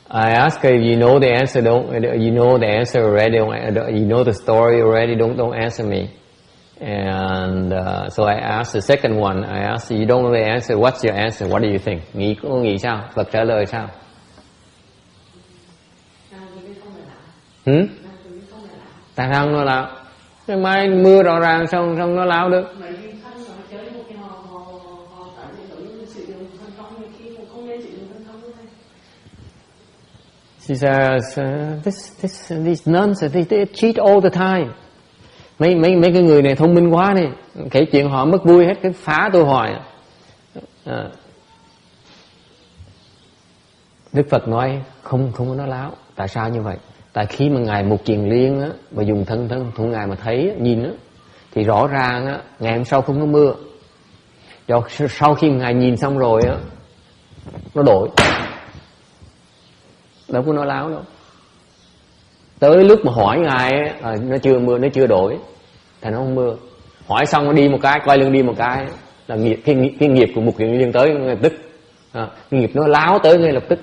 I ask her, if you know the answer, you know the answer already, you know the story already, don't answer me. And so I asked the second one, I asked, you don't know the answer, what's your answer? What do you think? Nghĩ sao? Phật trả lời sao? Tại sao nó lão? Cái mai mưa rõ ràng xong nó lão được. She says, these nuns, they cheat all the time. Mấy cái người này thông minh quá đi, kể chuyện họ mất vui hết, cái phá tôi hoài. Đức Phật nói không có nói láo. Tại sao như vậy? Tại khi mà ngài Mục Kiền Liên á, mà dùng thân của ngài mà thấy nhìn á, thì rõ ràng á, ngày hôm sau không có mưa. Do sau khi ngài nhìn xong rồi á, nó đổi. Đâu có nói láo đâu. Tới lúc mà hỏi ngài á, nó chưa mưa, nó chưa đổi, thì nó không mưa. Hỏi xong nó đi một cái, quay lưng đi một cái, là nghiệp, cái nghiệp của Mục Kiền Liên tới ngay lập tức. Cái nghiệp nó láo tới ngay lập tức.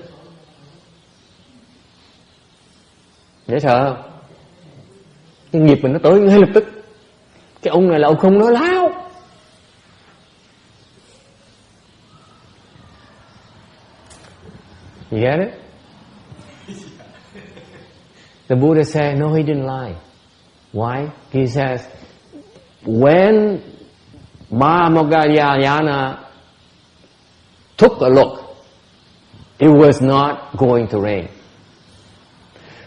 Dễ sợ không? Cái nghiệp mình nó tới ngay lập tức. Cái ông này là ông không nói láo. You get it? The Buddha said, no, he didn't lie. Why? He says, when Mahamoggalāyana took a look, it was not going to rain.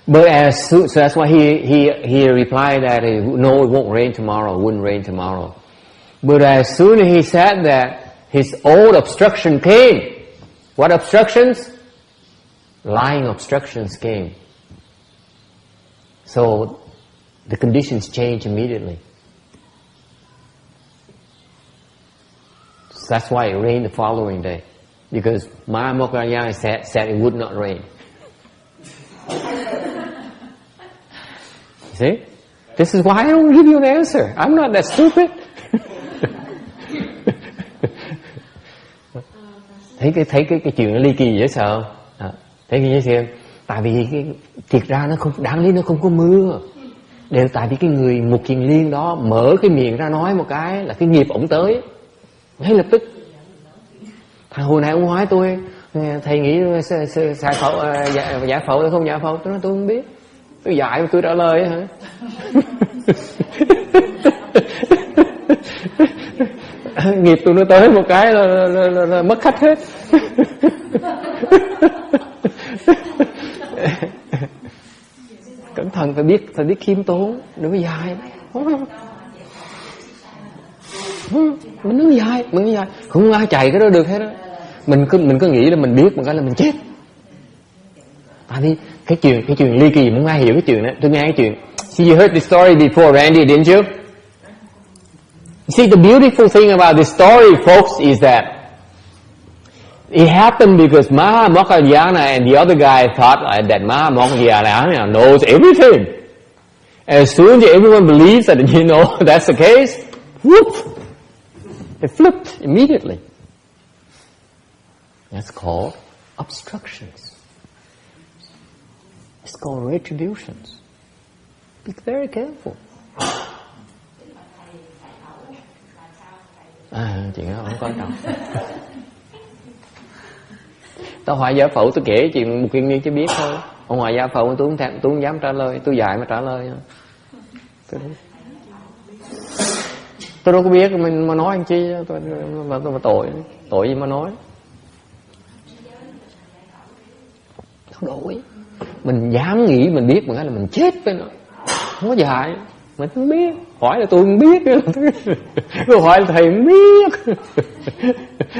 But as soon, so that's why he replied that no, it won't rain tomorrow, it wouldn't rain tomorrow. But as soon as he said that, his old obstruction came. What obstructions? Lying obstructions came. So the conditions changed immediately. So that's why it rained the following day, because Mahamoggalāyana said it would not rain. See? This is why I don't give you an answer. I'm not that stupid. thấy cái chuyện nó ly kỳ dễ sợ. Thấy cái gì không? Tại vì thiệt ra nó không, đáng lý nó không có mưa. Đều tại vì cái người Mục Kiền Liên đó mở cái miệng ra nói một cái là cái nghiệp ổng tới ngay lập tức. Thằng hồi nãy ông hỏi tôi, thầy nghĩ giải phẫu hay không giải phẫu? Tôi nói tôi không biết. Tôi dạy mà tôi trả lời hả? Nghiệp tôi nó tới một cái là mất khách hết. Cẩn thận, phải biết khiêm tốn, đừng có dài. Mình nói dài, không ai chạy cái đó được hết đó. Mình cứ nghĩ là mình biết một cái là mình chết. Tại vì cái chuyện ly kỳ không ai hiểu cái chuyện đó. Tôi nghe cái chuyện. See, you heard the story before, Randy, didn't you? You see, the beautiful thing about this story, folks, is that it happened because Mahamoggalāyana and the other guy thought that Mahamoggalāyana knows everything. As soon as everyone believes that, you know, that's the case, whoop, it flipped immediately. That's called obstructions. It's called retributions. Be very careful. Chuyện đó không quan trọng. Tao hỏi giải phẫu tôi kể chuyện một kiên niên chứ biết thôi. Ông hỏi giải phẫu tôi không dám trả lời, tôi dạy mà trả lời. Tôi đâu có biết, mình mà nói anh chi, tôi mà tội gì mà nói. Không đổi. Mình dám nghĩ mình biết một cái là mình chết với nó. Không có dạy, mình không biết. Hỏi là tôi không biết. Tôi hỏi là thầy không biết.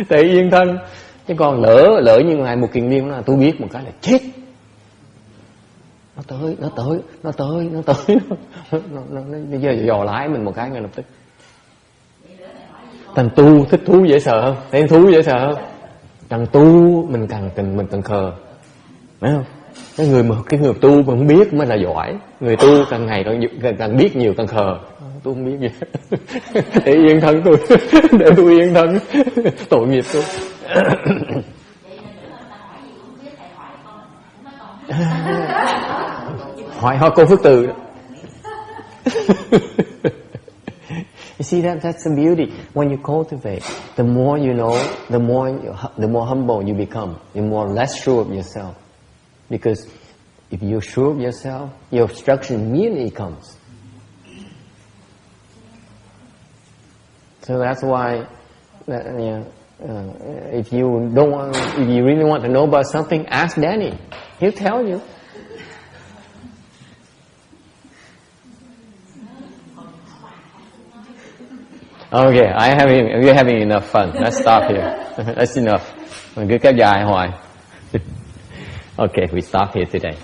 Thầy yên thân. Chứ còn lỡ như ngày một kiền niên là tôi biết một cái là chết. Nó tới. Nó dò lái mình một cái ngay lập tức. Thằng tu thích thú dễ sợ không? Thấy thú dễ sợ không? Thằng tu mình càng khờ. Phải không? Cái người tu mà không biết mới là giỏi. Người tu càng ngày càng biết nhiều càng khờ. tôi không biết gì. Để yên thân tôi. Để tôi yên thân. Tội nghiệp tôi. Hỏi cô Phước Từ. You see that's the beauty. When you cultivate, the more you know, the more humble you become, the more less sure of yourself. Because if you're sure of yourself, your obstruction immediately comes. So that's why, if you really want to know about something, ask Danny. He'll tell you. Okay, we're having enough fun. Let's stop here. That's enough. Mình cứ kéo dài hoài. Okay, we stop here today.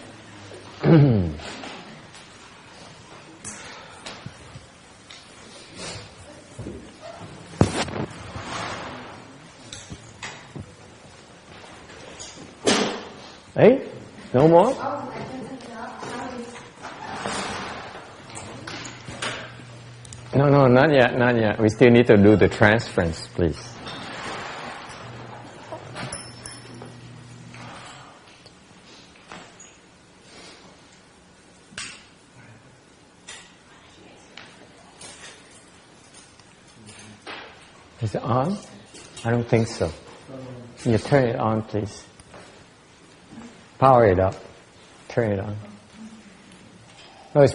Hey, no more? No, not yet. We still need to do the transference, please. Is it on? I don't think so. You turn it on, please. Power it up. Turn it on.